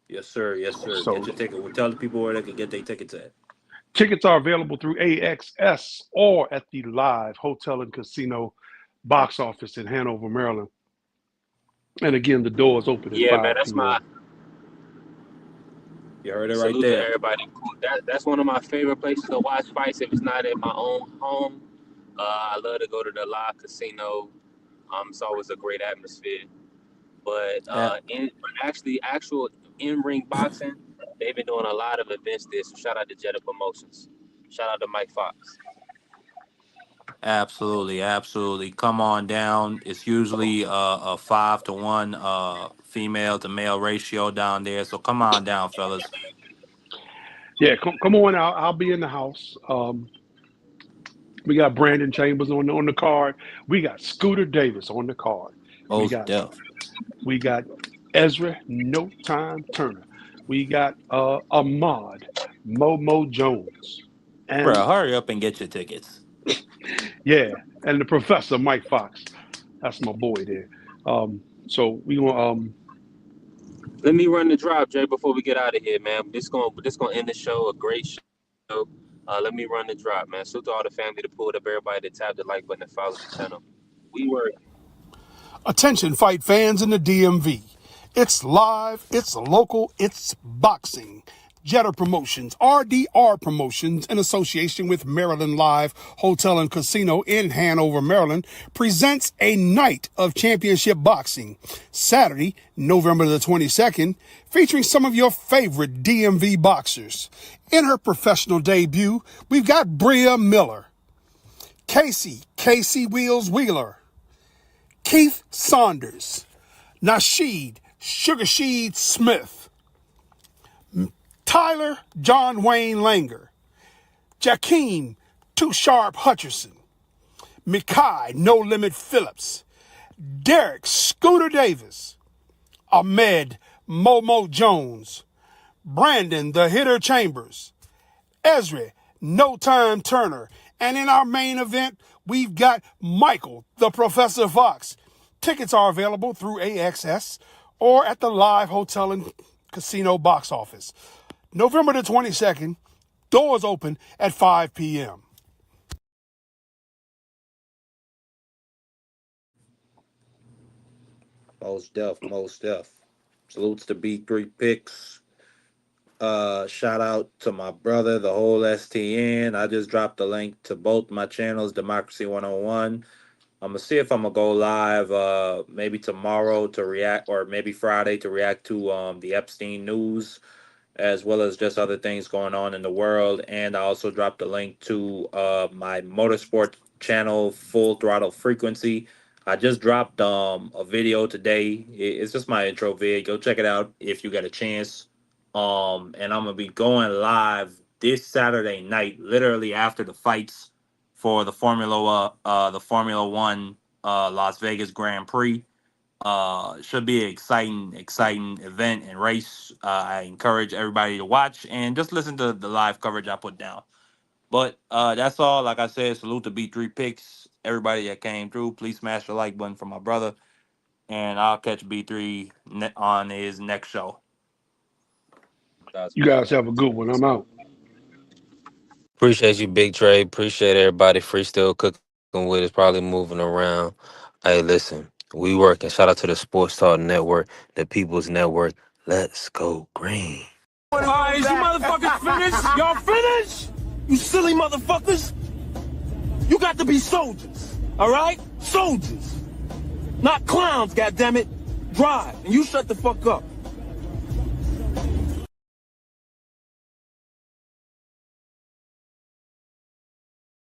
Yes, sir. Yes, sir. So- Get your ticket. We'll tell the people where they can get their tickets at. Tickets are available through AXS or at the Live Hotel and Casino box office in Hanover, Maryland. And again, the doors open at 5 man, that's p.m. You heard it right salute to there. everybody. That's one of my favorite places to watch fights. If it's not in my own home, I love to go to the Live Casino. It's always a great atmosphere. But actual in-ring boxing, They've been doing a lot of events there. So shout out to Jetta Promotions. Shout out to Mike Fox. Absolutely, absolutely. Come on down. It's usually a 5-to-1 female to male ratio down there. So come on down, fellas. Yeah, come on out. I'll be in the house. We got Brandon Chambers on the card. We got Scooter Davis on the card. We got Ezra No Time Turner. We got Ahmad Momo Jones. And Bro, hurry up and get your tickets. yeah, and the Professor Mike Fox. That's my boy there. So we want Let me run the drop, Jay, before we get out of here, man. This gonna end the show. A great show. Let me run the drop, man. Salute to all the family that pulled up, everybody that tapped the like button and followed the channel. We were. Attention, fight fans in the DMV. It's live, it's local, it's boxing. Jetta Promotions, RDR Promotions, in association with Maryland Live Hotel and Casino in Hanover, Maryland, presents a night of championship boxing, Saturday, November the 22nd, featuring some of your favorite DMV boxers. In her professional debut, we've got Bria Miller, Casey Wheels Wheeler, Keith Saunders, Nasheed Sugar Sheed Smith, Tyler John Wayne Langer, Jakeem Too Sharp Hutcherson, Mikai No Limit Phillips, Derek Scooter Davis, Ahmed Momo Jones, Brandon the Hitter Chambers, Ezra No Time Turner, and in our main event, we've got Michael the Professor Fox. Tickets are available through AXS or at the Live Hotel and Casino box office. November the 22nd, doors open at 5 p.m. Most def. Salutes to B3 Picks. Shout out to my brother, the whole STN. I just dropped the link to both my channels, Democracy 101. I'm gonna see if I'm gonna go live maybe tomorrow to react, or maybe Friday to react to the Epstein news, as well as just other things going on in the world. And I also dropped a link to my motorsport channel, Full Throttle Frequency. I just dropped a video today. It's just my intro vid. Go check it out if you get a chance. And I'm gonna be going live this Saturday night, literally after the fights for the Formula One Las Vegas Grand Prix. Should be an exciting event and race. I encourage everybody to watch and just listen to the live coverage I put down. But that's all. Like I said, salute to B3 Picks. Everybody that came through, please smash the like button for my brother. And I'll catch B3 on his next show. you guys have a good one. I'm out. Appreciate you, Big Trey. Appreciate everybody. Free Still Cooking with us, probably moving around. Hey, listen, we working. Shout out to the Sports Talk Network, the People's Network. Let's go green. All right, is you motherfuckers finished? Y'all finished? You silly motherfuckers. You got to be soldiers, all right? Soldiers. Not clowns, goddammit. Drive, and you shut the fuck up.